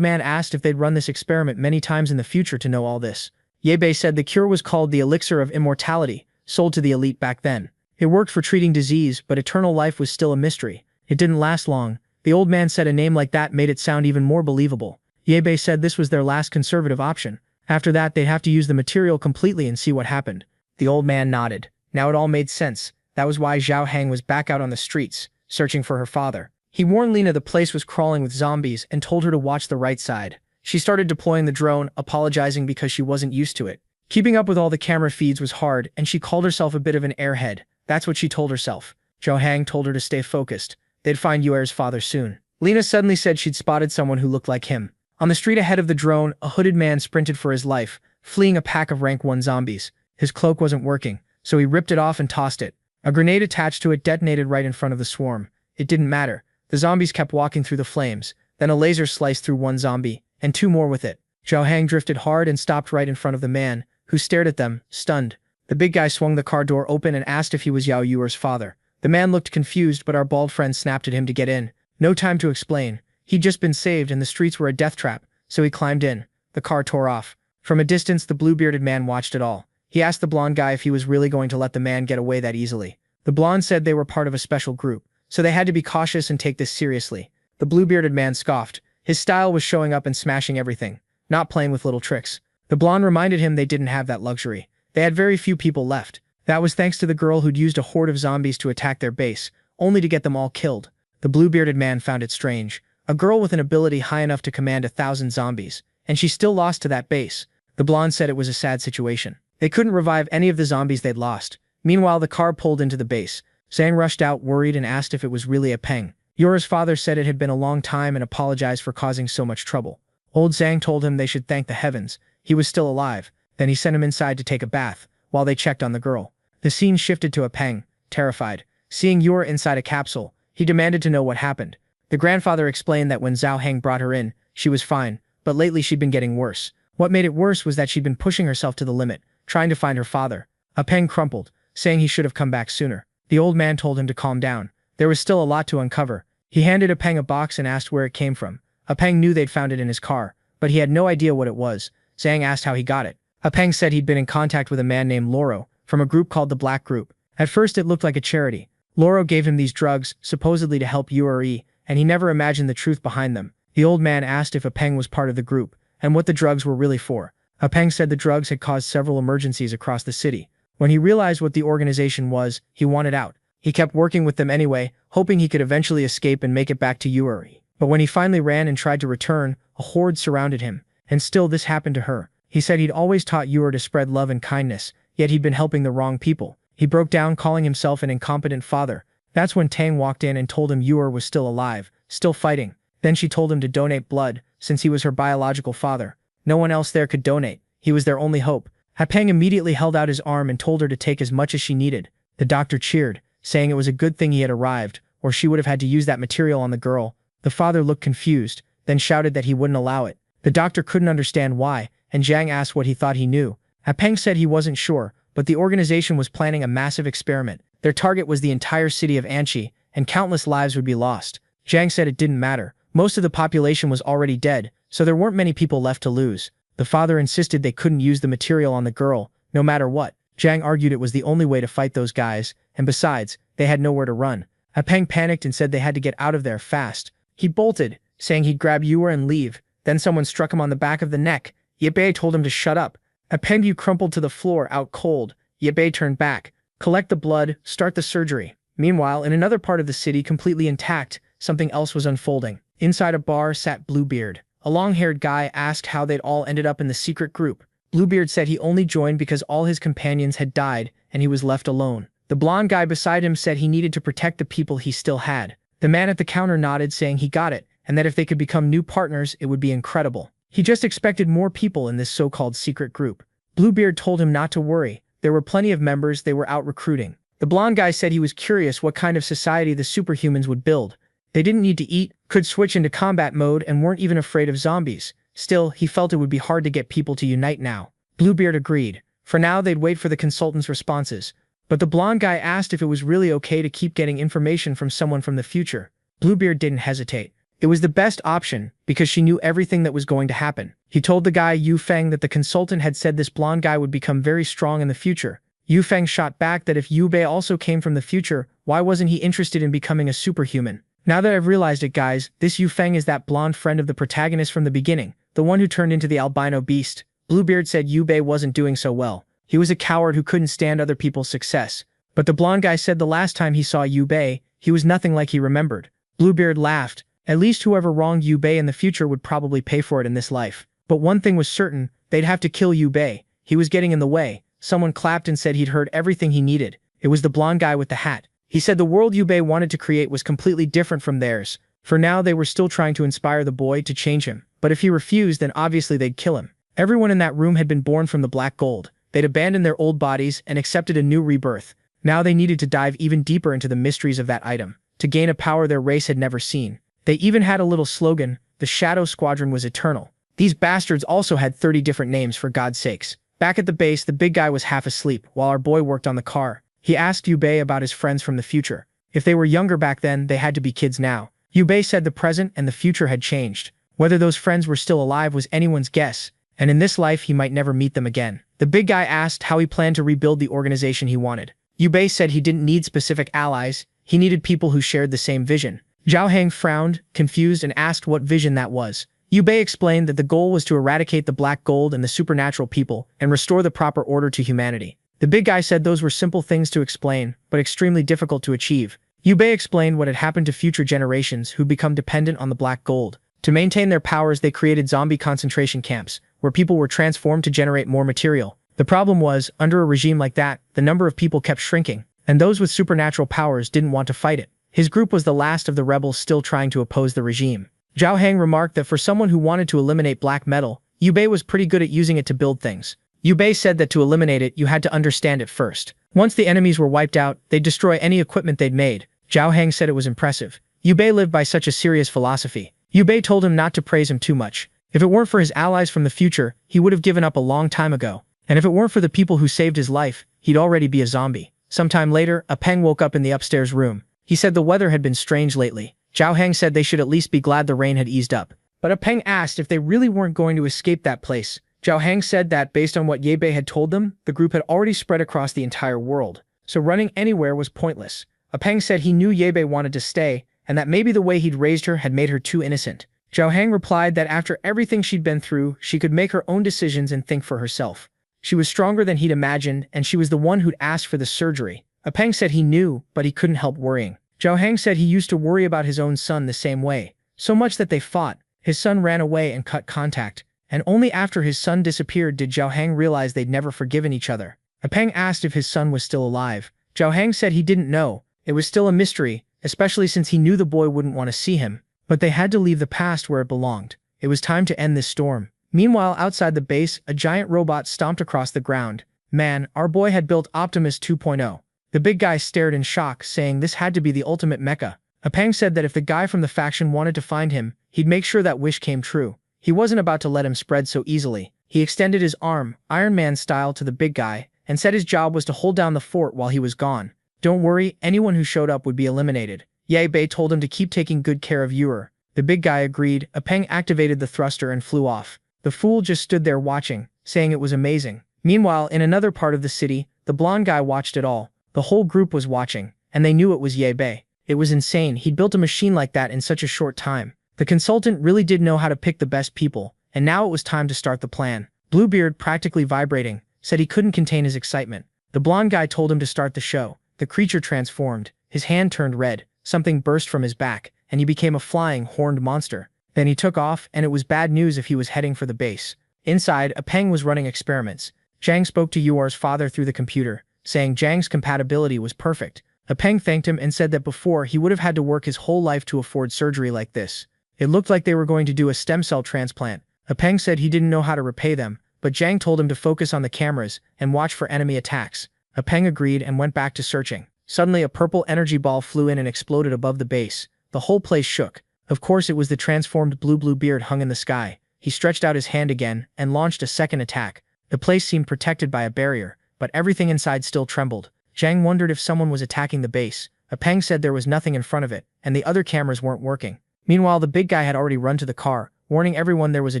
man asked if they'd run this experiment many times in the future to know all this. Ye Bei said the cure was called the Elixir of Immortality, sold to the elite back then. It worked for treating disease, but eternal life was still a mystery. It didn't last long. The old man said a name like that made it sound even more believable. Ye Bei said this was their last conservative option. After that, they'd have to use the material completely and see what happened. The old man nodded. Now it all made sense. That was why Zhao Heng was back out on the streets, searching for her father. He warned Lena the place was crawling with zombies and told her to watch the right side. She started deploying the drone, apologizing because she wasn't used to it. Keeping up with all the camera feeds was hard, and she called herself a bit of an airhead. That's what she told herself. Zhao Heng told her to stay focused. They'd find Yuer's father soon. Lena suddenly said she'd spotted someone who looked like him. On the street ahead of the drone, a hooded man sprinted for his life, fleeing a pack of rank 1 zombies. His cloak wasn't working, so he ripped it off and tossed it. A grenade attached to it detonated right in front of the swarm. It didn't matter. The zombies kept walking through the flames. Then a laser sliced through 1 zombie, and 2 more with it. Zhao Heng drifted hard and stopped right in front of the man, who stared at them, stunned. The big guy swung the car door open and asked if he was Yao Yuer's father. The man looked confused, but our bald friend snapped at him to get in. No time to explain. He'd just been saved and the streets were a death trap, so he climbed in. The car tore off. From a distance, the blue-bearded man watched it all. He asked the blonde guy if he was really going to let the man get away that easily. The blonde said they were part of a special group, so they had to be cautious and take this seriously. The blue-bearded man scoffed. His style was showing up and smashing everything, not playing with little tricks. The blonde reminded him they didn't have that luxury. They had very few people left. That was thanks to the girl who'd used a horde of zombies to attack their base, only to get them all killed. The blue-bearded man found it strange. A girl with an ability high enough to command 1,000 zombies, and she still lost to that base. The blonde said it was a sad situation. They couldn't revive any of the zombies they'd lost. Meanwhile, the car pulled into the base. Zhang rushed out, worried, and asked if it was really a Peng. Yuer's father said it had been a long time and apologized for causing so much trouble. Old Zhang told him they should thank the heavens. He was still alive. Then he sent him inside to take a bath, while they checked on the girl. The scene shifted to a Peng, terrified. Seeing Yuer inside a capsule, he demanded to know what happened. The grandfather explained that when Zhao Heng brought her in, she was fine, but lately she'd been getting worse. What made it worse was that she'd been pushing herself to the limit, trying to find her father. A Peng crumpled, saying he should have come back sooner. The old man told him to calm down. There was still a lot to uncover. He handed a Peng a box and asked where it came from. A Peng knew they'd found it in his car, but he had no idea what it was. Zhang asked how he got it. A Peng said he'd been in contact with a man named Loro, from a group called the Black Group. At first it looked like a charity. Loro gave him these drugs, supposedly to help Yuer, and he never imagined the truth behind them. The old man asked if a Peng was part of the group, and what the drugs were really for. A Peng said the drugs had caused several emergencies across the city. When he realized what the organization was, he wanted out. He kept working with them anyway, hoping he could eventually escape and make it back to Yuer. But when he finally ran and tried to return, a horde surrounded him. And still this happened to her. He said he'd always taught Yuer to spread love and kindness, yet he'd been helping the wrong people. He broke down, calling himself an incompetent father. That's when Tang walked in and told him Yuer was still alive, still fighting. Then she told him to donate blood, since he was her biological father. No one else there could donate. He was their only hope. Peng immediately held out his arm and told her to take as much as she needed. The doctor cheered, saying it was a good thing he had arrived, or she would have had to use that material on the girl. The father looked confused, then shouted that he wouldn't allow it. The doctor couldn't understand why, and Zhang asked what he thought he knew. Peng said he wasn't sure, but the organization was planning a massive experiment. Their target was the entire city of Anchi, and countless lives would be lost. Zhang said it didn't matter. Most of the population was already dead, so there weren't many people left to lose. The father insisted they couldn't use the material on the girl, no matter what. Zhang argued it was the only way to fight those guys, and besides, they had nowhere to run. Peng panicked and said they had to get out of there fast. He bolted, saying he'd grab Yuer and leave. Then someone struck him on the back of the neck. Ye Bei told him to shut up. Peng crumpled to the floor, out cold. Ye Bei turned back. Collect the blood, start the surgery. Meanwhile, in another part of the city, completely intact, something else was unfolding. Inside a bar sat Bluebeard. A long-haired guy asked how they'd all ended up in the secret group. Bluebeard said he only joined because all his companions had died, and he was left alone. The blonde guy beside him said he needed to protect the people he still had. The man at the counter nodded, saying he got it, and that if they could become new partners, it would be incredible. He just expected more people in this so-called secret group. Bluebeard told him not to worry. There were plenty of members, they were out recruiting. The blonde guy said he was curious what kind of society the superhumans would build. They didn't need to eat, could switch into combat mode, and weren't even afraid of zombies. Still, he felt it would be hard to get people to unite now. Bluebeard agreed. For now, they'd wait for the consultant's responses. But the blonde guy asked if it was really okay to keep getting information from someone from the future. Bluebeard didn't hesitate. It was the best option, because she knew everything that was going to happen. He told the guy Yu Feng that the consultant had said this blonde guy would become very strong in the future. Yu Feng shot back that if Yu Bei also came from the future, why wasn't he interested in becoming a superhuman? Now that I've realized it, guys, this Yu Feng is that blonde friend of the protagonist from the beginning, the one who turned into the albino beast. Bluebeard said Yu Bei wasn't doing so well. He was a coward who couldn't stand other people's success. But the blonde guy said the last time he saw Yu Bei, he was nothing like he remembered. Bluebeard laughed. At least whoever wronged Yu Bei in the future would probably pay for it in this life. But one thing was certain, they'd have to kill Yu Bei. He was getting in the way. Someone clapped and said he'd heard everything he needed. It was the blonde guy with the hat. He said the world Yu Bei wanted to create was completely different from theirs. For now, they were still trying to inspire the boy to change him. But if he refused, then obviously they'd kill him. Everyone in that room had been born from the black gold. They'd abandoned their old bodies and accepted a new rebirth. Now they needed to dive even deeper into the mysteries of that item, to gain a power their race had never seen. They even had a little slogan, the Shadow Squadron was eternal. These bastards also had 30 different names, for God's sakes. Back at the base, the big guy was half asleep, while our boy worked on the car. He asked Yu Bei about his friends from the future. If they were younger back then, they had to be kids now. Yu Bei said the present and the future had changed. Whether those friends were still alive was anyone's guess, and in this life he might never meet them again. The big guy asked how he planned to rebuild the organization he wanted. Yu Bei said he didn't need specific allies, he needed people who shared the same vision. Zhao Heng frowned, confused, and asked what vision that was. Yu Bei explained that the goal was to eradicate the black gold and the supernatural people and restore the proper order to humanity. The big guy said those were simple things to explain, but extremely difficult to achieve. Yu Bei explained what had happened to future generations who become dependent on the black gold. To maintain their powers, they created zombie concentration camps, where people were transformed to generate more material. The problem was, under a regime like that, the number of people kept shrinking, and those with supernatural powers didn't want to fight it. His group was the last of the rebels still trying to oppose the regime. Zhao Heng remarked that for someone who wanted to eliminate black metal, Yu Bei was pretty good at using it to build things. Yu Bei said that to eliminate it, you had to understand it first. Once the enemies were wiped out, they'd destroy any equipment they'd made. Zhao Heng said it was impressive. Yu Bei lived by such a serious philosophy. Yu Bei told him not to praise him too much. If it weren't for his allies from the future, he would have given up a long time ago. And if it weren't for the people who saved his life, he'd already be a zombie. Sometime later, Peng woke up in the upstairs room. He said the weather had been strange lately. Zhao Heng said they should at least be glad the rain had eased up. But Peng asked if they really weren't going to escape that place. Zhao Heng said that, based on what Ye Bei had told them, the group had already spread across the entire world, so running anywhere was pointless. Peng said he knew Ye Bei wanted to stay, and that maybe the way he'd raised her had made her too innocent. Zhao Heng replied that after everything she'd been through, she could make her own decisions and think for herself. She was stronger than he'd imagined, and she was the one who'd asked for the surgery. Peng said he knew, but he couldn't help worrying. Zhao Heng said he used to worry about his own son the same way, so much that they fought. His son ran away and cut contact, and only after his son disappeared did Zhao Heng realize they'd never forgiven each other. Peng asked if his son was still alive. Zhao Heng said he didn't know. It was still a mystery, especially since he knew the boy wouldn't want to see him. But they had to leave the past where it belonged. It was time to end this storm. Meanwhile, outside the base, a giant robot stomped across the ground. Man, our boy had built Optimus 2.0. The big guy stared in shock, saying this had to be the ultimate mecha. Peng said that if the guy from the faction wanted to find him, he'd make sure that wish came true. He wasn't about to let him spread so easily. He extended his arm, Iron Man style, to the big guy, and said his job was to hold down the fort while he was gone. Don't worry, anyone who showed up would be eliminated. Ye Bei told him to keep taking good care of Yuer. The big guy agreed. Peng activated the thruster and flew off. The fool just stood there watching, saying it was amazing. Meanwhile, in another part of the city, the blonde guy watched it all. The whole group was watching, and they knew it was Ye Bei. It was insane. He'd built a machine like that in such a short time. The consultant really did know how to pick the best people, and now it was time to start the plan. Bluebeard, practically vibrating, said he couldn't contain his excitement. The blonde guy told him to start the show. The creature transformed. His hand turned red, something burst from his back, and he became a flying, horned monster. Then he took off, and it was bad news if he was heading for the base. Inside, Peng was running experiments. Zhang spoke to Yuer's father through the computer, saying Zhang's compatibility was perfect. Peng thanked him and said that before he would have had to work his whole life to afford surgery like this. It looked like they were going to do a stem cell transplant. Peng said he didn't know how to repay them, but Zhang told him to focus on the cameras and watch for enemy attacks. Peng agreed and went back to searching. Suddenly a purple energy ball flew in and exploded above the base. the whole place shook. Of course it was the transformed Bluebeard hung in the sky. He stretched out his hand again and launched a second attack. The place seemed protected by a barrier, but everything inside still trembled. Zhang wondered if someone was attacking the base. Peng said there was nothing in front of it, and the other cameras weren't working. Meanwhile, the big guy had already run to the car, warning everyone there was a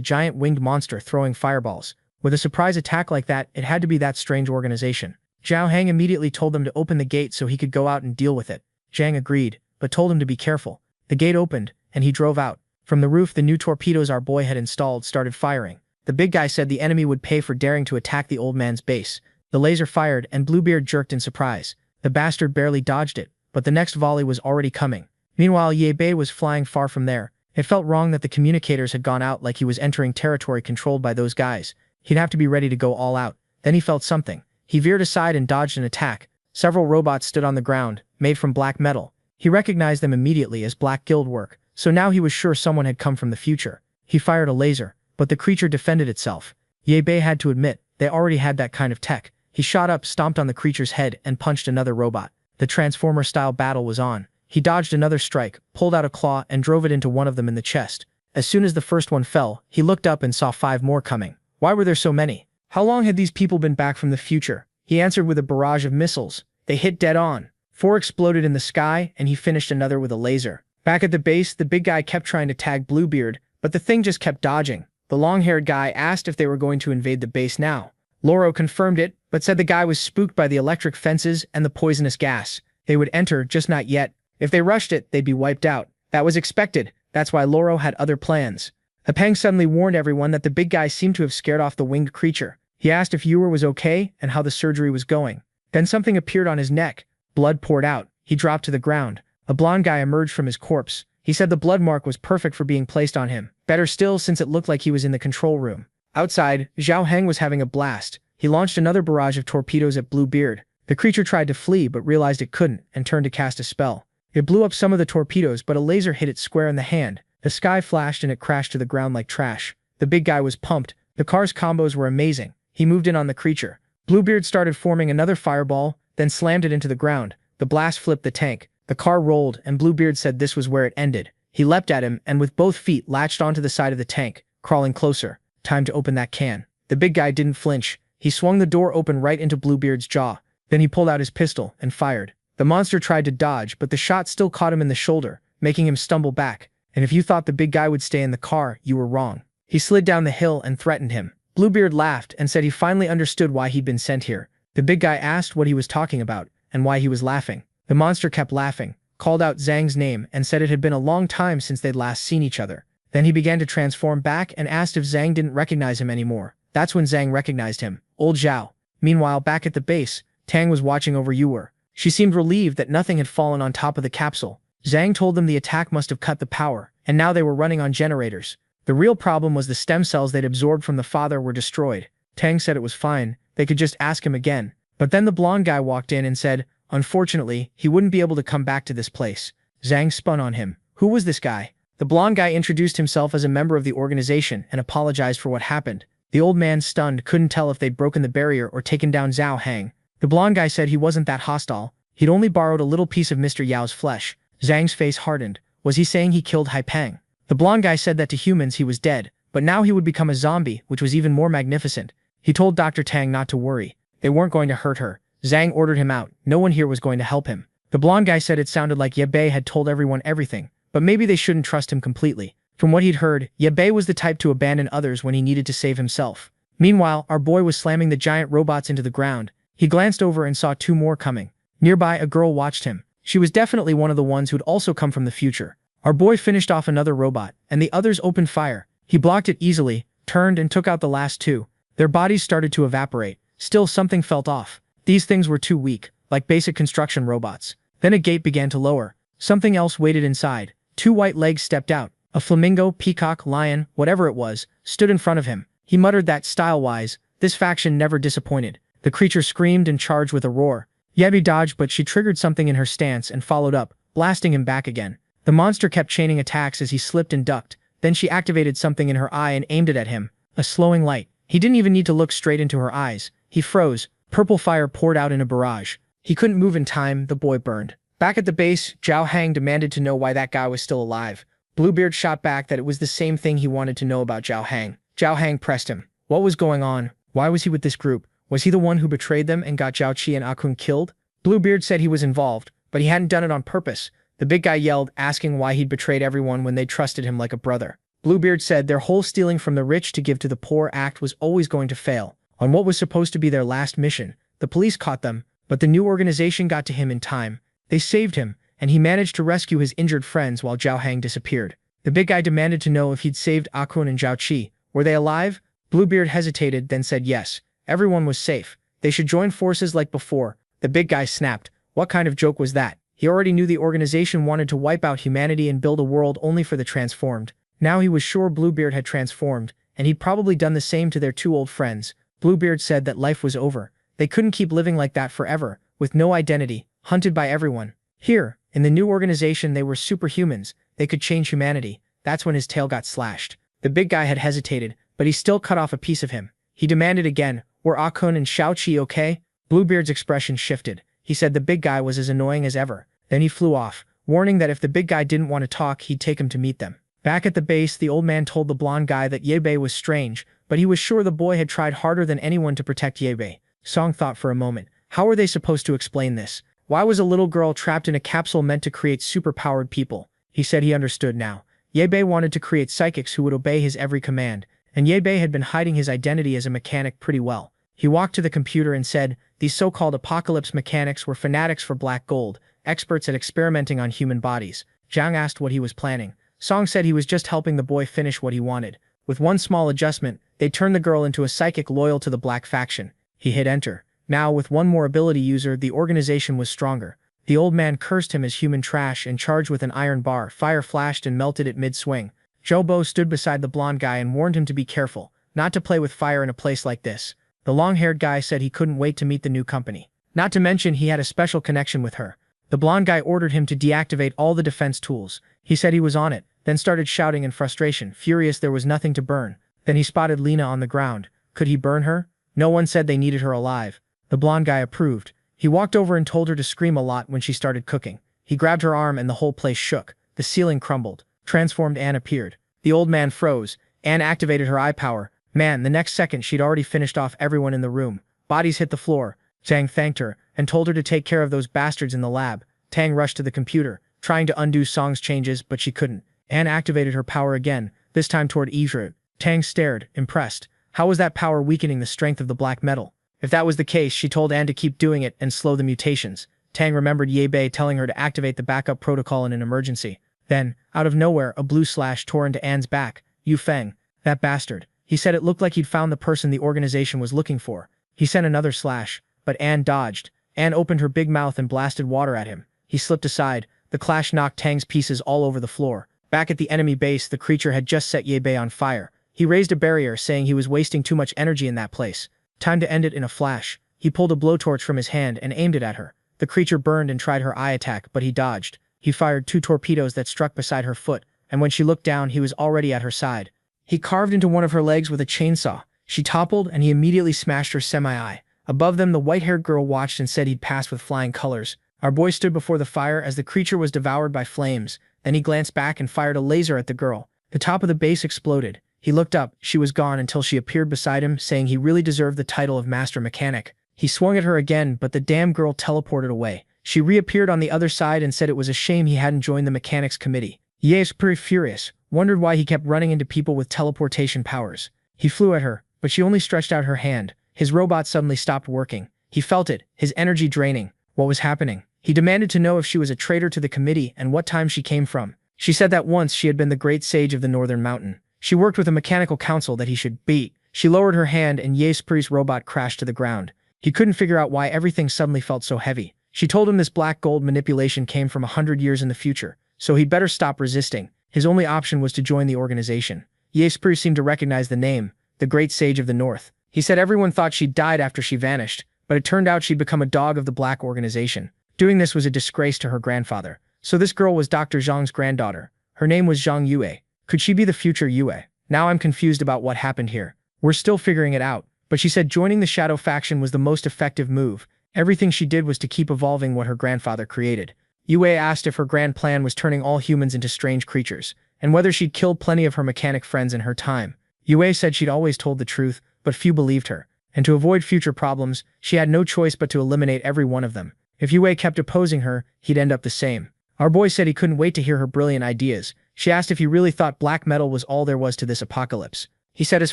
giant winged monster throwing fireballs. With a surprise attack like that, it had to be that strange organization. Zhao Heng immediately told them to open the gate so he could go out and deal with it. Zhang agreed, but told him to be careful. The gate opened, and he drove out. From the roof, the new torpedoes our boy had installed started firing. The big guy said the enemy would pay for daring to attack the old man's base. The laser fired, and Bluebeard jerked in surprise. The bastard barely dodged it, but the next volley was already coming. Meanwhile, Ye Bei was flying far from there. It felt wrong that the communicators had gone out like he was entering territory controlled by those guys. He'd have to be ready to go all out. Then he felt something. He veered aside and dodged an attack. Several robots stood on the ground, made from black metal. He recognized them immediately as Black Guild work, so now he was sure someone had come from the future. He fired a laser, but the creature defended itself. Ye Bei had to admit, they already had that kind of tech. He shot up, stomped on the creature's head, and punched another robot. The Transformer-style battle was on. He dodged another strike, pulled out a claw, and drove it into one of them in the chest. As soon as the first one fell, he looked up and saw 5 more coming. Why were there so many? How long had these people been back from the future? He answered with a barrage of missiles. They hit dead on. 4 exploded in the sky, and he finished another with a laser. Back at the base, the big guy kept trying to tag Bluebeard, but the thing just kept dodging. The long-haired guy asked if they were going to invade the base now. Loro confirmed it, but said the guy was spooked by the electric fences and the poisonous gas. They would enter, just not yet. If they rushed it, they'd be wiped out. That was expected. That's why Loro had other plans. Peng suddenly warned everyone that the big guy seemed to have scared off the winged creature. He asked if Yuer was okay and how the surgery was going. Then something appeared on his neck. Blood poured out. He dropped to the ground. A blonde guy emerged from his corpse. He said the blood mark was perfect for being placed on him. Better still, since it looked like he was in the control room. Outside, Zhao Heng was having a blast. He launched another barrage of torpedoes at Bluebeard. The creature tried to flee but realized it couldn't and turned to cast a spell. It blew up some of the torpedoes, but a laser hit it square in the hand. The sky flashed and it crashed to the ground like trash. The big guy was pumped. The car's combos were amazing. He moved in on the creature. Bluebeard started forming another fireball, then slammed it into the ground. The blast flipped the tank. The car rolled, and Bluebeard said this was where it ended. He leapt at him and with both feet latched onto the side of the tank, crawling closer. Time to open that can. The big guy didn't flinch. He swung the door open right into Bluebeard's jaw. Then he pulled out his pistol and fired. The monster tried to dodge, but the shot still caught him in the shoulder, making him stumble back. And if you thought the big guy would stay in the car, you were wrong. He slid down the hill and threatened him. Bluebeard laughed and said he finally understood why he'd been sent here. The big guy asked what he was talking about and why he was laughing. The monster kept laughing, called out Zhang's name, and said it had been a long time since they'd last seen each other. Then he began to transform back and asked if Zhang didn't recognize him anymore. That's when Zhang recognized him. Old Zhao. Meanwhile, back at the base, Tang was watching over Yuer. She seemed relieved that nothing had fallen on top of the capsule. Zhang told them the attack must have cut the power, and now they were running on generators. The real problem was the stem cells they'd absorbed from the father were destroyed. Tang said it was fine, they could just ask him again. But then the blonde guy walked in and said, unfortunately, he wouldn't be able to come back to this place. Zhang spun on him. Who was this guy? The blonde guy introduced himself as a member of the organization and apologized for what happened. The old man, stunned, couldn't tell if they'd broken the barrier or taken down Zhao Heng. The blonde guy said he wasn't that hostile. He'd only borrowed a little piece of Mr. Yao's flesh. Zhang's face hardened. Was he saying he killed Haipeng? The blonde guy said that to humans he was dead, but now he would become a zombie, which was even more magnificent. He told Dr. Tang not to worry. They weren't going to hurt her. Zhang ordered him out. No one here was going to help him. The blonde guy said it sounded like Ye Bei had told everyone everything, but maybe they shouldn't trust him completely. From what he'd heard, Ye Bei was the type to abandon others when he needed to save himself. Meanwhile, our boy was slamming the giant robots into the ground. He glanced over and saw 2 more coming. Nearby, a girl watched him. She was definitely one of the ones who'd also come from the future. Our boy finished off another robot, and the others opened fire. He blocked it easily, turned and took out the last 2. Their bodies started to evaporate. Still, something felt off. These things were too weak, like basic construction robots. Then a gate began to lower. Something else waited inside. 2 white legs stepped out. A flamingo, peacock, lion, whatever it was, stood in front of him. He muttered that, style-wise, this faction never disappointed. The creature screamed and charged with a roar. Yebi dodged, but she triggered something in her stance and followed up, blasting him back again. The monster kept chaining attacks as he slipped and ducked. Then she activated something in her eye and aimed it at him. A slowing light. He didn't even need to look straight into her eyes. He froze. Purple fire poured out in a barrage. He couldn't move in time. The boy burned. Back at the base, Zhao Hang demanded to know why that guy was still alive. Bluebeard shot back that it was the same thing he wanted to know about Zhao Hang. Zhao Hang pressed him. What was going on? Why was he with this group? Was he the one who betrayed them and got Zhao Qi and Akun killed? Bluebeard said he was involved, but he hadn't done it on purpose. The big guy yelled, asking why he'd betrayed everyone when they trusted him like a brother. Bluebeard said their whole stealing from the rich to give to the poor act was always going to fail. On what was supposed to be their last mission, the police caught them, but the new organization got to him in time. They saved him, and he managed to rescue his injured friends while Zhao Hang disappeared. The big guy demanded to know if he'd saved Akun and Zhao Qi. Were they alive? Bluebeard hesitated, then said yes. Everyone was safe. They should join forces like before. The big guy snapped. What kind of joke was that? He already knew the organization wanted to wipe out humanity and build a world only for the transformed. Now he was sure Bluebeard had transformed, and he'd probably done the same to their two old friends. Bluebeard said that life was over. They couldn't keep living like that forever, with no identity, hunted by everyone. Here, in the new organization, they were superhumans. They could change humanity. That's when his tail got slashed. The big guy had hesitated, but he still cut off a piece of him. He demanded again, were Akun and Zhao Qi okay? Bluebeard's expression shifted. He said the big guy was as annoying as ever. Then he flew off, warning that if the big guy didn't want to talk, he'd take him to meet them. Back at the base, the old man told the blonde guy that Ye Bei was strange, but he was sure the boy had tried harder than anyone to protect Ye Bei. Song thought for a moment. How were they supposed to explain this? Why was a little girl trapped in a capsule meant to create superpowered people? He said he understood now. Ye Bei wanted to create psychics who would obey his every command, and Ye Bei had been hiding his identity as a mechanic pretty well. He walked to the computer and said, these so-called apocalypse mechanics were fanatics for black gold, experts at experimenting on human bodies. Zhang asked what he was planning. Song said he was just helping the boy finish what he wanted. With one small adjustment, they turned the girl into a psychic loyal to the black faction. He hit enter. Now, with one more ability user, the organization was stronger. The old man cursed him as human trash and charged with an iron bar. Fire flashed and melted at mid-swing. Zhou Bo stood beside the blonde guy and warned him to be careful, not to play with fire in a place like this. The long-haired guy said he couldn't wait to meet the new company. Not to mention he had a special connection with her. The blonde guy ordered him to deactivate all the defense tools. He said he was on it, then started shouting in frustration, furious there was nothing to burn. Then he spotted Lena on the ground. Could he burn her? No one said they needed her alive. The blonde guy approved. He walked over and told her to scream a lot when she started cooking. He grabbed her arm and the whole place shook. The ceiling crumbled. Transformed Anne appeared. The old man froze. Anne activated her eye power. Man, the next second she'd already finished off everyone in the room. Bodies hit the floor. Zhang thanked her and told her to take care of those bastards in the lab. Tang rushed to the computer, trying to undo Song's changes, but she couldn't. Anne activated her power again, this time toward Yizhu. Tang stared, impressed. How was that power weakening the strength of the black metal? If that was the case, she told Anne to keep doing it and slow the mutations. Tang remembered Ye Bei telling her to activate the backup protocol in an emergency. Then, out of nowhere, a blue slash tore into Anne's back. Yu Feng. That bastard. He said it looked like he'd found the person the organization was looking for. He sent another slash, but Anne dodged. Anne opened her big mouth and blasted water at him. He slipped aside. The clash knocked Tang's pieces all over the floor. Back at the enemy base, the creature had just set Ye Bei on fire. He raised a barrier, saying he was wasting too much energy in that place. Time to end it in a flash. He pulled a blowtorch from his hand and aimed it at her. The creature burned and tried her eye attack, but he dodged. He fired 2 torpedoes that struck beside her foot, and when she looked down, he was already at her side. He carved into one of her legs with a chainsaw. She toppled, and he immediately smashed her semi-eye. Above them, the white-haired girl watched and said he'd passed with flying colors. Our boy stood before the fire as the creature was devoured by flames. Then he glanced back and fired a laser at the girl. The top of the base exploded. He looked up. She was gone until she appeared beside him, saying he really deserved the title of Master Mechanic. He swung at her again, but the damn girl teleported away. She reappeared on the other side and said it was a shame he hadn't joined the mechanics committee. Ye was pretty furious, wondered why he kept running into people with teleportation powers. He flew at her, but she only stretched out her hand. His robot suddenly stopped working. He felt it, his energy draining. What was happening? He demanded to know if she was a traitor to the committee and what time she came from. She said that once she had been the great sage of the Northern Mountain. She worked with a mechanical council that he should beat. She lowered her hand and Ye Spree's robot crashed to the ground. He couldn't figure out why everything suddenly felt so heavy. She told him this black gold manipulation came from 100 years in the future, so he'd better stop resisting. His only option was to join the organization. Ye Spree seemed to recognize the name, the Great Sage of the North. He said everyone thought she'd died after she vanished, but it turned out she'd become a dog of the black organization. Doing this was a disgrace to her grandfather. So this girl was Dr. Zhang's granddaughter. Her name was Zhang Yue. Could she be the future Yue? Now I'm confused about what happened here. We're still figuring it out, but she said joining the Shadow faction was the most effective move. Everything she did was to keep evolving what her grandfather created. Yue asked if her grand plan was turning all humans into strange creatures, and whether she'd killed plenty of her mechanic friends in her time. Yue said she'd always told the truth, but few believed her, and to avoid future problems, she had no choice but to eliminate every one of them. If Yue kept opposing her, he'd end up the same. Our boy said he couldn't wait to hear her brilliant ideas. She asked if he really thought black metal was all there was to this apocalypse. He said as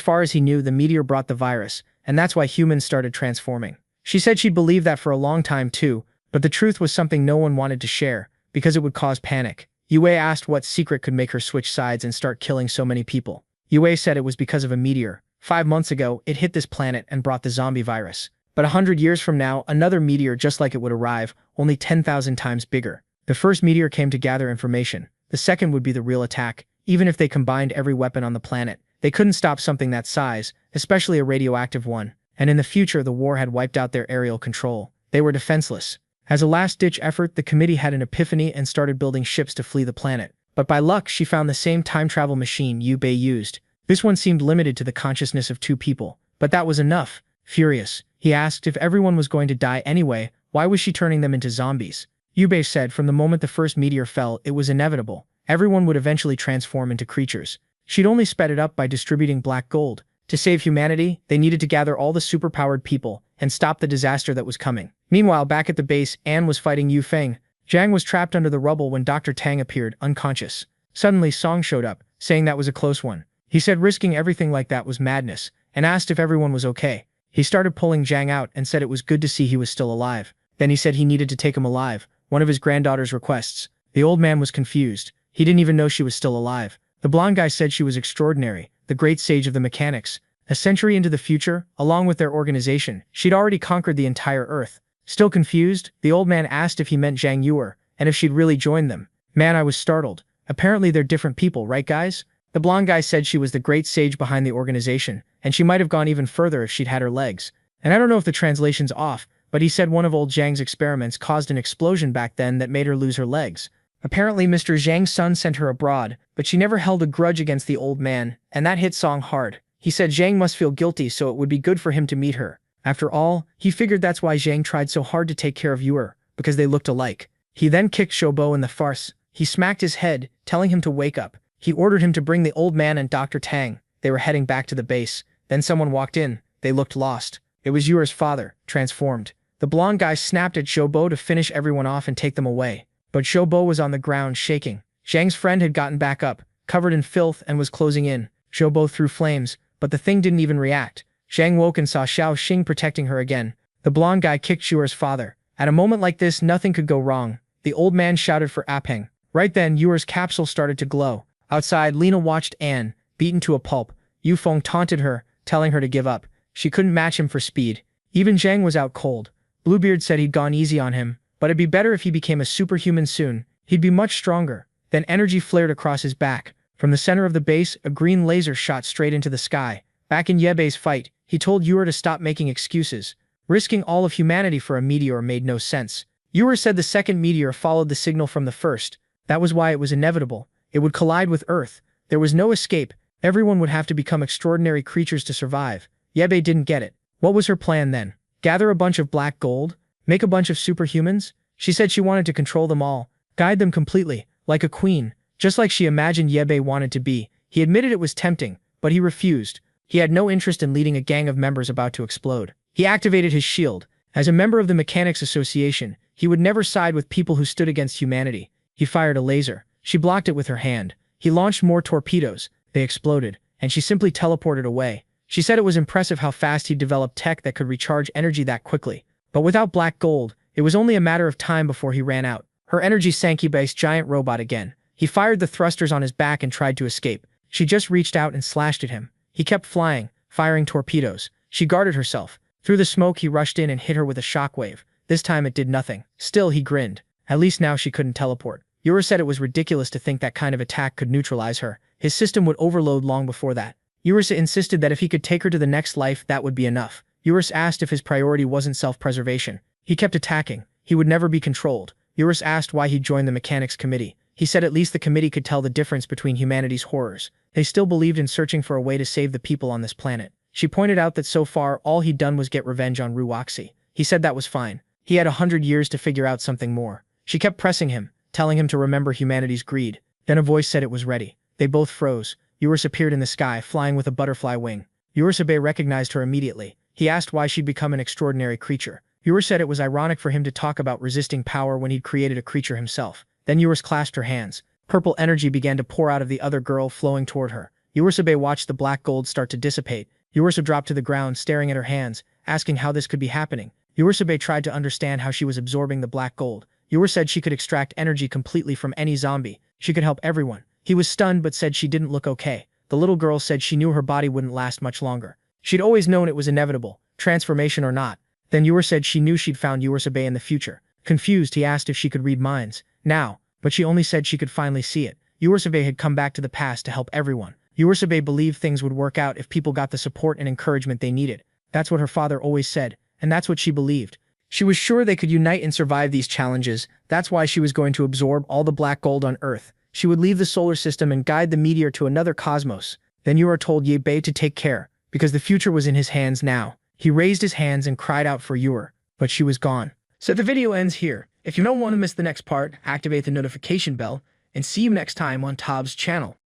far as he knew, the meteor brought the virus, and that's why humans started transforming. She said she'd believed that for a long time too, but the truth was something no one wanted to share, because it would cause panic. Yue asked what secret could make her switch sides and start killing so many people. Yue said it was because of a meteor. 5 months ago, it hit this planet and brought the zombie virus. But 100 years from now, another meteor just like it would arrive, only 10,000 times bigger. The first meteor came to gather information. The second would be the real attack. Even if they combined every weapon on the planet, they couldn't stop something that size, especially a radioactive one. And in the future, the war had wiped out their aerial control. They were defenseless. As a last-ditch effort, the committee had an epiphany and started building ships to flee the planet. But by luck, she found the same time-travel machine Yu Bei used. This one seemed limited to the consciousness of 2 people. But that was enough. Furious, he asked if everyone was going to die anyway, why was she turning them into zombies? Yu Bei said from the moment the first meteor fell, it was inevitable. Everyone would eventually transform into creatures. She'd only sped it up by distributing black gold. To save humanity, they needed to gather all the superpowered people and stop the disaster that was coming. Meanwhile, back at the base, Anne was fighting Yu Feng. Zhang was trapped under the rubble when Dr. Tang appeared, unconscious. Suddenly, Song showed up, saying that was a close one. He said risking everything like that was madness, and asked if everyone was okay. He started pulling Zhang out and said it was good to see he was still alive. Then he said he needed to take him alive, one of his granddaughter's requests. The old man was confused. He didn't even know she was still alive. The blonde guy said she was extraordinary, the great sage of the mechanics. A century into the future, along with their organization, she'd already conquered the entire Earth. Still confused, the old man asked if he meant Zhang Yuer, and if she'd really joined them. Man, I was startled. Apparently they're different people, right guys? The blonde guy said she was the great sage behind the organization, and she might have gone even further if she'd had her legs. And I don't know if the translation's off, but he said one of old Zhang's experiments caused an explosion back then that made her lose her legs. Apparently Mr. Zhang's son sent her abroad, but she never held a grudge against the old man, and that hit Song hard. He said Zhang must feel guilty, so it would be good for him to meet her. After all, he figured that's why Zhang tried so hard to take care of Yuer, because they looked alike. He then kicked Shoubo in the farce. He smacked his head, telling him to wake up. He ordered him to bring the old man and Dr. Tang. They were heading back to the base. Then someone walked in. They looked lost. It was Yuer's father, transformed. The blonde guy snapped at Shoubo to finish everyone off and take them away. But Shoubo was on the ground shaking. Zhang's friend had gotten back up, covered in filth, and was closing in. Shoubo threw flames, but the thing didn't even react. Zhang woke and saw Xiao Xing protecting her again. The blonde guy kicked Yuer's father. At a moment like this, nothing could go wrong. The old man shouted for Apeng. Right then, Yuer's capsule started to glow. Outside, Lena watched Anne, beaten to a pulp. Yu Feng taunted her, telling her to give up. She couldn't match him for speed. Even Zhang was out cold. Bluebeard said he'd gone easy on him, but it'd be better if he became a superhuman soon. He'd be much stronger. Then energy flared across his back. From the center of the base, a green laser shot straight into the sky. Back in Yebei's fight, he told Yuer to stop making excuses. Risking all of humanity for a meteor made no sense. Yuer said the second meteor followed the signal from the first. That was why it was inevitable. It would collide with Earth. There was no escape. Everyone would have to become extraordinary creatures to survive. Yebei didn't get it. What was her plan then? Gather a bunch of black gold? Make a bunch of superhumans? She said she wanted to control them all, guide them completely, like a queen, just like she imagined Yebei wanted to be. He admitted it was tempting, but he refused. He had no interest in leading a gang of members about to explode. He activated his shield. As a member of the Mechanics Association, he would never side with people who stood against humanity. He fired a laser. She blocked it with her hand. He launched more torpedoes. They exploded, and she simply teleported away. She said it was impressive how fast he developed tech that could recharge energy that quickly. But without black gold, it was only a matter of time before he ran out. Her energy sank Yebei's giant robot again. He fired the thrusters on his back and tried to escape. She just reached out and slashed at him. He kept flying, firing torpedoes. She guarded herself. Through the smoke, he rushed in and hit her with a shockwave. This time it did nothing. Still, he grinned. At least now she couldn't teleport. Yuer said it was ridiculous to think that kind of attack could neutralize her. His system would overload long before that. Yuer insisted that if he could take her to the next life, that would be enough. Yuer asked if his priority wasn't self-preservation. He kept attacking. He would never be controlled. Yuer asked why he joined the Mechanics Committee. He said at least the committee could tell the difference between humanity's horrors. They still believed in searching for a way to save the people on this planet. She pointed out that so far, all he'd done was get revenge on Ruoxi. He said that was fine. He had 100 years to figure out something more. She kept pressing him, telling him to remember humanity's greed. Then a voice said it was ready. They both froze. Eurus appeared in the sky, flying with a butterfly wing. Eurus recognized her immediately. He asked why she'd become an extraordinary creature. Eurus said it was ironic for him to talk about resisting power when he'd created a creature himself. Then Eurus clasped her hands. Purple energy began to pour out of the other girl, flowing toward her. Eurus watched the black gold start to dissipate. Eurus dropped to the ground, staring at her hands, asking how this could be happening. Eurus tried to understand how she was absorbing the black gold. Eurus said she could extract energy completely from any zombie. She could help everyone. He was stunned but said she didn't look okay. The little girl said she knew her body wouldn't last much longer. She'd always known it was inevitable, transformation or not. Then Eurus said she knew she'd found Eurus in the future. Confused, he asked if she could read minds. Now, but she only said she could finally see it. Eurus had come back to the past to help everyone. Eurus believed things would work out if people got the support and encouragement they needed. That's what her father always said, and that's what she believed. She was sure they could unite and survive these challenges. That's why she was going to absorb all the black gold on Earth. She would leave the solar system and guide the meteor to another cosmos. Then Eurus told Ye Bei to take care, because the future was in his hands now. He raised his hands and cried out for Eurus, but she was gone. So the video ends here. If you don't want to miss the next part, activate the notification bell, and see you next time on Tob's channel.